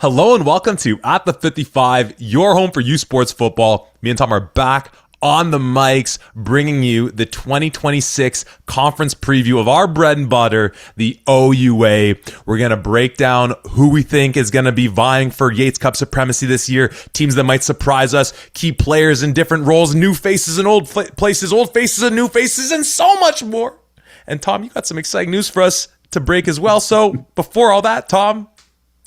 Hello and welcome to At the 55, your home for U Sports football. Me and Tom are back on the mics, bringing you the 2026 conference preview of our bread and butter, the OUA. We're going to break down who we think is going to be vying for Yates Cup supremacy this year, teams that might surprise us, key players in different roles, new faces and old places, old faces and new faces, and so much more. And Tom, you got some exciting news for us to break as well. So before all that, Tom,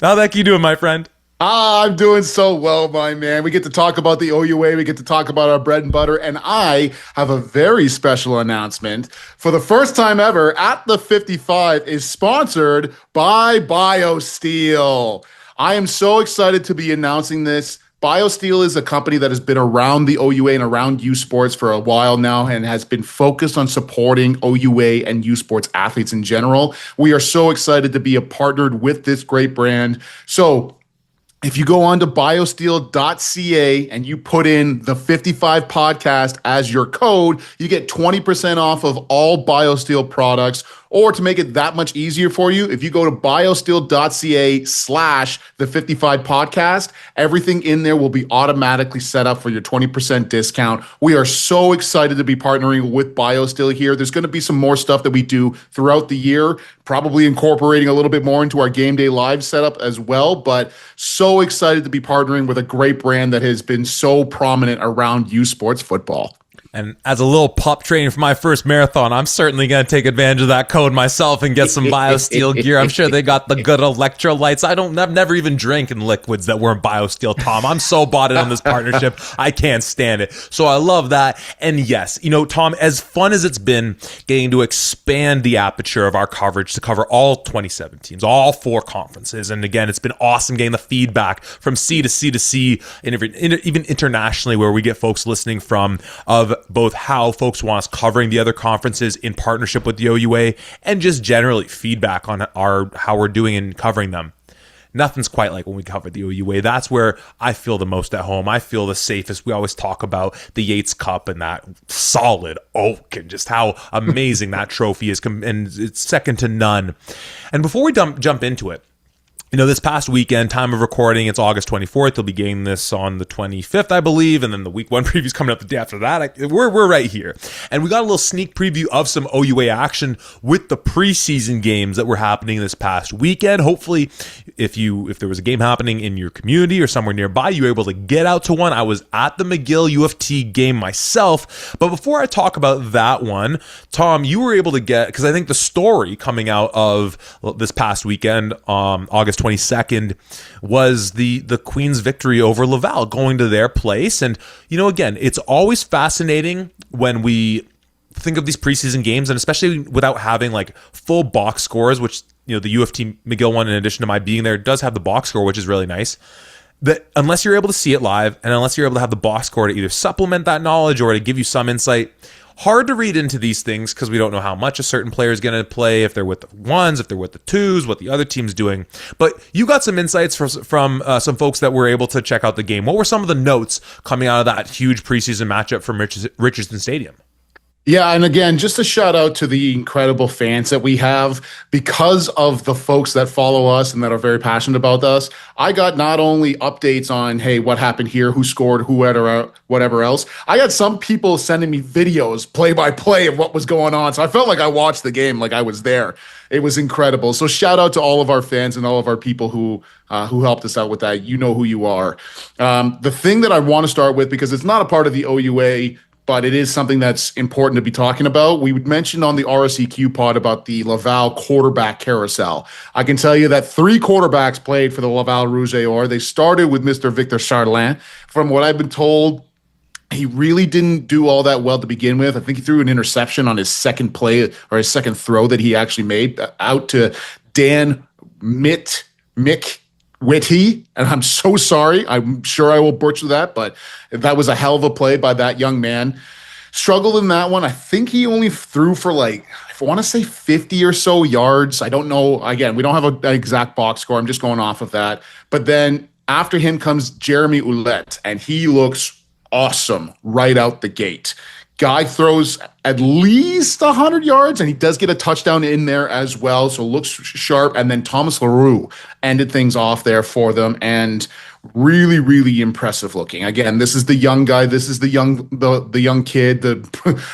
how the heck are you doing, my friend? I'm doing so well, my man. We get to talk about the OUA. We get to talk about our bread and butter. And I have a very special announcement. For the first time ever, At the 55 is sponsored by BioSteel. I am so excited to be announcing this. BioSteel is a company that has been around the OUA and around U Sports for a while now and has been focused on supporting OUA and U Sports athletes in general. We are so excited to be partnered with this great brand. So if you go on to biosteel.ca and you put in the 55 podcast as your code, you get 20% off of all BioSteel products. Or to make it that much easier for you, if you go to biosteel.ca/the 55 podcast, everything in there will be automatically set up for your 20% discount. We are so excited to be partnering with BioSteel here. There's going to be some more stuff that we do throughout the year, probably incorporating a little bit more into our game day live setup as well. But so excited to be partnering with a great brand that has been so prominent around U Sports football. And as a little pup training for my first marathon, I'm certainly going to take advantage of that code myself and get some BioSteel gear. I'm sure they got the good electrolytes. I've never even drank in liquids that weren't BioSteel, Tom. I'm so bought in on this partnership. I can't stand it. So I love that. And yes, Tom, as fun as it's been getting to expand the aperture of our coverage to cover all 27 teams, all 4 conferences. And again, it's been awesome getting the feedback from C to C to C, and even internationally where we get folks listening from of both how folks want us covering the other conferences in partnership with the OUA and just generally feedback on how we're doing in covering them. Nothing's quite like when we covered the OUA. That's where I feel the most at home. I feel the safest. We always talk about the Yates Cup and that solid oak and just how amazing that trophy is, and it's second to none. And before we jump into it, this past weekend, time of recording, it's August 24th. They'll be getting this on the 25th, I believe. And then the week 1 preview's coming up the day after that. We're right here. And we got a little sneak preview of some OUA action with the preseason games that were happening this past weekend. Hopefully, if there was a game happening in your community or somewhere nearby, you were able to get out to one. I was at the McGill U of T game myself. But before I talk about that one, Tom, you were able to get, because I think the story coming out of this past weekend, August 22nd, was the Queen's victory over Laval, going to their place. And, again, it's always fascinating when we think of these preseason games, and especially without having like full box scores, which, the U of T McGill one, in addition to my being there, does have the box score, which is really nice. That unless you're able to see it live and unless you're able to have the box score to either supplement that knowledge or to give you some insight, hard to read into these things because we don't know how much a certain player is going to play, if they're with the ones, if they're with the twos, what the other team's doing. But you got some insights from some folks that were able to check out the game. What were some of the notes coming out of that huge preseason matchup from Richardson Stadium? Yeah, and again, just a shout out to the incredible fans that we have. Because of the folks that follow us and that are very passionate about us, I got not only updates on, hey, what happened here, who scored, whatever else. I got some people sending me videos, play-by-play of what was going on. So I felt like I watched the game, like I was there. It was incredible. So shout out to all of our fans and all of our people who helped us out with that. You know who you are. The thing that I want to start with, because it's not a part of the OUA, but it is something that's important to be talking about. We mentioned on the RSEQ pod about the Laval quarterback carousel. I can tell you that 3 quarterbacks played for the Laval Rouge et Or. They started with Mr. Victor Charlin. From what I've been told, he really didn't do all that well to begin with. I think he threw an interception on his second play or his second throw that he actually made out to Dan Mick Whitty, and I'm so sorry. I'm sure I will butcher that, but that was a hell of a play by that young man. Struggled in that one. I think he only threw for I want to say 50 or so yards. I don't know. Again, we don't have an exact box score. I'm just going off of that. But then after him comes Jeremy Ouellette, and he looks awesome right out the gate. Guy throws at least 100 yards, and he does get a touchdown in there as well. So looks sharp. And then Thomas LaRue ended things off there for them. And really, really impressive looking. Again, this is the young guy. This is the young kid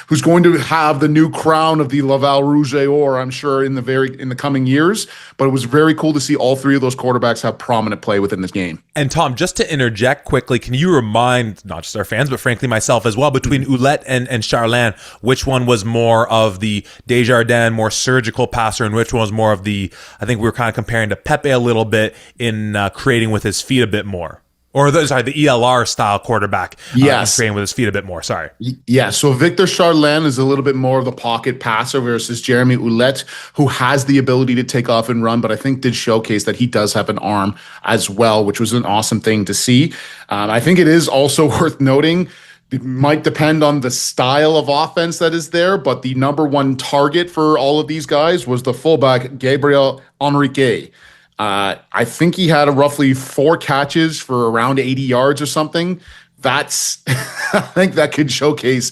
who's going to have the new crown of the Laval Rouge et Or, I'm sure, in the coming years. But it was very cool to see all three of those quarterbacks have prominent play within this game. And Tom, just to interject quickly, can you remind not just our fans, but frankly myself as well, between Ouellette and Charlin, which one was more of the Desjardins, more surgical passer, and which one was more of the, I think we were kind of comparing to Pepe a little bit in creating with his feet a bit more? Or the ELR style quarterback. Yes. Training with his feet a bit more. Sorry. Yeah. So Victor Charlin is a little bit more of the pocket passer versus Jeremy Ouellette, who has the ability to take off and run, but I think did showcase that he does have an arm as well, which was an awesome thing to see. I think it is also worth noting, it might depend on the style of offense that is there, but the number one target for all of these guys was the fullback, Gabriel Henrique. I think he had roughly 4 catches for around 80 yards or something. That's, I think that could showcase,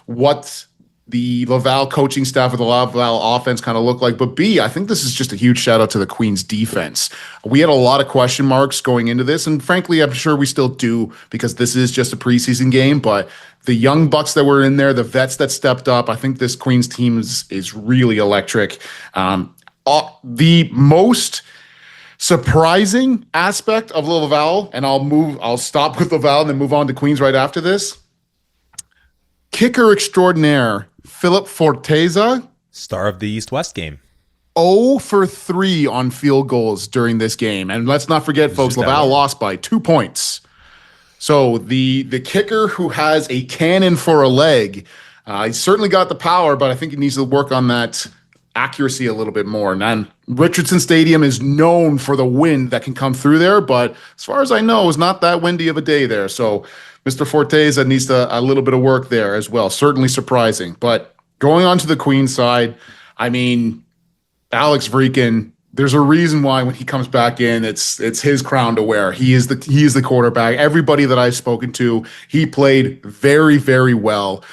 what the Laval coaching staff of the Laval offense kind of look like, but B, I think this is just a huge shout out to the Queens defense. We had a lot of question marks going into this, and frankly, I'm sure we still do because this is just a preseason game, but the young bucks that were in there, the vets that stepped up, I think this Queens team is really electric. The most surprising aspect of Laval, and I'll stop with Laval and then move on to Queens right after this. Kicker extraordinaire, Philip Forteza. Star of the East-West game. 0 for 3 on field goals during this game. And let's not forget, folks, Laval lost by 2 points. So the kicker who has a cannon for a leg, he certainly got the power, but I think he needs to work on that accuracy a little bit more. And then Richardson Stadium is known for the wind that can come through there, but as far as I know, it's not that windy of a day there. So Mr. Forteza needs a little bit of work there as well. Certainly surprising. But going on to the Queen side, I mean, Alex Vreeken, there's a reason why when he comes back in, it's his crown to wear. He is the quarterback. Everybody that I've spoken to, he played very, very well.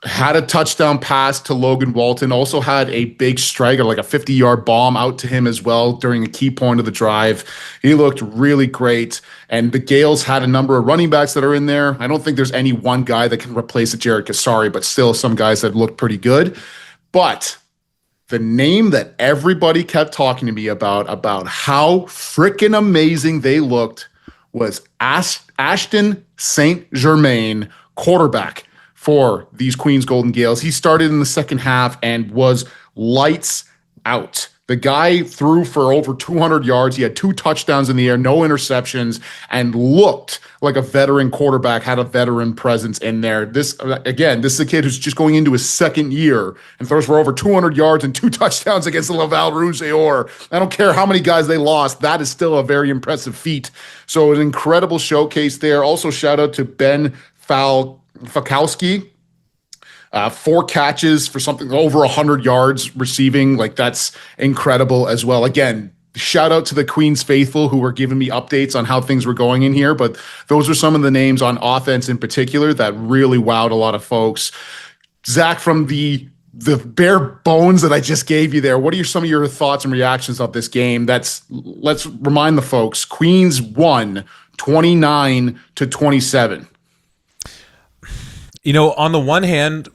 Had a touchdown pass to Logan Walton, also had a big strike, like a 50-yard bomb out to him as well during a key point of the drive. He looked really great. And the Gales had a number of running backs that are in there. I don't think there's any one guy that can replace Jared Kasari, but still some guys that looked pretty good. But the name that everybody kept talking to me about how freaking amazing they looked was Ashton St. Germain, quarterback for these Queens Golden Gales. He started in the second half and was lights out. The guy threw for over 200 yards. He had 2 touchdowns in the air, no interceptions, and looked like a veteran quarterback, had a veteran presence in there. This is a kid who's just going into his second year and throws for over 200 yards and 2 touchdowns against the Laval Rouge et Or. I don't care how many guys they lost. That is still a very impressive feat. So an incredible showcase there. Also, shout out to Ben Fakowski. 4 catches for something over 100 yards receiving. Like, that's incredible as well. Again, shout out to the Queens faithful who were giving me updates on how things were going in here. But those are some of the names on offense in particular that really wowed a lot of folks. Zach, from the bare bones that I just gave you there, what are some of your thoughts and reactions of this game? Let's remind the folks, Queens won 29-27. On the one hand,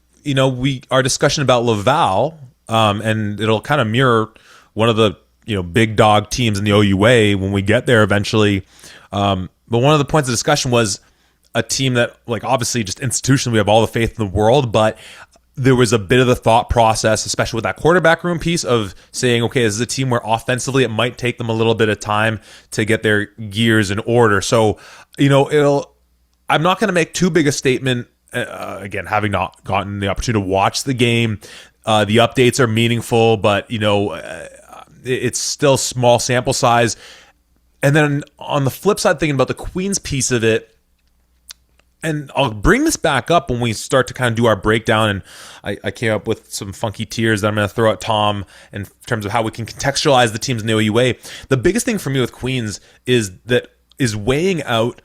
our discussion about Laval, and it'll kind of mirror one of the, big dog teams in the OUA when we get there eventually. But one of the points of discussion was a team that, like, obviously just institutionally we have all the faith in the world, but there was a bit of the thought process, especially with that quarterback room piece, of saying, okay, this is a team where offensively it might take them a little bit of time to get their gears in order. So, I'm not going to make too big a statement. Again, having not gotten the opportunity to watch the game, the updates are meaningful, but it's still small sample size. And then on the flip side, thinking about the Queens piece of it, and I'll bring this back up when we start to kind of do our breakdown, and I came up with some funky tiers that I'm going to throw at Tom in terms of how we can contextualize the teams in the OUA. The biggest thing for me with Queens is weighing out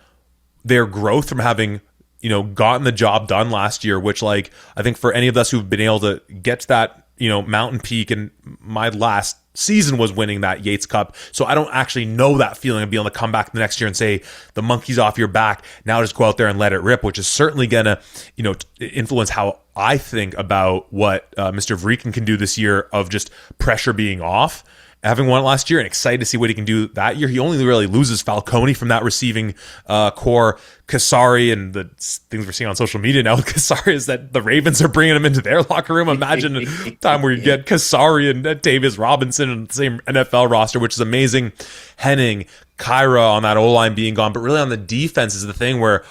their growth from having gotten the job done last year, which I think for any of us who've been able to get to that, mountain peak, and my last season was winning that Yates Cup. So I don't actually know that feeling of being able to come back the next year and say, the monkey's off your back. Now just go out there and let it rip, which is certainly going to, influence how I think about what Mr. Vrieken can do this year of just pressure being off. Having won it last year and excited to see what he can do that year. He only really loses Falcone from that receiving core. Kasari, and the things we're seeing on social media now with Kasari is that the Ravens are bringing him into their locker room. Imagine a time where you get Kasari and Davis Robinson in the same NFL roster, which is amazing. Henning, Kyra on that O-line being gone. But really on the defense is the thing where,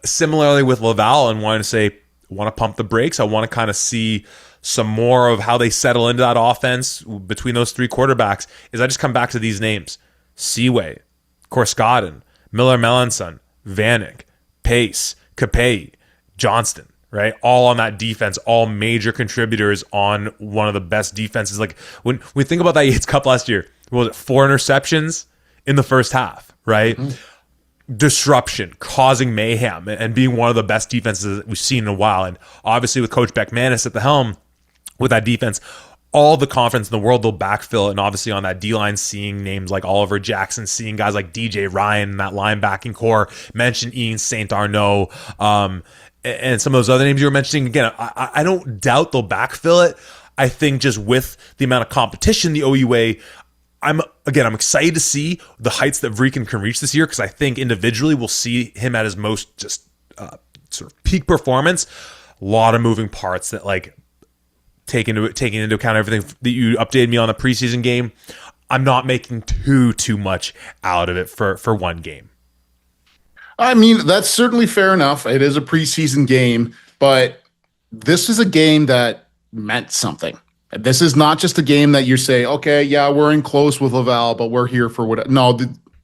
similarly with Laval, and wanting to say, I want to pump the brakes. I want to kind of see some more of how they settle into that offense between those three quarterbacks, is I just come back to these names: Seaway, Korskaden, Miller Melanson, Vanek, Pace, Capay, Johnston, right? All on that defense, all major contributors on one of the best defenses. Like when we think about that Yates Cup last year, what was it, 4 interceptions in the first half, right? Mm-hmm. Disruption, causing mayhem, and being one of the best defenses that we've seen in a while. And obviously with Coach Beckmanis at the helm, with that defense, all the confidence in the world, they'll backfill. And obviously on that D-line, seeing names like Oliver Jackson, seeing guys like DJ Ryan in that linebacking core, mention Ian St. Arnaud, and some of those other names you were mentioning. Again, I don't doubt they'll backfill it. I think just with the amount of competition, the OUA, I'm excited to see the heights that Vrieken can reach this year, because I think individually we'll see him at his most just sort of peak performance. A lot of moving parts that taking into account everything that you updated me on the preseason game. I'm not making too much out of it for one game. I mean, that's certainly fair enough. It is a preseason game, but this is a game that meant something. This is not just a game that you say, okay, yeah, we're in close with Laval, but we're here for what? No,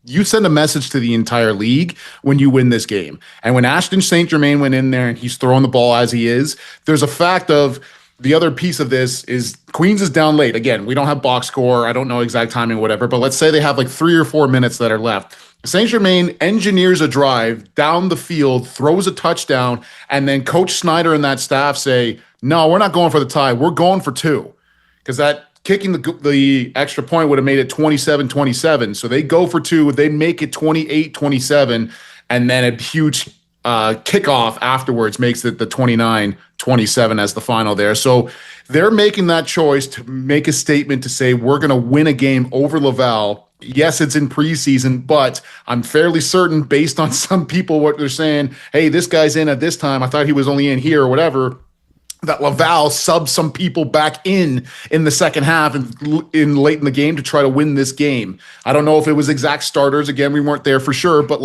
you send a message to the entire league when you win this game. And when Ashton St. Germain went in there and he's throwing the ball as he is, there's a fact of, the other piece of this is Queens is down late. Again, we don't have box score. I don't know exact timing, whatever, but let's say they have 3 or 4 minutes that are left. St. Germain engineers a drive down the field, throws a touchdown, and then Coach Snyder and that staff say, no, we're not going for the tie. We're going for 2. Because that kicking the extra point would have made it 27-27. So they go for 2. They make it 28-27, and then a huge kickoff afterwards makes it the 29-27 as the final there. So they're making that choice to make a statement to say, we're going to win a game over Laval. Yes, it's in preseason, but I'm fairly certain, based on some people, what they're saying, hey, this guy's in at this time. I thought he was only in here or whatever. That Laval subbed some people back in the second half and in late in the game to try to win this game. I don't know if it was exact starters. Again, we weren't there for sure, but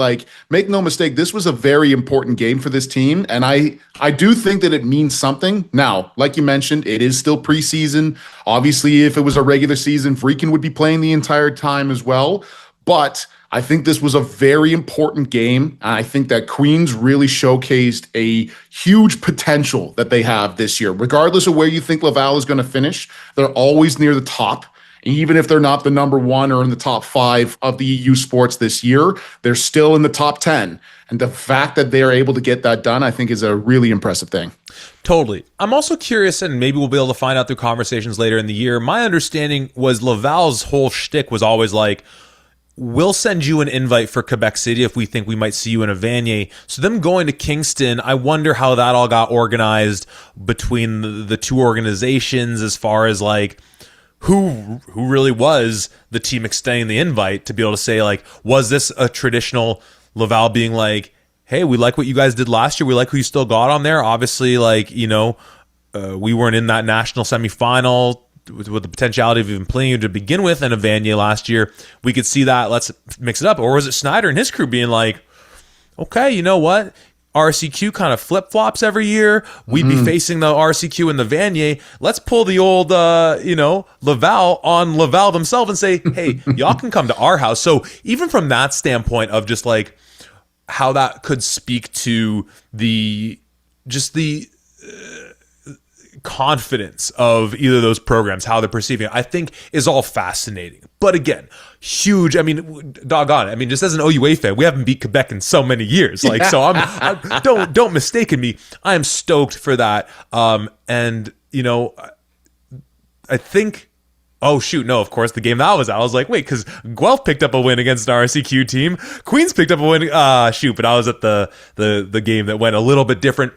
make no mistake, this was a very important game for this team. And I do think that it means something. Now, like you mentioned, it is still preseason. Obviously, if it was a regular season, Vrieken would be playing the entire time as well. But I think this was a very important game. I think that Queens really showcased a huge potential that they have this year. Regardless of where you think Laval is going to finish, they're always near the top. Even if they're not the number 1 or in the top 5 of the EU sports this year, they're still in the top 10. And the fact that they're able to get that done, I think, is a really impressive thing. Totally. I'm also curious, and maybe we'll be able to find out through conversations later in the year. My understanding was Laval's whole shtick was always we'll send you an invite for Quebec City if we think we might see you in a Vanier. So them going to Kingston, I wonder how that all got organized between the two organizations, as far as who really was the team extending the invite, to be able to say, was this a traditional Laval being hey, we like what you guys did last year. We like who you still got on there. Obviously, we weren't in that national semifinal with the potentiality of even playing you to begin with in a Vanier last year. We could see that. Let's mix it up. Or was it Snyder and his crew being okay, you know what? RCQ kind of flip-flops every year. We'd be facing the RCQ and the Vanier. Let's pull the old, Laval on Laval themselves and say, hey, y'all can come to our house. So even from that standpoint of just how that could speak to the confidence of either of those programs, how they're perceiving it, I think is all fascinating. But again, huge. I mean, doggone it. I mean, just as an OUA fan, we haven't beat Quebec in so many years. Like, so don't mistaken me. I am stoked for that. And you know, I think. Oh shoot! No, of course the game that was at. I was like, wait, because Guelph picked up a win against an RCQ team. Queens picked up a win. Shoot! But I was at the game that went a little bit different.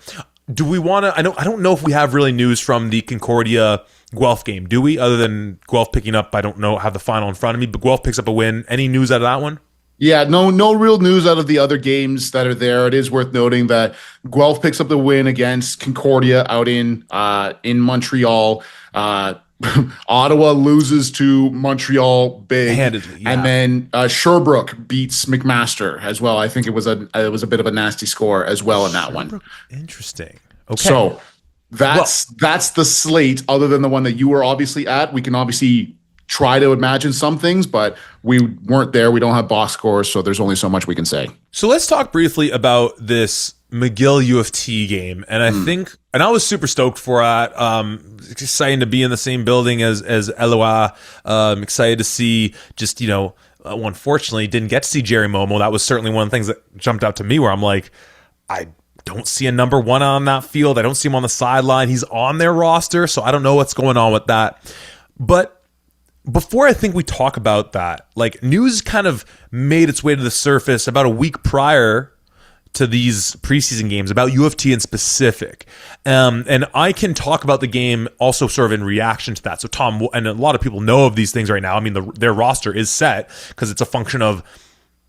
Do we want to? I don't know if we have really news from the Concordia Guelph game. Do we? Other than Guelph picking up, I don't know. Have the final in front of me, but Guelph picks up a win. Any news out of that one? Yeah, no real news out of the other games that are there. It is worth noting that Guelph picks up the win against Concordia out in Montreal. Ottawa loses to Montreal big handedly, yeah. And then Sherbrooke beats McMaster as well. I think it was a bit of a nasty score as well in that one. Interesting. Okay. So that's the slate other than the one that you were obviously at. We can obviously try to imagine some things, but we weren't there. We don't have box scores, so there's only so much we can say. So let's talk briefly about this McGill U of T game. And I think, and I was super stoked for it. Exciting to be in the same building as OUA. Excited to see just, unfortunately didn't get to see Jerry Momo. That was certainly one of the things that jumped out to me where I'm like, I don't see a number one on that field. I don't see him on the sideline. He's on their roster, so I don't know what's going on with that. But before I think we talk about that, like news kind of made its way to the surface about a week prior to these preseason games about U of T in specific. And I can talk about the game also sort of in reaction to that. So Tom, and a lot of people know of these things right now. I mean, their roster is set because it's a function of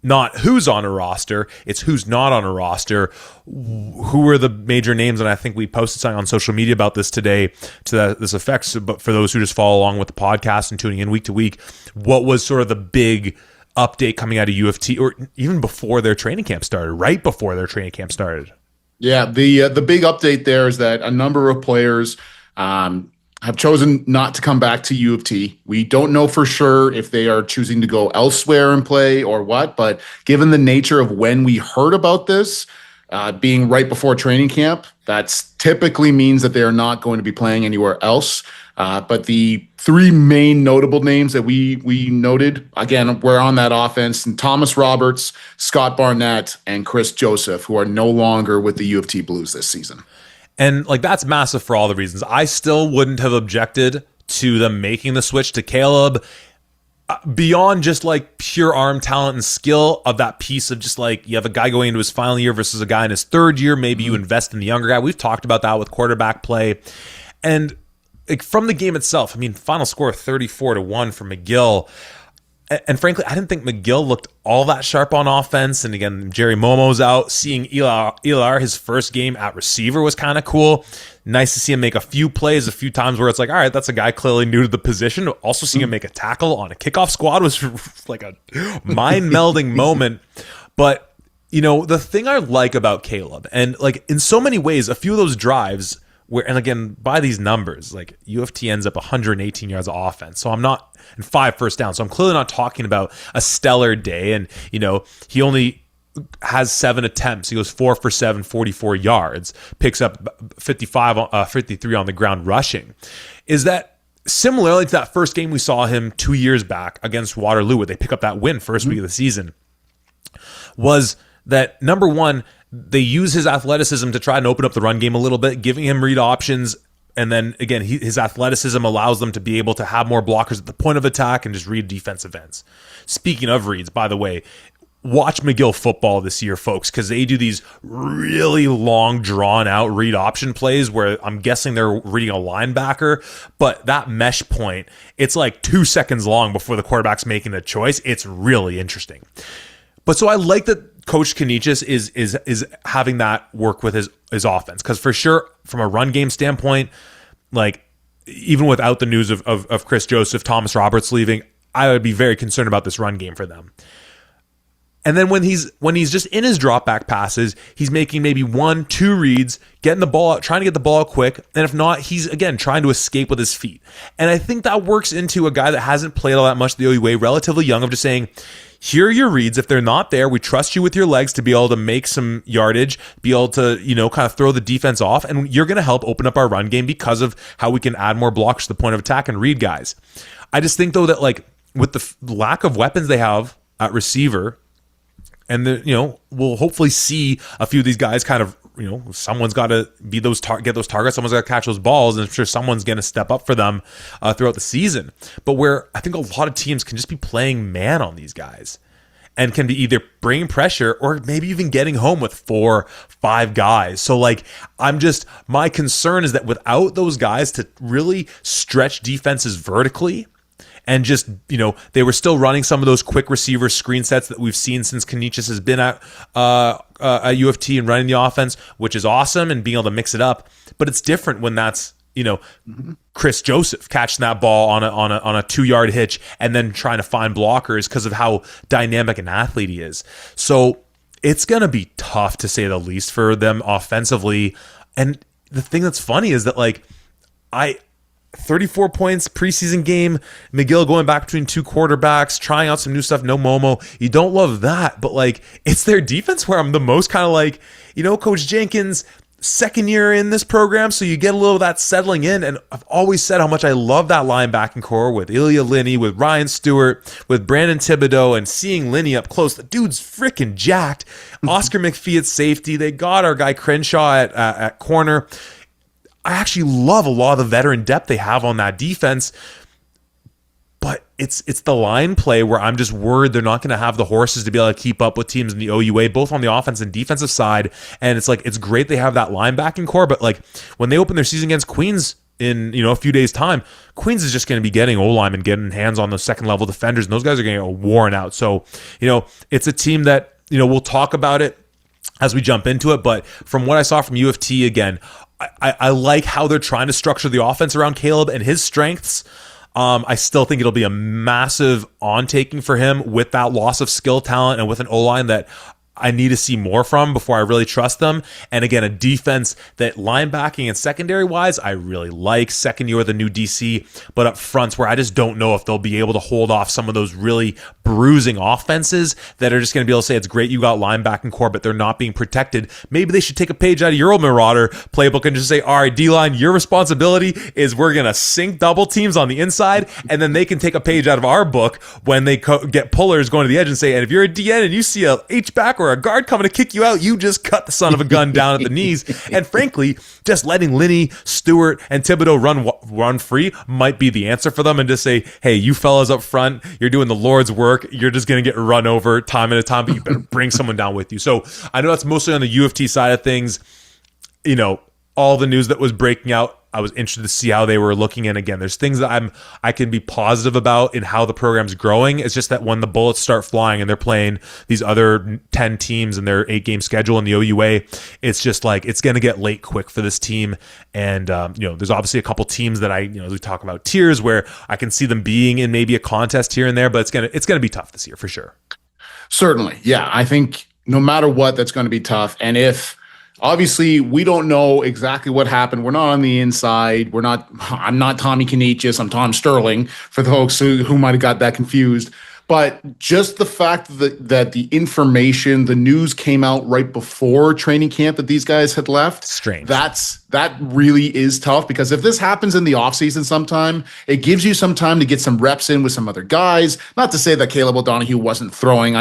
not who's on a roster, it's who's not on a roster. Who are the major names? And I think we posted something on social media about this today to this effect. So, but for those who just follow along with the podcast and tuning in week to week, what was sort of the big update coming out of U of T, or even before their training camp started, right before their training camp started? Yeah, the big update there is that a number of players have chosen not to come back to U of T. We don't know for sure if they are choosing to go elsewhere and play or what, but given the nature of when we heard about this, being right before training camp, that typically means that they are not going to be playing anywhere else. But the three main notable names that we noted, again, were on that offense, and Thomas Roberts, Scott Barnett, and Chris Joseph, who are no longer with the U of T Blues this season. And like that's massive for all the reasons. I still wouldn't have objected to them making the switch to Caleb beyond just like pure arm talent and skill of that piece of just like you have a guy going into his final year versus a guy in his third year. Maybe you invest in the younger guy. We've talked about that with quarterback play. And like from the game itself, I mean, final score 34-1 for McGill. And frankly, I didn't think McGill looked all that sharp on offense. And again, Jerry Momo's out. Seeing Elar his first game at receiver was kind of cool. Nice to see him make a few plays a few times where it's like, all right, that's a guy clearly new to the position. Also seeing him make a tackle on a kickoff squad was like a mind-melding moment. But, the thing I like about Caleb, and like in so many ways, a few of those drives where, and again, by these numbers, like U of T ends up 118 yards of offense. So I'm not, and 5 first downs. So I'm clearly not talking about a stellar day. And, he only has 7 attempts. He goes 4 for 7, 44 yards, picks up 53 on the ground rushing. Is that similarly to that first game we saw him 2 years back against Waterloo, where they pick up that win first week of the season? Was that number one, they use his athleticism to try and open up the run game a little bit, giving him read options. And then again, his athleticism allows them to be able to have more blockers at the point of attack and just read defensive ends. Speaking of reads, by the way, watch McGill football this year, folks, because they do these really long, drawn-out read option plays where I'm guessing they're reading a linebacker, but that mesh point, it's like 2 seconds long before the quarterback's making the choice. It's really interesting. But so I like that Coach Kanichis is having that work with his offense, because for sure, from a run game standpoint, like even without the news of Chris Joseph, Thomas Roberts leaving, I would be very concerned about this run game for them. And then when he's just in his drop back passes, he's making maybe 1-2 reads, getting the ball out, trying to get the ball out quick. And if not, he's again trying to escape with his feet. And I think that works into a guy that hasn't played all that much the OUA, relatively young, of just saying, here are your reads. If they're not there, we trust you with your legs to be able to make some yardage, be able to, kind of throw the defense off. And you're going to help open up our run game because of how we can add more blocks to the point of attack and read guys. I just think though that with the lack of weapons they have at receiver, and we'll hopefully see a few of these guys kind of, someone's got to be get those targets. Someone's got to catch those balls, and I'm sure someone's going to step up for them throughout the season. But where I think a lot of teams can just be playing man on these guys, and can be either bringing pressure or maybe even getting home with 4-5 guys. So my concern is that without those guys to really stretch defenses vertically. And just, they were still running some of those quick receiver screen sets that we've seen since Canisius has been at U of T and running the offense, which is awesome, and being able to mix it up. But it's different when that's, Chris Joseph catching that ball on a 2-yard hitch and then trying to find blockers because of how dynamic an athlete he is. So it's going to be tough, to say the least, for them offensively. And the thing that's funny is that 34 points preseason game, McGill going back between two quarterbacks, trying out some new stuff, no Momo. You don't love that, but it's their defense where I'm the most kind of Coach Jenkins, second year in this program, so you get a little of that settling in. And I've always said how much I love that linebacking core with Ilya Linney, with Ryan Stewart, with Brandon Thibodeau, and seeing Linney up close. The dude's freaking jacked. Oscar McPhee at safety. They got our guy Crenshaw at corner. I actually love a lot of the veteran depth they have on that defense, but it's the line play where I'm just worried they're not going to have the horses to be able to keep up with teams in the OUA, both on the offense and defensive side. And it's great they have that linebacking core, but when they open their season against Queens in a few days' time, Queens is just going to be getting O-line and getting hands on those second level defenders, and those guys are going to get worn out. So it's a team that we'll talk about it as we jump into it, but from what I saw from U of T, again, I like how they're trying to structure the offense around Caleb and his strengths. I still think it'll be a massive on-taking for him with that loss of skill talent and with an O-line that I need to see more from before I really trust them. And again, a defense that linebacking and secondary wise, I really like. Second year with a new DC, but up fronts where I just don't know if they'll be able to hold off some of those really bruising offenses that are just going to be able to say, it's great you got linebacking core, but they're not being protected. Maybe they should take a page out of your old Marauder playbook and just say, all right, D-line, your responsibility is we're going to sink double teams on the inside, and then they can take a page out of our book when they get pullers going to the edge and say, and if you're a DN and you see a H-back or a guard coming to kick you out, you just cut the son of a gun down at the knees. And frankly, just letting Linney, Stewart, and Thibodeau run free might be the answer for them, and just say, hey, you fellas up front, you're doing the Lord's work. You're just going to get run over time at a time, but you better bring someone down with you. So I know that's mostly on the U of T side of things. All the news that was breaking out, I was interested to see how they were looking. And again, there's things that I can be positive about in how the program's growing. It's just that when the bullets start flying and they're playing these other 10 teams in their 8-game schedule in the OUA, it's just it's going to get late quick for this team. And, there's obviously a couple teams that as we talk about tiers, where I can see them being in maybe a contest here and there, but it's going to be tough this year for sure. Certainly. Yeah. I think no matter what, that's going to be tough. And obviously, we don't know exactly what happened. We're not on the inside. I'm not Tommy Canisius. I'm Tom Sterling, for the folks who might have got that confused. But just the fact that the information, the news came out right before training camp that these guys had left. Strange. That really is tough, because if this happens in the offseason sometime, it gives you some time to get some reps in with some other guys. Not to say that Caleb O'Donohue wasn't throwing.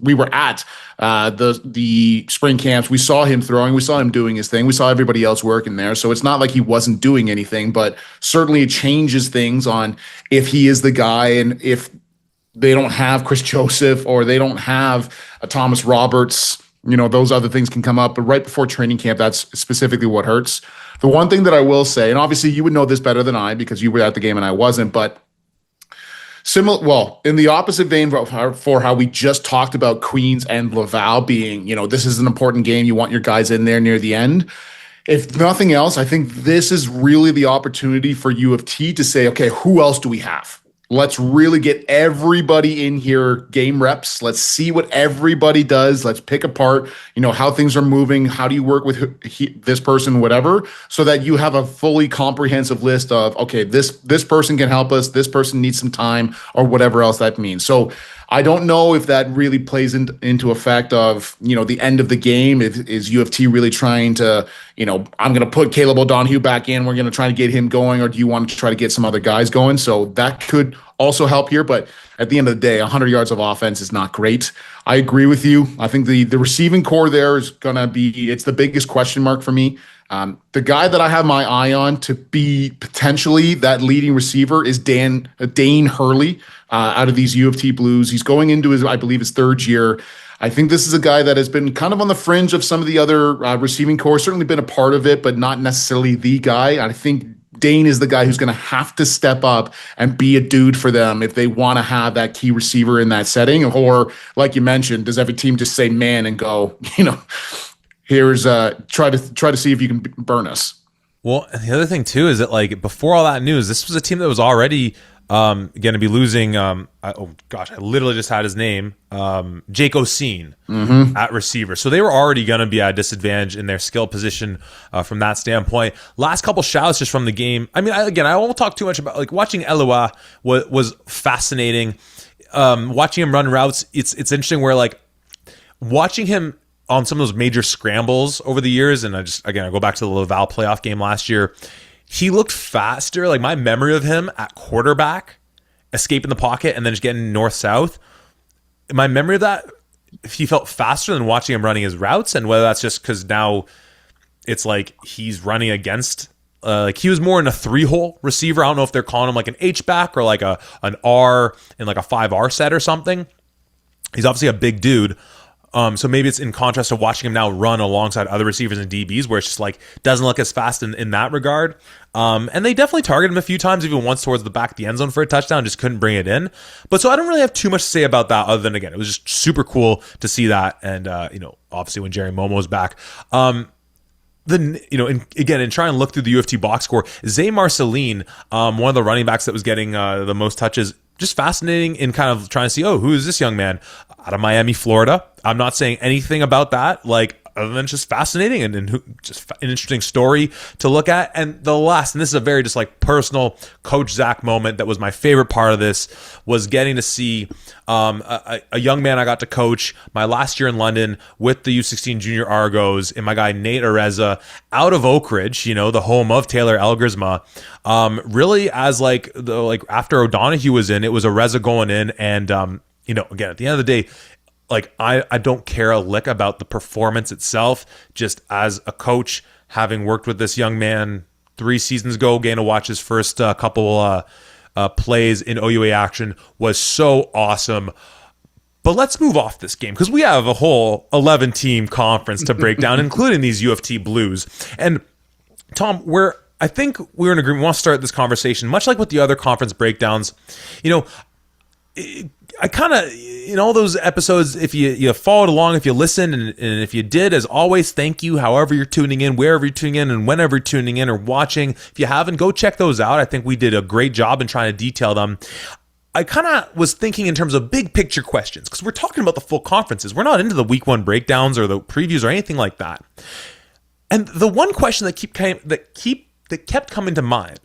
We were at the spring camps. We saw him throwing. We saw him doing his thing. We saw everybody else working there. So it's not like he wasn't doing anything, but certainly it changes things on if he is the guy, and if they don't have Chris Joseph or they don't have a Thomas Roberts, those other things can come up. But right before training camp, that's specifically what hurts. The one thing that I will say, and obviously you would know this better than I because you were at the game and I wasn't, but in the opposite vein for how we just talked about Queens and Laval being, this is an important game. You want your guys in there near the end. If nothing else, I think this is really the opportunity for U of T to say, okay, who else do we have? Let's really get everybody in here game reps. Let's see what everybody does. Let's pick apart, how things are moving. How do you work with this person, whatever, so that you have a fully comprehensive list of, okay, this person can help us. This person needs some time or whatever else that means. So I don't know if that really plays into effect of, the end of the game. Is U of T really trying to, I'm going to put Caleb O'Donohue back in. We're going to try to get him going. Or do you want to try to get some other guys going? So that could also help here. But at the end of the day, 100 yards of offense is not great. I agree with you. I think the receiving core there is going to be, it's the biggest question mark for me. The guy that I have my eye on to be potentially that leading receiver is Dane Hurley out of these U of T Blues. He's going into I believe his third year. I think this is a guy that has been kind of on the fringe of some of the other receiving core, certainly been a part of it, but not necessarily the guy. I think Dane is the guy who's going to have to step up and be a dude for them if they want to have that key receiver in that setting. Or, like you mentioned, does every team just say man and go, here's try to see if you can burn us. Well, the other thing too is that, like, before all that news, this was a team that was already going to be losing. I literally just had his name, Jake Oseen, at receiver. So they were already going to be at a disadvantage in their skill position from that standpoint. Last couple shouts just from the game. I mean, I won't talk too much about, like, watching OUA was fascinating. Watching him run routes, it's interesting where, like, watching him on some of those major scrambles over the years, and I go back to the Laval playoff game last year, he looked faster. Like, my memory of him at quarterback, escaping the pocket and then just getting north-south, my memory of that, he felt faster than watching him running his routes, and whether that's just because now it's like he's running against, like, he was more in a 3-hole receiver. I don't know if they're calling him like an H-back or like an R in like a 5R set or something. He's obviously a big dude. So maybe it's in contrast to watching him now run alongside other receivers and DBs, where it's just like doesn't look as fast in that regard. And they definitely targeted him a few times, even once towards the back of the end zone for a touchdown, just couldn't bring it in. But so I don't really have too much to say about that, other than, again, it was just super cool to see that. And obviously when Jerry Momo's back, then, in trying to look through the U of T box score, Zay Marceline, one of the running backs that was getting the most touches, just fascinating in kind of trying to see, who is this young man out of Miami, Florida? I'm not saying anything about that, like, other than just fascinating and just an interesting story to look at. And the last, and this is a very just like personal Coach Zach moment that was my favorite part of this, was getting to see a young man I got to coach my last year in London with the U16 Junior Argos, and my guy Nate Areza out of Oak Ridge, the home of Taylor Elgersma. Really, as after O'Donohue was in, it was Areza going in, and again, at the end of the day, like, I don't care a lick about the performance itself. Just as a coach, having worked with this young man 3 seasons ago, getting to watch his first couple plays in OUA action was so awesome. But let's move off this game, because we have a whole 11-team conference to break down, including these U of T Blues. And Tom, I think we're in agreement. We want to start this conversation, much like with the other conference breakdowns. I kind of, in all those episodes, if you followed along, if you listened, and if you did, as always, thank you, however you're tuning in, wherever you're tuning in, and whenever you're tuning in or watching. If you haven't, go check those out. I think we did a great job in trying to detail them. I kind of was thinking in terms of big picture questions, because we're talking about the full conferences. We're not into the week 1 breakdowns or the previews or anything like that. And the one question that kept coming to mind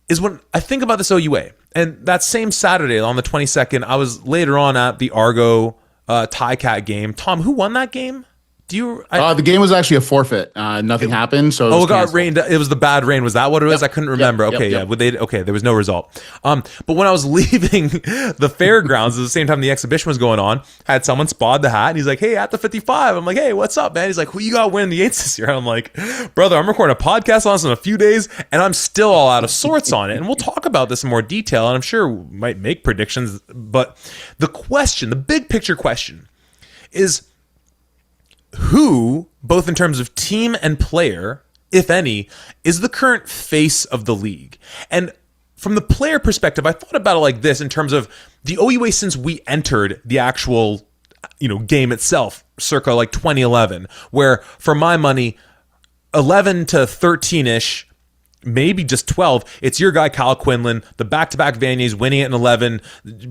is when I think about this OUA. And that same Saturday on the 22nd, I was later on at the Argo Tie-Cat game. Tom, who won that game? The game was actually a forfeit. Nothing happened. So it got rained. It was the bad rain. Was that what it was? Yep. I couldn't remember. Yep. There was no result. But when I was leaving the fairgrounds at the same time the exhibition was going on, I had someone spot the hat, and he's like, "Hey, at the 55." I'm like, "Hey, what's up, man?" He's like, "Who you got winning the 8s this year?" I'm like, "Brother, I'm recording a podcast on this in a few days, and I'm still all out of sorts on it." And we'll talk about this in more detail, and I'm sure we might make predictions. But the big picture question is, who, both in terms of team and player, if any, is the current face of the league? And from the player perspective, I thought about it like this in terms of the OUA since we entered the actual, game itself, circa like 2011, where for my money, 11 to 13-ish maybe just 12, it's your guy Kyle Quinlan, the back-to-back Vanya's, winning it in 11,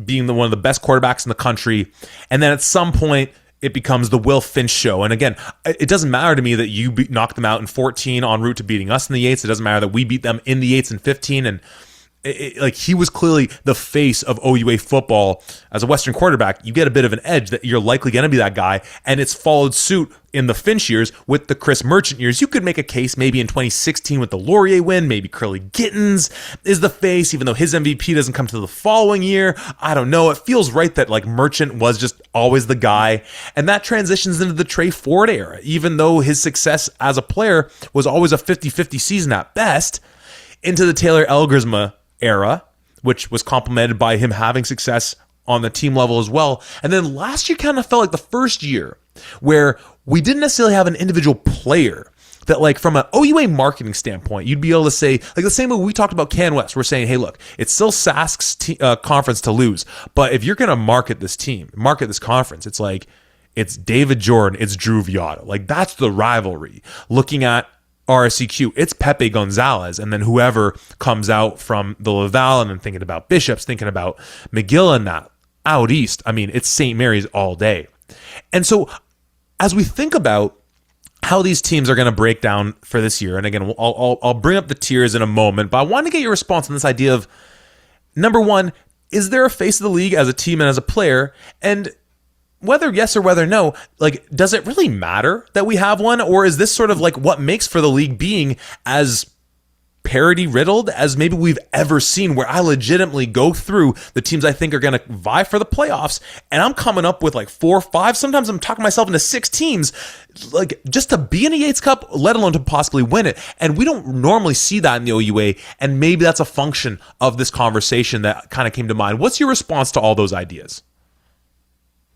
being one of the best quarterbacks in the country. And then at some point, it becomes the Will Finch show. And again, it doesn't matter to me that you knocked them out in 14 en route to beating us in the 8s. It doesn't matter that we beat them in the 8s in 15. And like, he was clearly the face of OUA football. As a Western quarterback, you get a bit of an edge that you're likely going to be that guy, and it's followed suit in the Finch years with the Chris Merchant years. You could make a case maybe in 2016 with the Laurier win, maybe Curly Gittins is the face, even though his MVP doesn't come to the following year. I don't know. It feels right that like Merchant was just always the guy, and that transitions into the Trey Ford era, even though his success as a player was always a 50-50 season at best, into the Taylor Elgersma era, which was complemented by him having success on the team level as well. And then last year kind of felt like the first year where we didn't necessarily have an individual player that, like, from an OUA marketing standpoint, you'd be able to say, like the same way we talked about Can West, we're saying, hey, look, it's still Sask's conference to lose, but if you're going to market this team, market this conference, it's like, it's David Jordan, it's Drew Viotta. Like, that's the rivalry. Looking at RSCQ, it's Pepe Gonzalez, and then whoever comes out from the Laval, and then thinking about Bishops, thinking about McGill and that out east. I mean, it's St. Mary's all day. And so as we think about how these teams are going to break down for this year, and again, I'll bring up the tiers in a moment, but I want to get your response on this idea of, number one, is there a face of the league as a team and as a player? And whether yes or whether no, like, does it really matter that we have one? Or is this sort of like what makes for the league being as parity riddled as maybe we've ever seen, where I legitimately go through the teams I think are going to vie for the playoffs, and I'm coming up with like 4 or 5, sometimes I'm talking myself into 6 teams, like, just to be in a Yates Cup, let alone to possibly win it. And we don't normally see that in the OUA, and maybe that's a function of this conversation that kind of came to mind. What's your response to all those ideas?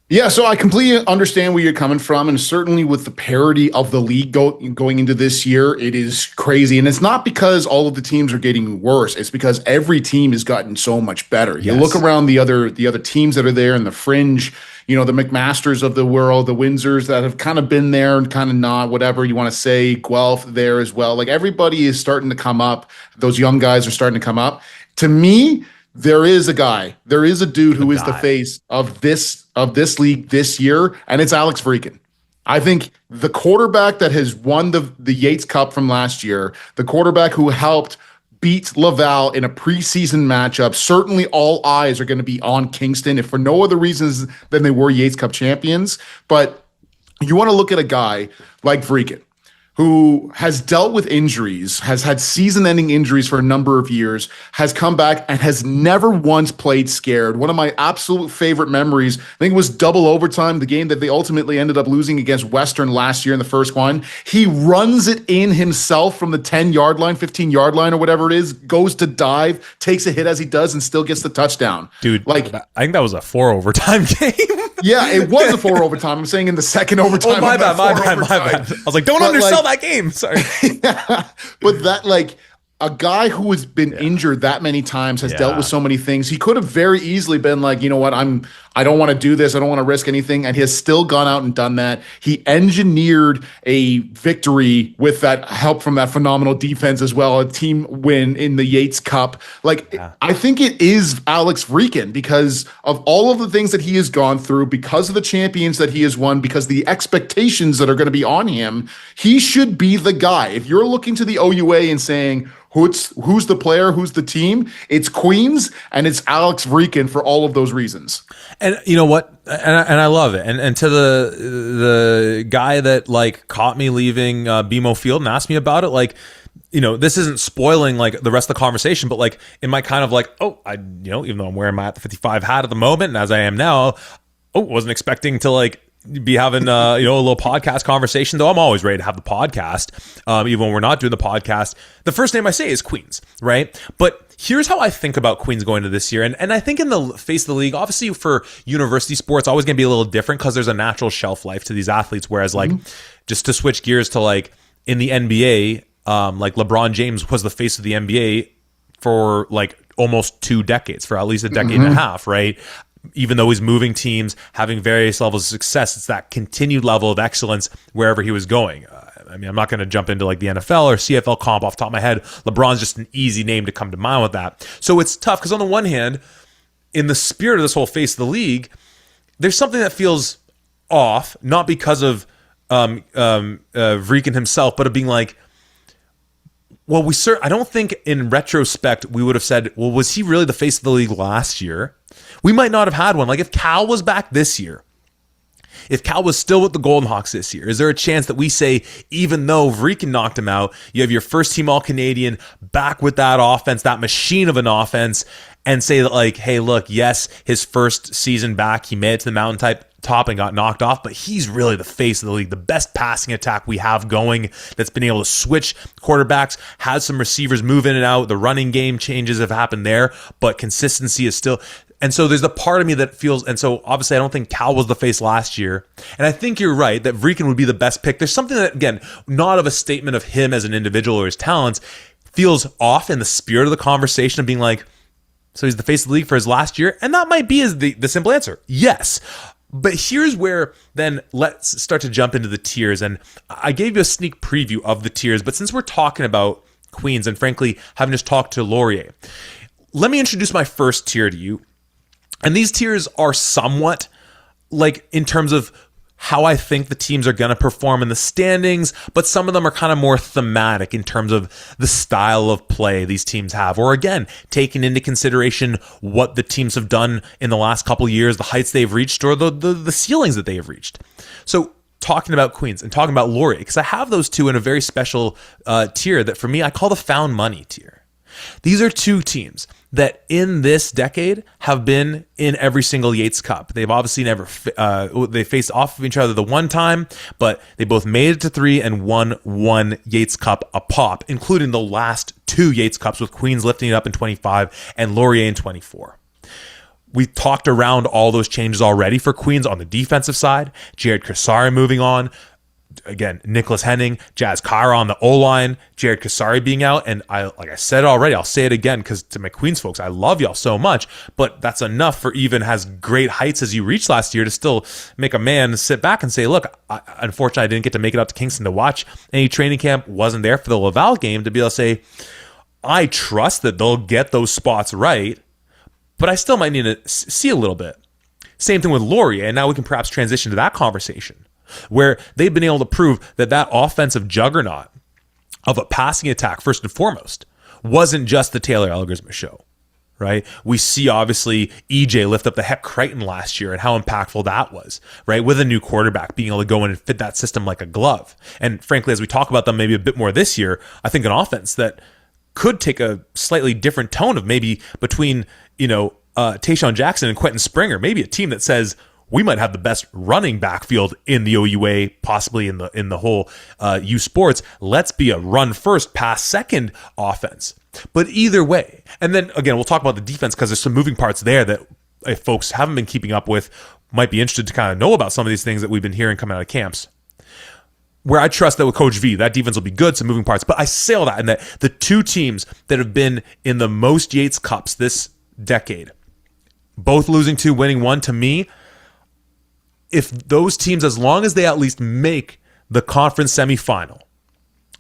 Yeah, so I completely understand where you're coming from, and certainly with the parity of the league going into this year, it is crazy. And it's not because all of the teams are getting worse; it's because every team has gotten so much better. Yes. You look around the other teams that are there in the fringe, you know, the McMasters of the world, the Windsors that have kind of been there and kind of not, whatever you want to say, Guelph there as well. Like, everybody is starting to come up. Those young guys are starting to come up. To me, there is a dude who is the face of this league this year, and it's Alex Vreeken. I think the quarterback that has won the Yates Cup from last year, the quarterback who helped beat Laval in a preseason matchup, certainly all eyes are going to be on Kingston, if for no other reasons than they were Yates Cup champions. But you want to look at a guy like Vreeken, who has dealt with injuries, has had season-ending injuries for a number of years, has come back and has never once played scared. One of my absolute favorite memories, I think it was double overtime, the game that they ultimately ended up losing against Western last year in the first one. He runs it in himself from the 10-yard line, 15-yard line, or whatever it is, goes to dive, takes a hit as he does, and still gets the touchdown. Dude, like, I think that was a 4 overtime game. Yeah, it was a 4 overtime. I'm saying in the second overtime. Oh, my bad. I was like, don't undersell that game. Sorry. Yeah, but that, like, a guy who has been injured that many times, has dealt with so many things. He could have very easily been like, you know what, I don't want to do this. I don't want to risk anything. And he has still gone out and done that. He engineered a victory with that help from that phenomenal defense as well, a team win in the Yates Cup. Like, I think it is Alex Vreeken because of all of the things that he has gone through, because of the champions that he has won, because the expectations that are going to be on him. He should be the guy. If you're looking to the OUA and saying, who's the player, who's the team, it's Queens, and it's Alex Vreeken for all of those reasons. And you know what? And I love it. And to the guy that, like, caught me leaving BMO Field and asked me about it, like, you know, this isn't spoiling like the rest of the conversation, but like in my kind of like, even though I'm wearing my at the 55 hat at the moment, and as I am now, wasn't expecting to like be having a little podcast conversation, though I'm always ready to have the podcast, even when we're not doing the podcast. The first name I say is Queens, right? But here's how I think about Queens going to this year, and I think in the face of the league, obviously for university sports, always going to be a little different because there's a natural shelf life to these athletes, whereas like just to switch gears to like in the NBA, like LeBron James was the face of the NBA for like almost 2 decades, for at least a decade and a half, right? Even though he's moving teams, having various levels of success, it's that continued level of excellence wherever he was going. I mean, I'm not going to jump into like the NFL or CFL comp off the top of my head. LeBron's just an easy name to come to mind with that. So it's tough because on the one hand, in the spirit of this whole face of the league, there's something that feels off, not because of Vreekin himself, but of being like, well, I don't think in retrospect we would have said, well, was he really the face of the league last year? We might not have had one. Like if Cal was back this year, if Cal was still with the Golden Hawks this year, is there a chance that we say, even though Vreekin knocked him out, you have your first team All-Canadian back with that offense, that machine of an offense, and say that like, hey, look, yes, his first season back, he made it to the mountaintop and got knocked off, but he's really the face of the league, the best passing attack we have going that's been able to switch quarterbacks, has some receivers move in and out, the running game changes have happened there, but consistency is still... And so there's the part of me that feels, and so obviously I don't think Cal was the face last year. And I think you're right that Vreekin would be the best pick. There's something that, again, not of a statement of him as an individual or his talents, feels off in the spirit of the conversation of being like, so he's the face of the league for his last year? And that might be the simple answer. Yes. But here's where then let's start to jump into the tiers. And I gave you a sneak preview of the tiers, but since we're talking about Queens and frankly, having just talked to Laurier, let me introduce my first tier to you. And these tiers are somewhat like in terms of how I think the teams are going to perform in the standings, but some of them are kind of more thematic in terms of the style of play these teams have, or again, taking into consideration what the teams have done in the last couple of years, the heights they've reached, or the ceilings that they have reached. So talking about Queens and talking about Laurier, because I have those two in a very special tier that for me, I call the found money tier. These are two teams that in this decade have been in every single Yates Cup. They've obviously never, they faced off of each other the one time, but they both made it to 3 and won one Yates Cup a pop, including the last 2 Yates Cups with Queens lifting it up in 25 and Laurier in 24. We've talked around all those changes already for Queens on the defensive side. Jared Kasari moving on. Again, Nicholas Henning, Jazz Kyra on the O-line, Jared Kasari being out, and like I said already, I'll say it again because to my Queens folks, I love y'all so much, but that's enough for even as great heights as you reached last year to still make a man sit back and say, look, unfortunately, I didn't get to make it out to Kingston to watch any training camp, wasn't there for the Laval game to be able to say, I trust that they'll get those spots right, but I still might need to see a little bit. Same thing with Laurier, and now we can perhaps transition to that conversation, where they've been able to prove that offensive juggernaut of a passing attack, first and foremost, wasn't just the Taylor Elgersma show, right? We see, obviously, EJ lift up the Heck Crichton last year and how impactful that was, right? With a new quarterback being able to go in and fit that system like a glove. And frankly, as we talk about them maybe a bit more this year, I think an offense that could take a slightly different tone of maybe between, Tayshaun Jackson and Quentin Springer, maybe a team that says, we might have the best running backfield in the OUA, possibly in the whole U Sports. Let's be a run first, pass second offense. But either way, and then again, we'll talk about the defense because there's some moving parts there that if folks haven't been keeping up with, might be interested to kind of know about some of these things that we've been hearing coming out of camps. Where I trust that with Coach V, that defense will be good, some moving parts. But I say all that, and that the two teams that have been in the most Yates Cups this decade, both losing 2, winning 1, to me, if those teams, as long as they at least make the conference semifinal,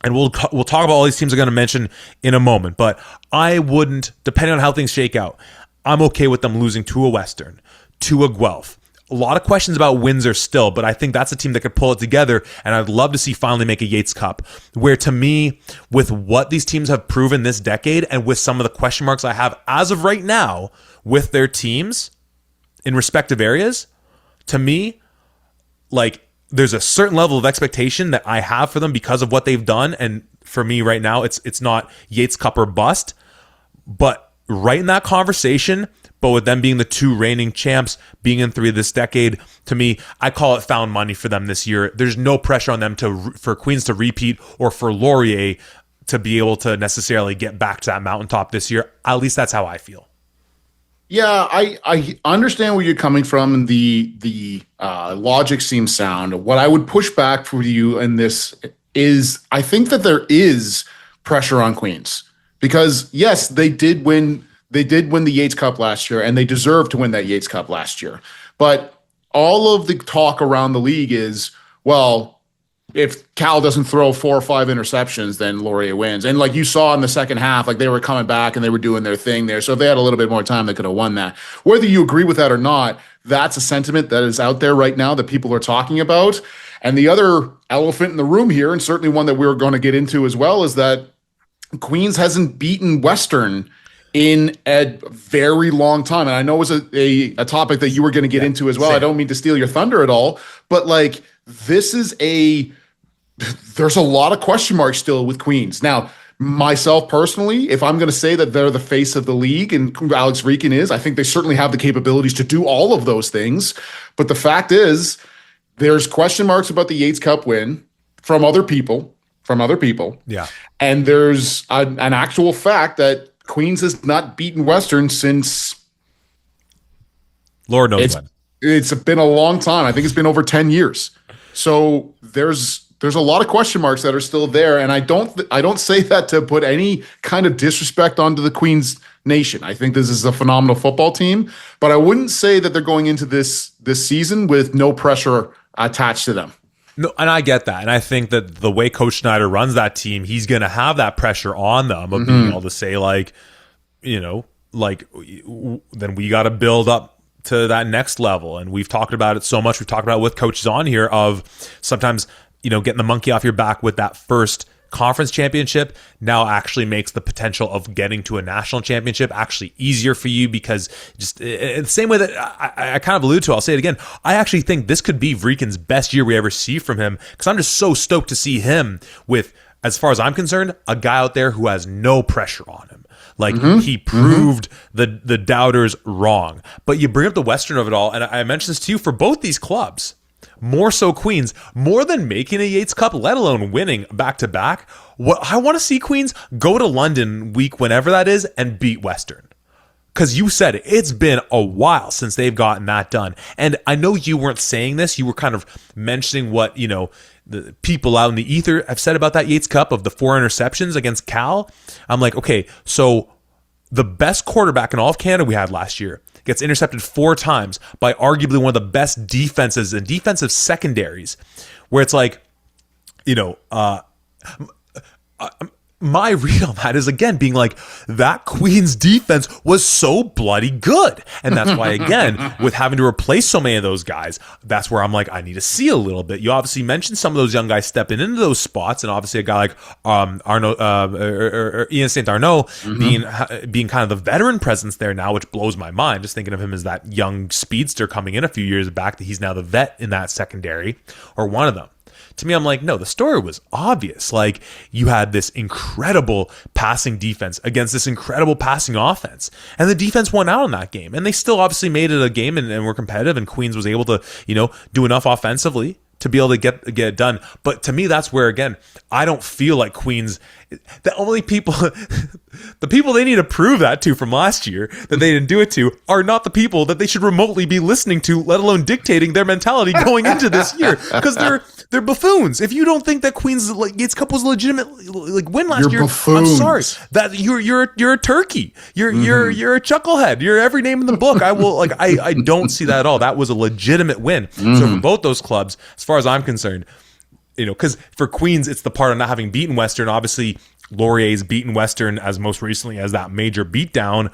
and we'll talk about all these teams I'm going to mention in a moment, but I wouldn't, depending on how things shake out, I'm okay with them losing to a Western, to a Guelph. A lot of questions about Windsor still, but I think that's a team that could pull it together, and I'd love to see finally make a Yates Cup, where to me, with what these teams have proven this decade, and with some of the question marks I have as of right now with their teams in respective areas, to me, like, there's a certain level of expectation that I have for them because of what they've done. And for me right now, it's not Yates Cup or bust, but right in that conversation, but with them being the 2 reigning champs, being in 3 this decade, to me, I call it found money for them this year. There's no pressure on them for Queens to repeat or for Laurier to be able to necessarily get back to that mountaintop this year. At least that's how I feel. Yeah, I understand where you're coming from, and the logic seems sound. What I would push back for you in this is I think that there is pressure on Queens because yes, they did win the Yates Cup last year, and they deserve to win that Yates Cup last year. But all of the talk around the league is, well, if Cal doesn't throw 4 or 5 interceptions, then Laurier wins. And like you saw in the second half, like they were coming back and they were doing their thing there. So if they had a little bit more time, they could have won that. Whether you agree with that or not, that's a sentiment that is out there right now that people are talking about. And the other elephant in the room here, and certainly one that we're going to get into as well, is that Queens hasn't beaten Western in a very long time. And I know it was a topic that you were going to get into as well. Same. I don't mean to steal your thunder at all, but like this is there's a lot of question marks still with Queens. Now, myself personally, if I'm going to say that they're the face of the league, and Alex Rieken is, I think they certainly have the capabilities to do all of those things. But the fact is, there's question marks about the Yates Cup win from other people. Yeah. And there's an actual fact that Queens has not beaten Western since Lord knows when. It's been a long time. I think it's been over 10 years. So there's a lot of question marks that are still there. And I don't say that to put any kind of disrespect onto the Queens Nation. I think this is a phenomenal football team, but I wouldn't say that they're going into this season with no pressure attached to them. No, and I get that. And I think that the way Coach Schneider runs that team, he's going to have that pressure on them of being able to say, like, you know, like, then we got to build up to that next level. And we've talked about it so much. We've talked about it with coaches on here of sometimes, you know, getting the monkey off your back with that first conference championship now actually makes the potential of getting to a national championship actually easier for you, because just in the same way that I kind of alluded to, I'll say it again, I actually think this could be Vrieken's best year we ever see from him, because I'm just so stoked to see him with, as far as I'm concerned, a guy out there who has no pressure on him. Like he proved the doubters wrong. But you bring up the Western of it all, and I mentioned this to you for both these clubs. More so Queens, more than making a Yates Cup, let alone winning back-to-back. What I want to see Queens go to London week, whenever that is, and beat Western. Because you said it's been a while since they've gotten that done. And I know you weren't saying this. You were kind of mentioning what, you know, the people out in the ether have said about that Yates Cup of the 4 interceptions against Cal. I'm like, okay, so the best quarterback in all of Canada we had last year gets intercepted 4 times by arguably one of the best defenses and defensive secondaries, where it's like, you know, my read on that is, again, being like, that Queens defense was so bloody good. And that's why, again, with having to replace so many of those guys, that's where I'm like, I need to see a little bit. You obviously mentioned some of those young guys stepping into those spots, and obviously a guy like Arnaud, or Ian St. Arnaud being kind of the veteran presence there now, which blows my mind. Just thinking of him as that young speedster coming in a few years back, that he's now the vet in that secondary, or one of them. To me, I'm like, no, the story was obvious. Like, you had this incredible passing defense against this incredible passing offense, and the defense won out on that game. And they still obviously made it a game and were competitive, and Queens was able to, you know, do enough offensively to be able to get it done. But to me, that's where, again, I don't feel like Queens, the only people, the people they need to prove that to from last year that they didn't do it to are not the people that they should remotely be listening to, let alone dictating their mentality going into this year, because they're buffoons. If you don't think that Queens Yates Cup was legitimate win last year, buffoons. I'm sorry. That you're a turkey. You're a chucklehead. You're every name in the book. I don't see that at all. That was a legitimate win. So for both those clubs, as far as I'm concerned, you know, because for Queens, it's the part of not having beaten Western. Obviously, Laurier's beaten Western as most recently as that major beatdown.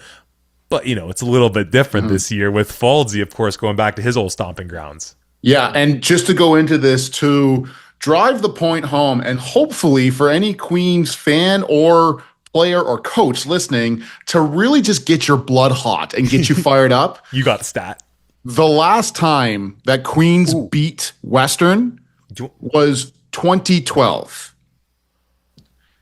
But, you know, it's a little bit different this year with Faldsey, of course, going back to his old stomping grounds. Yeah, and just to go into this, to drive the point home, and hopefully for any Queens fan or player or coach listening, to really just get your blood hot and get you fired up. You got the stat. The last time that Queens beat Western was 2012.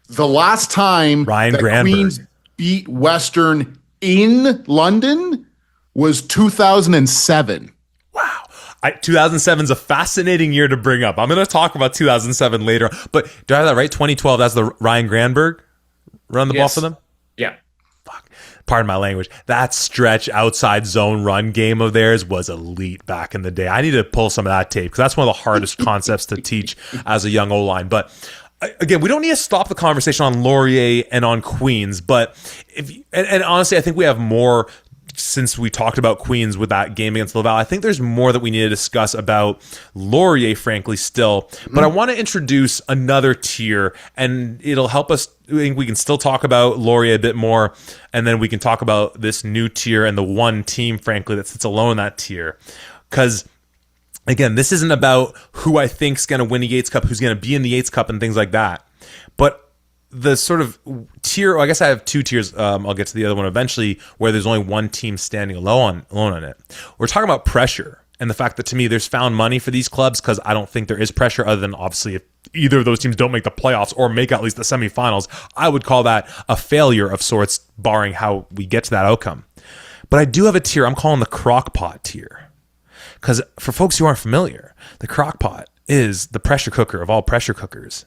The last time that Queens beat Western in London was 2007. Wow. 2007 is a fascinating year to bring up. I'm going to talk about 2007 later. But do I have that right? 2012, that's the Ryan Granberg run the ball for them? Yeah. Fuck. Pardon my language. That stretch outside zone run game of theirs was elite back in the day. I need to pull some of that tape, because that's one of the hardest concepts to teach as a young O-line. But again, we don't need to stop the conversation on Laurier and on Queens. But and honestly, I think we have more since we talked about Queens with that game against Laval, I think there's more that we need to discuss about Laurier, frankly, still. But I want to introduce another tier, and it'll help us. I think we can still talk about Laurier a bit more, and then we can talk about this new tier and the one team, frankly, that sits alone in that tier. Because, again, this isn't about who I think is going to win the Yates Cup, who's going to be in the Yates Cup, and things like that. But the sort of tier, I guess I have two tiers. I'll get to the other one eventually, where there's only one team standing alone on it. We're talking about pressure and the fact that, to me, there's found money for these clubs, because I don't think there is pressure other than, obviously, if either of those teams don't make the playoffs or make at least the semifinals, I would call that a failure of sorts, barring how we get to that outcome. But I do have a tier I'm calling the crockpot tier, because for folks who aren't familiar, the crockpot is the pressure cooker of all pressure cookers.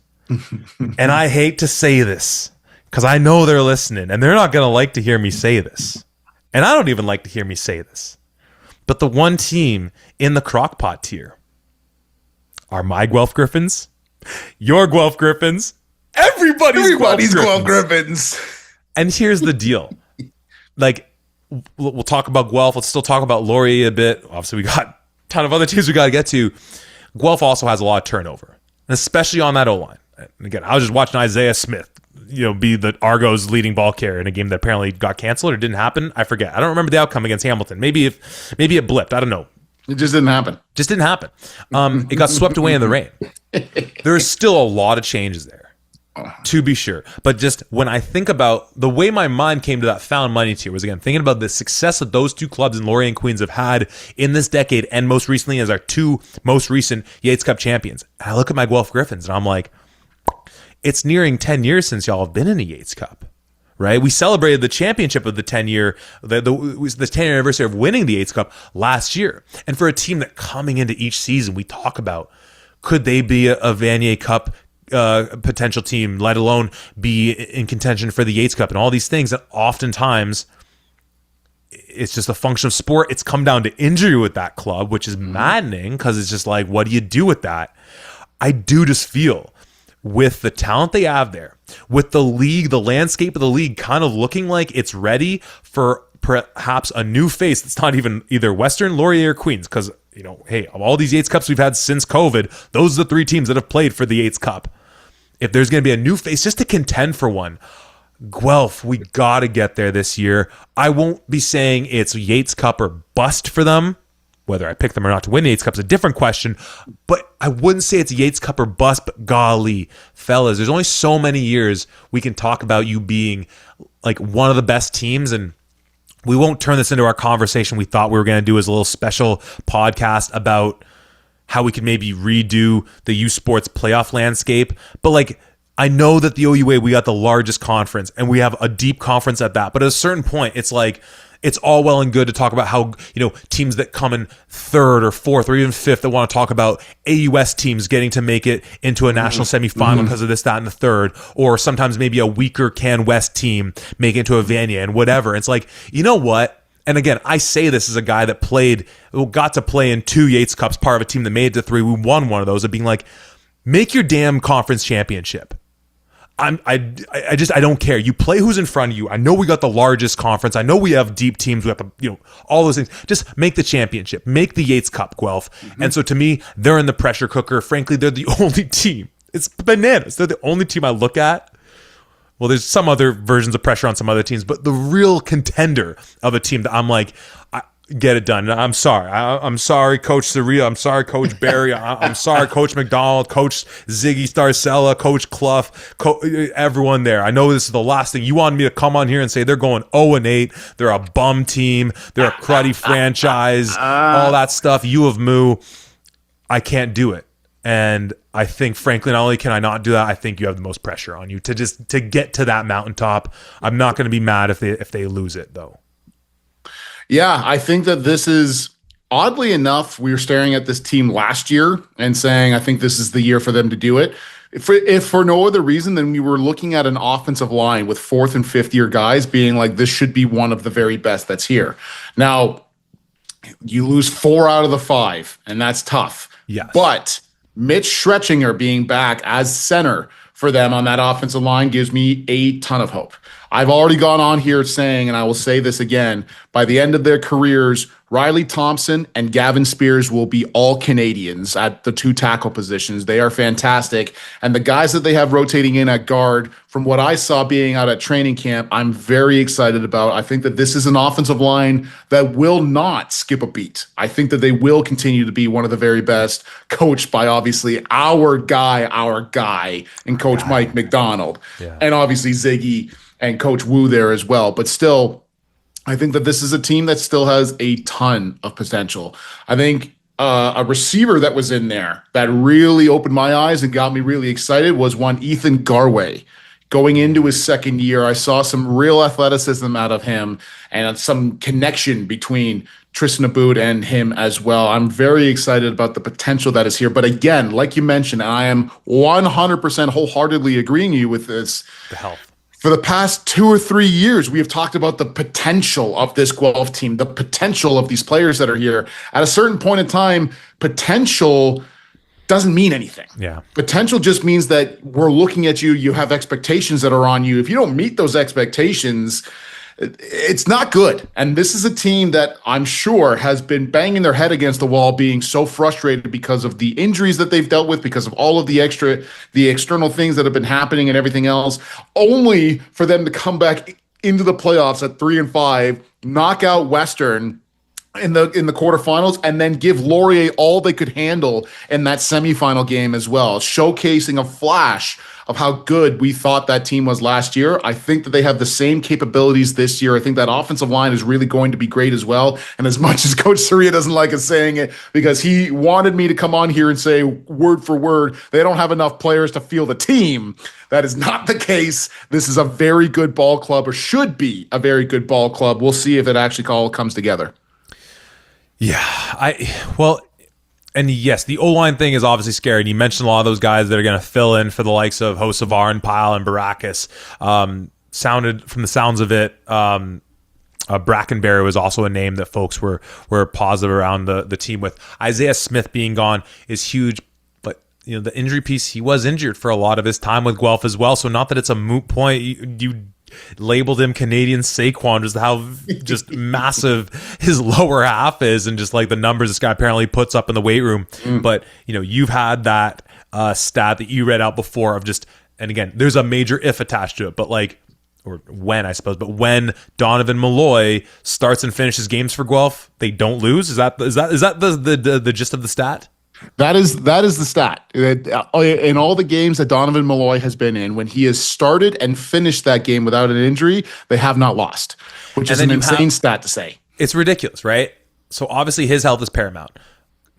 And I hate to say this, because I know they're listening and they're not going to like to hear me say this. And I don't even like to hear me say this. But the one team in the crockpot tier are my Guelph Griffins, your Guelph Griffins, everybody's Guelph Griffins. And here's the deal. Like, we'll talk about Guelph. Let's still talk about Laurier a bit. Obviously, we got a ton of other teams we got to get to. Guelph also has a lot of turnover, and especially on that O-line. And again, I was just watching Isaiah Smith, be the Argos' leading ball carrier in a game that apparently got canceled or didn't happen. I forget. I don't remember the outcome against Hamilton. Maybe it blipped. I don't know. It just didn't happen. It got swept away in the rain. There's still a lot of changes there, to be sure. But just when I think about the way my mind came to that found money tier was, again, thinking about the success that those two clubs in Laurier and Queens have had in this decade, and most recently as our two most recent Yates Cup champions. And I look at my Guelph Griffins and I'm like, it's nearing 10 years since y'all have been in a Yates Cup, right? We celebrated the championship of the 10-year, the 10-year anniversary of winning the Yates Cup last year. And for a team that coming into each season, we talk about, could they be a Vanier Cup potential team, let alone be in contention for the Yates Cup and all these things that oftentimes it's just a function of sport. It's come down to injury with that club, which is maddening, because it's just like, what do you do with that? I do just feel, with the talent they have there, with the league, the landscape of the league kind of looking like it's ready for perhaps a new face that's not even either Western, Laurier, or Queens, because, hey, of all these Yates Cups we've had since COVID, those are the three teams that have played for the Yates Cup. If there's going to be a new face just to contend for one, Guelph, we got to get there this year. I won't be saying it's Yates Cup or bust for them. Whether I pick them or not to win the Yates Cup is a different question, but I wouldn't say it's Yates Cup or bust. But golly, fellas, there's only so many years we can talk about you being like one of the best teams, and we won't turn this into our conversation we thought we were going to do as a little special podcast about how we could maybe redo the U Sports playoff landscape. But like, I know that the OUA, we got the largest conference, and we have a deep conference at that. But at a certain point, it's like, it's all well and good to talk about how, teams that come in third or fourth or even fifth that want to talk about AUS teams getting to make it into a national semifinal because of this, that, and the third, or sometimes maybe a weaker Can West team make it into a Vanier and whatever. It's like, you know what? And again, I say this as a guy that got to play in 2 Yates Cups, part of a team that made it to 3. We won one of those, of being like, make your damn conference championship. I don't care. You play who's in front of you. I know we got the largest conference. I know we have deep teams. We have all those things. Just make the championship. Make the Yates Cup, Guelph. And so to me, they're in the pressure cooker. Frankly, they're the only team. It's bananas. They're the only team I look at. Well, there's some other versions of pressure on some other teams, but the real contender of a team that I'm like, get it done. I'm sorry. I'm sorry, Coach Surreal. I'm sorry, Coach Barry. I'm sorry, Coach McDonald, Coach Ziggy Starcella, Coach Clough, everyone there. I know this is the last thing. You wanted me to come on here and say they're going 0-8. They're a bum team. They're a cruddy franchise. All that stuff. U of Moo. I can't do it. And I think, frankly, not only can I not do that, I think you have the most pressure on you to get to that mountaintop. I'm not going to be mad if they lose it, though. Yeah, I think that this is, oddly enough, we were staring at this team last year and saying, I think this is the year for them to do it. If for no other reason than we were looking at an offensive line with 4th and 5th year guys being like, this should be one of the very best that's here. Now, you lose 4 out of the 5, and that's tough. Yes. But Mitch Schretchinger being back as center for them on that offensive line gives me a ton of hope. I've already gone on here saying, and I will say this again, by the end of their careers, Riley Thompson and Gavin Spears will be all Canadians at the 2 tackle positions. They are fantastic. And the guys that they have rotating in at guard, from what I saw being out at training camp, I'm very excited about. I think that this is an offensive line that will not skip a beat. I think that they will continue to be one of the very best, coached by obviously our guy, and Coach Mike McDonald. Yeah. And obviously Ziggy and Coach Wu there as well. But still, I think that this is a team that still has a ton of potential. I think a receiver that was in there that really opened my eyes and got me really excited was one Ethan Garway. Going into his second year, I saw some real athleticism out of him and some connection between Tristan Aboud and him as well. I'm very excited about the potential that is here. But again, like you mentioned, I am 100% wholeheartedly agreeing with you with this. The health. For the past 2 or 3 years, we have talked about the potential of this Guelph team, the potential of these players that are here. At a certain point in time, potential doesn't mean anything. Yeah. Potential just means that we're looking at you, you have expectations that are on you. If you don't meet those expectations, it's not good. And this is a team that I'm sure has been banging their head against the wall, being so frustrated because of the injuries that they've dealt with, because of all of the external things that have been happening and everything else, only for them to come back into the playoffs at 3-5, knock out Western in the quarterfinals, and then give Laurier all they could handle in that semifinal game as well, showcasing a flash of how good we thought that team was last year. I think that they have the same capabilities this year. I think that offensive line is really going to be great as well. And as much as Coach Soria doesn't like us saying it, because he wanted me to come on here and say word for word, they don't have enough players to field a team. That is not the case. This is a very good ball club, or should be a very good ball club. We'll see if it actually all comes together. Yeah, and yes, the O-line thing is obviously scary. And you mentioned a lot of those guys that are going to fill in for the likes of Hocevar and Pyle and Barakis. Sounded from the sounds of it, Brackenberry was also a name that folks were positive around the team with. Isaiah Smith being gone is huge. But the injury piece, he was injured for a lot of his time with Guelph as well. So not that it's a moot point. You labeled him Canadian Saquon, just how just massive his lower half is, and just like the numbers this guy apparently puts up in the weight room. But you've had that stat that you read out before of just, and again, there's a major if attached to it, but when Donovan Malloy starts and finishes games for Guelph, they don't lose. Is that the gist of the stat? That is the stat. In all the games that Donovan Malloy has been in, when he has started and finished that game without an injury, they have not lost, which is an insane stat to say. It's ridiculous, right? So obviously his health is paramount.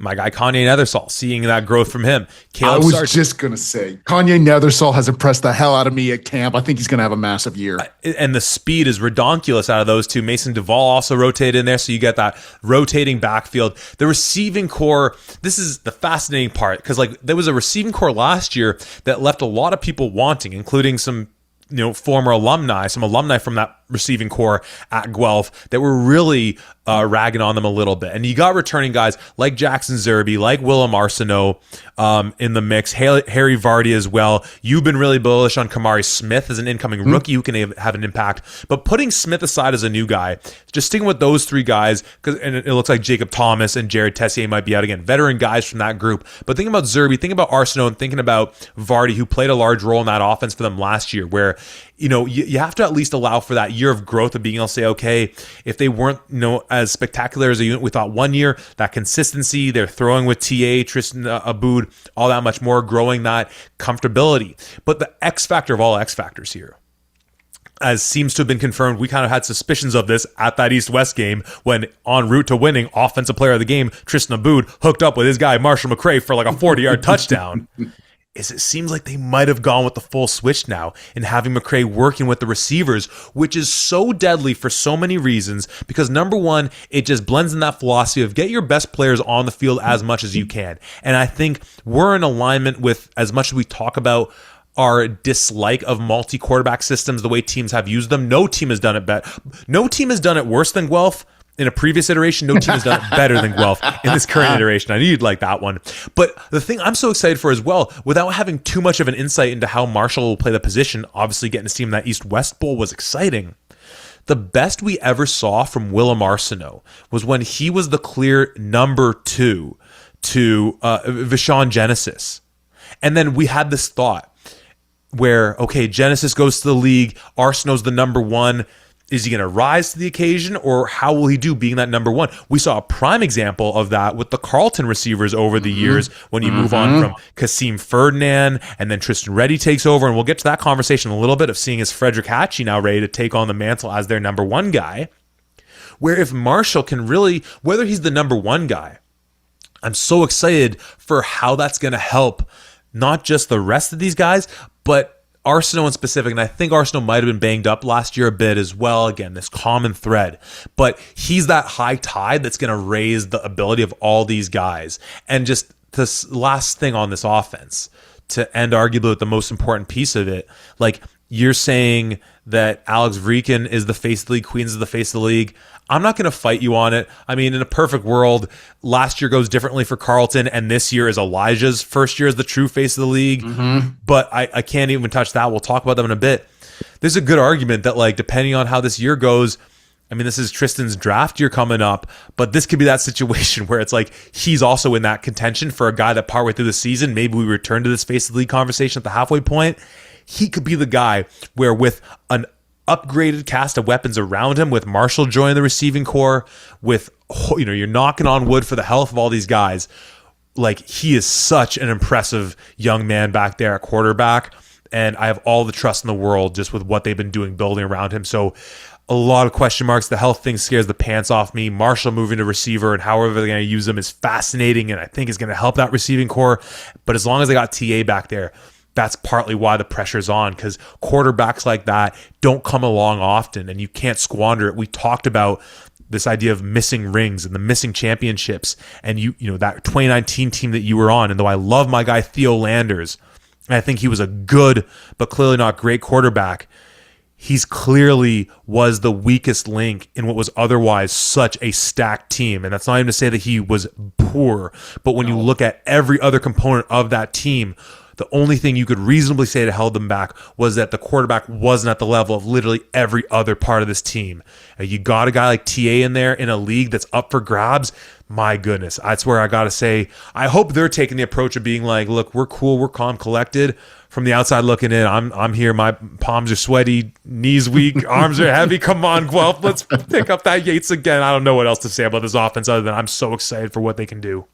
My guy Kanye Nethersall, seeing that growth from him. Caleb Sargent, just going to say, Kanye Nethersall has impressed the hell out of me at camp. I think he's going to have a massive year. And the speed is redonkulous out of those two. Mason Duvall also rotated in there, so you get that rotating backfield. The receiving core, this is the fascinating part, because there was a receiving core last year that left a lot of people wanting, including some former alumni, some alumni from that receiving core at Guelph that were really ragging on them a little bit. And you got returning guys like Jackson Zerby, like Willem Arsenault in the mix, Harry Vardy as well. You've been really bullish on Kamari Smith as an incoming rookie who can have an impact. But putting Smith aside as a new guy, just sticking with those three guys, and it looks like Jacob Thomas and Jared Tessier might be out again, veteran guys from that group. But thinking about Zerby, thinking about Arsenault, and thinking about Vardy, who played a large role in that offense for them last year, where you have to at least allow for that year of growth of being able to say, okay, if they weren't as spectacular as a unit we thought one year, that consistency, they're throwing with TA, Tristan Aboud, all that much more, growing that comfortability. But the X factor of all X factors here, as seems to have been confirmed, we kind of had suspicions of this at that East-West game when en route to winning, offensive player of the game, Tristan Aboud, hooked up with his guy, Marshall McRae, for like a 40-yard touchdown. It seems like they might have gone with the full switch now and having McRae working with the receivers, which is so deadly for so many reasons, because number one, it just blends in that philosophy of get your best players on the field as much as you can. And I think we're in alignment with, as much as we talk about our dislike of multi-quarterback systems, the way teams have used them, no team has done it better. No team has done it worse than Guelph, In a previous iteration, no team has done it better than Guelph. In this current iteration, I knew you'd like that one. But the thing I'm so excited for as well, without having too much of an insight into how Marshall will play the position, obviously getting to see him in that East-West Bowl was exciting. The best we ever saw from Willem Arsenault was when he was the clear number 2 to Vashon Genesis. And then we had this thought where, okay, Genesis goes to the league, Arsenault's the number 1. Is he going to rise to the occasion, or how will he do being that number 1? We saw a prime example of that with the Carleton receivers over the years when you move on from Kasim Ferdinand and then Tristan Reddy takes over. And we'll get to that conversation in a little bit of seeing is Frederick Hatchie now ready to take on the mantle as their number 1 guy. Where if Marshall can really, whether he's the number 1 guy, I'm so excited for how that's going to help not just the rest of these guys, but Arsenault in specific, and I think Arsenault might have been banged up last year a bit as well. Again, this common thread. But he's that high tide that's going to raise the ability of all these guys. And just this last thing on this offense, to end arguably with the most important piece of it, like you're saying that Alex Vreeken is the face of the league, Queens is the face of the league. I'm not going to fight you on it. I mean, in a perfect world, last year goes differently for Carleton, and this year is Elijah's first year as the true face of the league. But I can't even touch that. We'll talk about them in a bit. There's a good argument that, like, depending on how this year goes, I mean, this is Tristan's draft year coming up, but this could be that situation where it's like he's also in that contention for a guy that partway through the season, maybe we return to this face of the league conversation at the halfway point. He could be the guy where with an upgraded cast of weapons around him, with Marshall joining the receiving core, with, you know, you're knocking on wood for the health of all these guys. Like, he is such an impressive young man back there at quarterback, and I have all the trust in the world just with what they've been doing building around him. So a lot of question marks. The health thing scares the pants off me. Marshall moving to receiver and however they're going to use him is fascinating, and I think is going to help that receiving core. But as long as they got TA back there, that's partly why the pressure's on, because quarterbacks like that don't come along often, and you can't squander it. We talked about this idea of missing rings and the missing championships, and you know that 2019 team that you were on. And though I love my guy Theo Landers, and I think he was a good but clearly not great quarterback, he's clearly was the weakest link in what was otherwise such a stacked team. And that's not even to say that he was poor, but when you look at every other component of that team, the only thing you could reasonably say that held them back was that the quarterback wasn't at the level of literally every other part of this team. You got a guy like TA in there in a league that's up for grabs. My goodness, that's where I got to say, I hope they're taking the approach of being like, look, we're cool, we're calm, collected. From the outside looking in, I'm here. My palms are sweaty, knees weak, arms are heavy. Come on, Guelph, let's pick up that Yates again. I don't know what else to say about this offense other than I'm so excited for what they can do.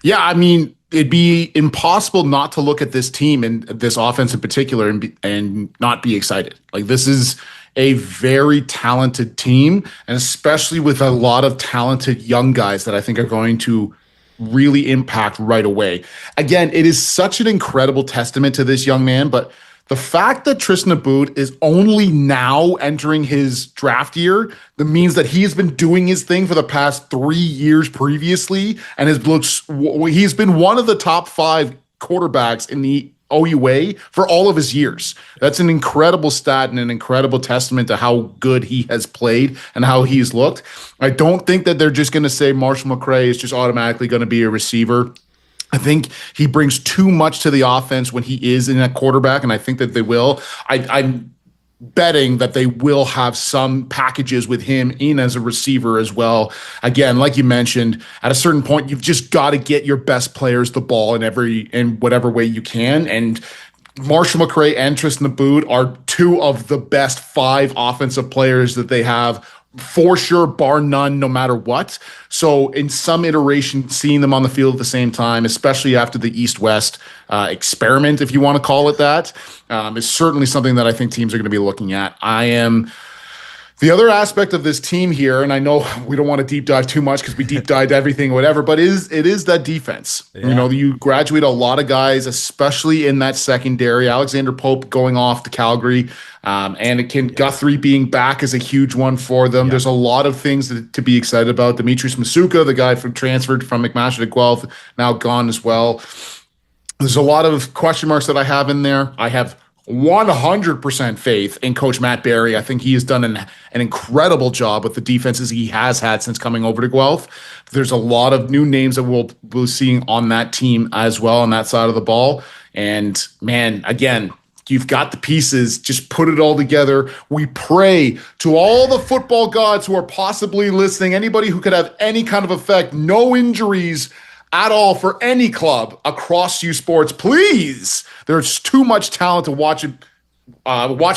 Yeah, I mean, it'd be impossible not to look at this team and this offense in particular and not be excited. Like, this is a very talented team, and especially with a lot of talented young guys that I think are going to really impact right away. Again, it is such an incredible testament to this young man, but the fact that Tristan Aboud is only now entering his draft year, that means that he's been doing his thing for the past 3 years previously, and he's been one of the top 5 quarterbacks in the OUA for all of his years. That's an incredible stat and an incredible testament to how good he has played and how he's looked. I don't think that they're just going to say Marshall McRae is just automatically going to be a receiver. I think he brings too much to the offense when he is in a quarterback, and I think that they will. I'm betting that they will have some packages with him in as a receiver as well. Again, like you mentioned, at a certain point, you've just got to get your best players the ball in whatever way you can. And Marshall McRae and Tristan Aboud are 2 of the best 5 offensive players that they have, for sure, bar none, no matter what. So in some iteration, seeing them on the field at the same time, especially after the East-West experiment, if you want to call it that, is certainly something that I think teams are going to be looking at. The other aspect of this team here, and I know we don't want to deep dive too much because we deep dived everything, whatever, but it is that defense. Yeah. You know, you graduate a lot of guys, especially in that secondary. Alexander Pope going off to Calgary, Guthrie being back is a huge one for them. Yeah. There's a lot of things to be excited about. Demetrius Masuka, the guy transferred from McMaster to Guelph, now gone as well. There's a lot of question marks that I have in there. I have 100% faith in Coach Matt Barry. I think he has done an incredible job with the defenses he has had since coming over to Guelph. There's a lot of new names that we'll be seeing on that team as well on that side of the ball. And man, again, you've got the pieces. Just put it all together. We pray to all the football gods who are possibly listening, anybody who could have any kind of effect, no injuries at all for any club across U Sports. Please, there's too much talent to watch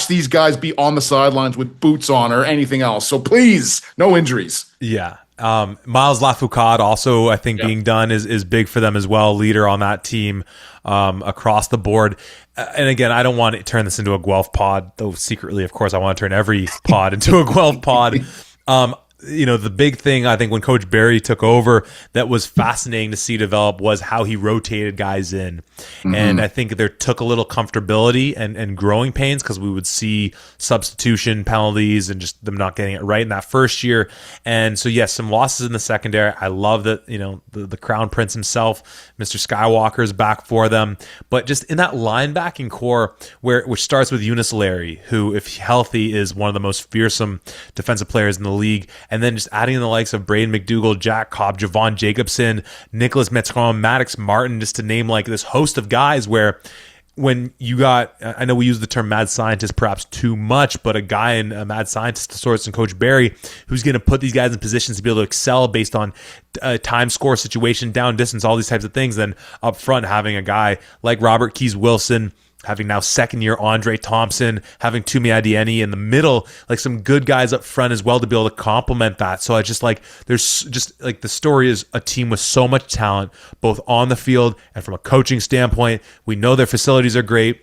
these guys be on the sidelines with boots on or anything else. So please, no injuries. Yeah. Miles Lafoucault also, I think, being done is big for them as well. Leader on that team across the board. And again, I don't want to turn this into a Guelph pod, though secretly, of course, I want to turn every pod into a Guelph pod. The big thing I think when Coach Barry took over that was fascinating to see develop was how he rotated guys in. Mm-hmm. And I think there took a little comfortability and growing pains because we would see substitution penalties and just them not getting it right in that first year. And so, yes, some losses in the secondary. I love that, the Crown Prince himself, Mr. Skywalker, is back for them. But just in that linebacking core, which starts with Eunice Larry, who, if healthy, is one of the most fearsome defensive players in the league. And then just adding in the likes of Braden McDougall, Jack Cobb, Javon Jacobson, Nicholas Metron, Maddox Martin, just to name like this host of guys where when you got, I know we use the term mad scientist perhaps too much, but a guy in a mad scientist of sorts and Coach Barry, who's going to put these guys in positions to be able to excel based on time, score, situation, down, distance, all these types of things. Then up front, having a guy like Robert Keys Wilson, having now second year Andre Thompson, having Tumi Adieni in the middle, like some good guys up front as well to be able to complement that. So I just like, there's just like the story is a team with so much talent, both on the field and from a coaching standpoint. We know their facilities are great.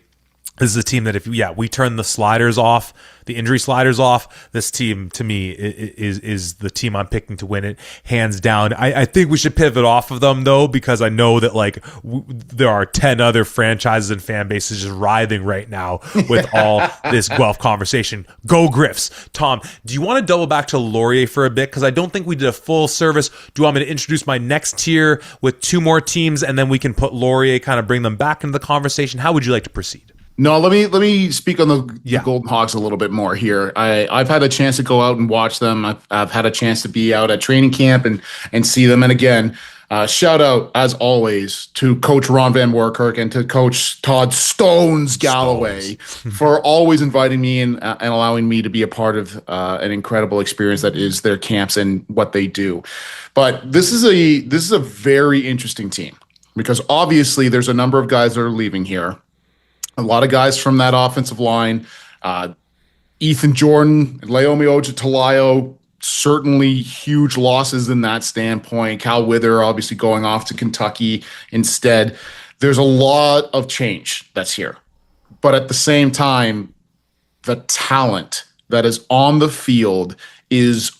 This is a team that if we turn the sliders off, the injury sliders off, this team to me is the team I'm picking to win it hands down. I think we should pivot off of them though, because I know that there are 10 other franchises and fan bases just writhing right now with all this Guelph conversation. Go Griffs. Tom, do you want to double back to Laurier for a bit? Because I don't think we did a full service. Do you want me to introduce my next tier with two more teams and then we can put Laurier, kind of bring them back into the conversation? How would you like to proceed? No, let me speak on the Golden Hawks a little bit more here. I've had a chance to go out and watch them. I've had a chance to be out at training camp and see them. And again, shout out as always to Coach Ron Van Workirk and to Coach Todd Stones Galloway for always inviting me and allowing me to be a part of an incredible experience that is their camps and what they do. But this is a very interesting team because obviously there's a number of guys that are leaving here. A lot of guys from that offensive line, Ethan Jordan, Laomi Ojatalayo, certainly huge losses in that standpoint. Cal Wither obviously going off to Kentucky instead. There's a lot of change that's here. But at the same time, the talent that is on the field is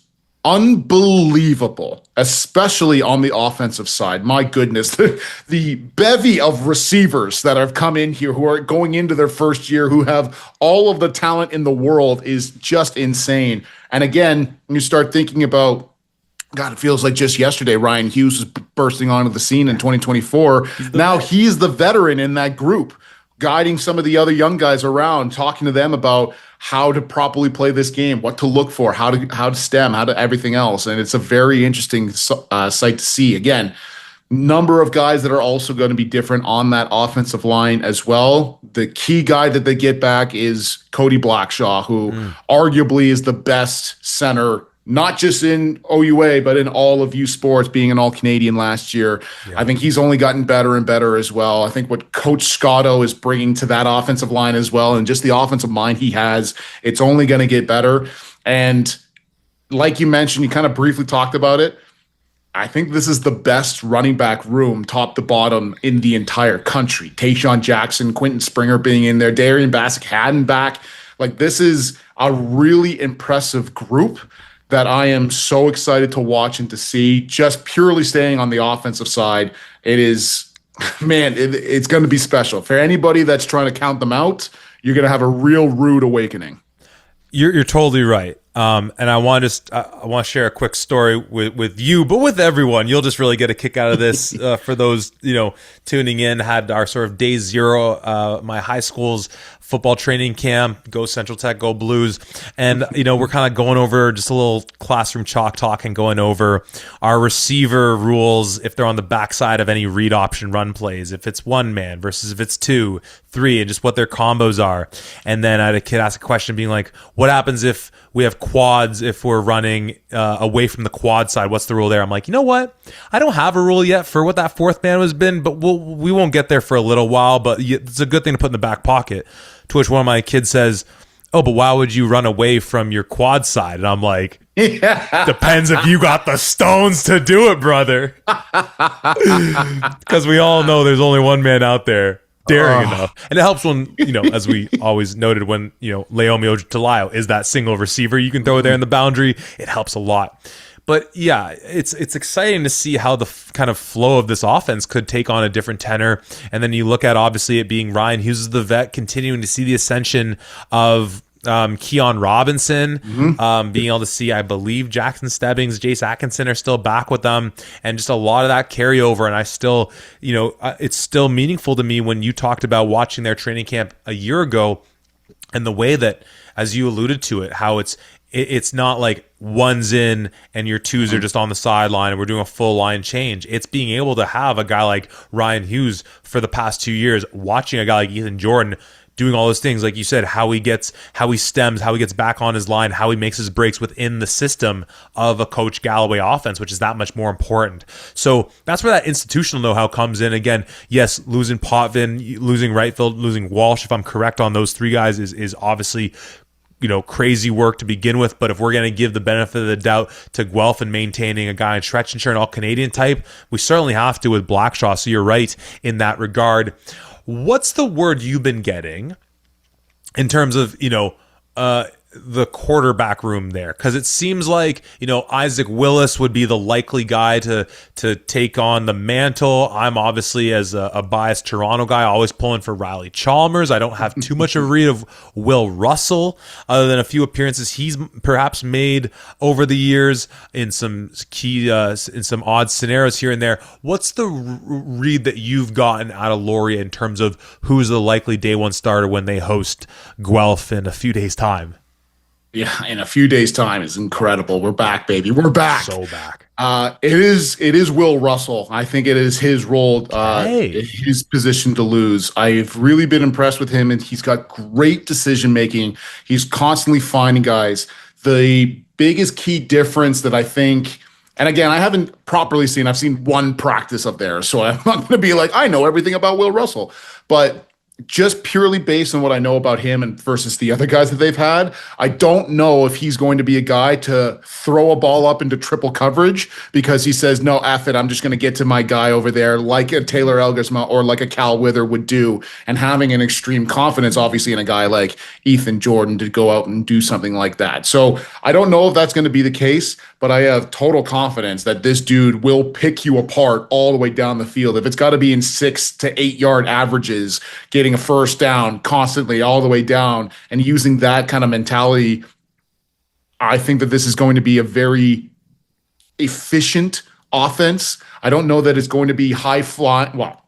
unbelievable, especially on the offensive side. My goodness, the bevy of receivers that have come in here who are going into their first year, who have all of the talent in the world is just insane. And again, when you start thinking about, God, it feels like just yesterday, Ryan Hughes was bursting onto the scene in 2024. Now he's the veteran in that group, guiding some of the other young guys around, talking to them about how to properly play this game, what to look for, how to stem, how to everything else. And it's a very interesting sight to see. Again, number of guys that are also going to be different on that offensive line as well. The key guy that they get back is Cody Blackshaw, who arguably is the best center, not just in OUA, but in all of U Sports, being an All-Canadian last year. Yeah. I think he's only gotten better and better as well. I think what Coach Scotto is bringing to that offensive line as well, and just the offensive mind he has, it's only going to get better. And like you mentioned, you kind of briefly talked about it, I think this is the best running back room, top to bottom, in the entire country. Tayshaun Jackson, Quentin Springer being in there, Darian Bassick-Hadden back. Like, this is a really impressive group that I am so excited to watch and to see. Just purely staying on the offensive side, it is, man, it's going to be special. For anybody that's trying to count them out, you're going to have a real rude awakening. You're totally right. And I want to share a quick story with you, but with everyone. You'll just really get a kick out of this. For those tuning in, had our sort of day zero, my high school's football training camp. Go Central Tech, go Blues. And, we're kind of going over just a little classroom chalk talk and going over our receiver rules if they're on the backside of any read option run plays, if it's one man versus if it's 2, 3, and just what their combos are. And then I had a kid ask a question being like, what happens if we have quads, if we're running away from the quad side? What's the rule there? I'm like, you know what? I don't have a rule yet for what that fourth man has been, but we won't get there for a little while, but it's a good thing to put in the back pocket. To which one of my kids says, oh, but why would you run away from your quad side? And I'm like, depends if you got the stones to do it, brother. Because we all know there's only one man out there daring enough. And it helps when, as we always noted, when, Laomi Ojutalayo is that single receiver you can throw there in the boundary. It helps a lot. But yeah, it's exciting to see how the kind of flow of this offense could take on a different tenor. And then you look at, obviously, it being Ryan Hughes as the vet, continuing to see the ascension of Keon Robinson, being able to see, I believe, Jackson Stebbings, Jace Atkinson are still back with them, and just a lot of that carryover. And I still, it's still meaningful to me when you talked about watching their training camp a year ago and the way that, as you alluded to it, how it's not like one's in and your twos are just on the sideline and we're doing a full line change. It's being able to have a guy like Ryan Hughes for the past 2 years, watching a guy like Ethan Jordan doing all those things, like you said, how he stems, how he gets back on his line, how he makes his breaks within the system of a Coach Galloway offense, which is that much more important. So that's where that institutional know-how comes in. Again, yes, losing Potvin, losing Rightfield, losing Walsh, if I'm correct on those 3 guys, is obviously crazy work to begin with. But if we're going to give the benefit of the doubt to Guelph and maintaining a guy in Schrechenshire, an all-Canadian type, we certainly have to with Blackshaw. So you're right in that regard. What's the word you've been getting in terms of, the quarterback room there? Because it seems like, Isaac Willis would be the likely guy to take on the mantle. I'm obviously, as a biased Toronto guy, always pulling for Riley Chalmers. I don't have too much of a read of Will Russell, other than a few appearances he's perhaps made over the years in some key, in some odd scenarios here and there. What's the read that you've gotten out of Laurier in terms of who's the likely day one starter when they host Guelph in a few days' time? Yeah, in a few days' time is incredible. We're back, baby. We're back. So back. It is Will Russell. I think it is his role, his position to lose. I've really been impressed with him, and he's got great decision making. He's constantly finding guys. The biggest key difference that I think, and again, I haven't properly seen, I've seen one practice up there, so I'm not going to be like, I know everything about Will Russell, but just purely based on what I know about him and versus the other guys that they've had, I don't know if he's going to be a guy to throw a ball up into triple coverage because he says, no, F it, I'm just going to get to my guy over there like a Taylor Elgersma or like a Cal Wither would do, and having an extreme confidence, obviously, in a guy like Ethan Jordan to go out and do something like that. So I don't know if that's going to be the case, but I have total confidence that this dude will pick you apart all the way down the field. If it's got to be in 6 to 8 yard averages, getting a first down constantly all the way down and using that kind of mentality, I think that this is going to be a very efficient offense. I don't know that it's going to be high flying. Well,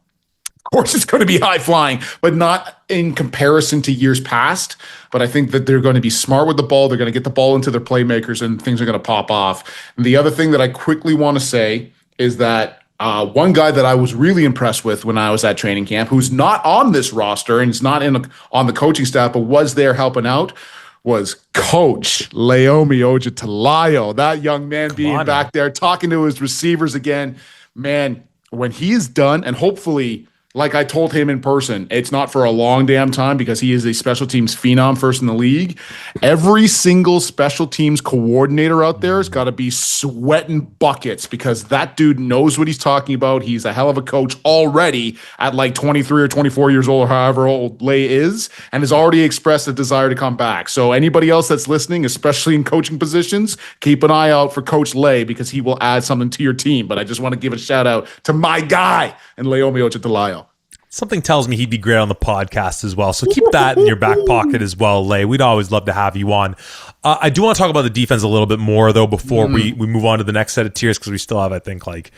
of course it's going to be high flying, but not in comparison to years past. But I think that they're going to be smart with the ball. They're going to get the ball into their playmakers and things are going to pop off. And the other thing that I quickly want to say is that one guy that I was really impressed with when I was at training camp, who's not on this roster and is not on the coaching staff, but was there helping out, was Coach Laomi Ojutalayo. That young man being back there, talking to his receivers again. Man, when he is done, and hopefully, like I told him in person, it's not for a long damn time because he is a special teams phenom, first in the league. Every single special teams coordinator out there has got to be sweating buckets because that dude knows what he's talking about. He's a hell of a coach already at like 23 or 24 years old, or however old Lay is, and has already expressed a desire to come back. So anybody else that's listening, especially in coaching positions, keep an eye out for Coach Lay because he will add something to your team. But I just want to give a shout out to my guy and Laomi Ojutalayo. Something tells me he'd be great on the podcast as well. So keep that in your back pocket as well, Lay. We'd always love to have you on. I do want to talk about the defense a little bit more, though, before we move on to the next set of tiers, because we still have, I think, like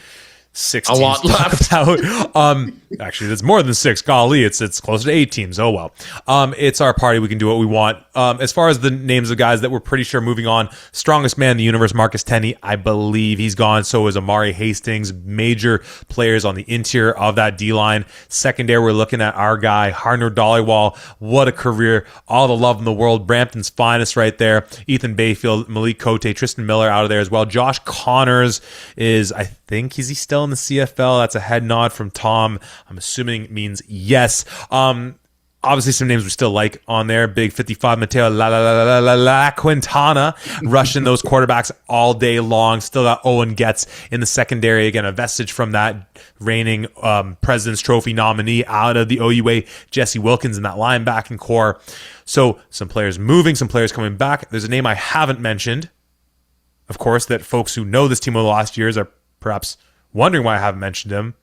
6 teams to talk about. Actually, it's more than 6. Golly, it's closer to 8 teams. Oh well. It's our party. We can do what we want. As far as the names of guys that we're pretty sure moving on, strongest man in the universe, Marcus Tenney, I believe he's gone. So is Amari Hastings. Major players on the interior of that D line. Secondary, we're looking at our guy Harner Dollywall. What a career! All the love in the world. Brampton's finest right there. Ethan Bayfield, Malik Cote, Tristan Miller out of there as well. Josh Connors is, I think, is he still in the CFL? That's a head nod from Tom. I'm assuming it means yes. Obviously, some names we still like on there. Big 55 Mateo La Quintana rushing those quarterbacks all day long. Still got Owen Getz in the secondary. Again, a vestige from that reigning President's Trophy nominee out of the OUA, Jesse Wilkins in that linebacking core. So some players moving, some players coming back. There's a name I haven't mentioned, of course, that folks who know this team over the last years are perhaps wondering why I haven't mentioned him.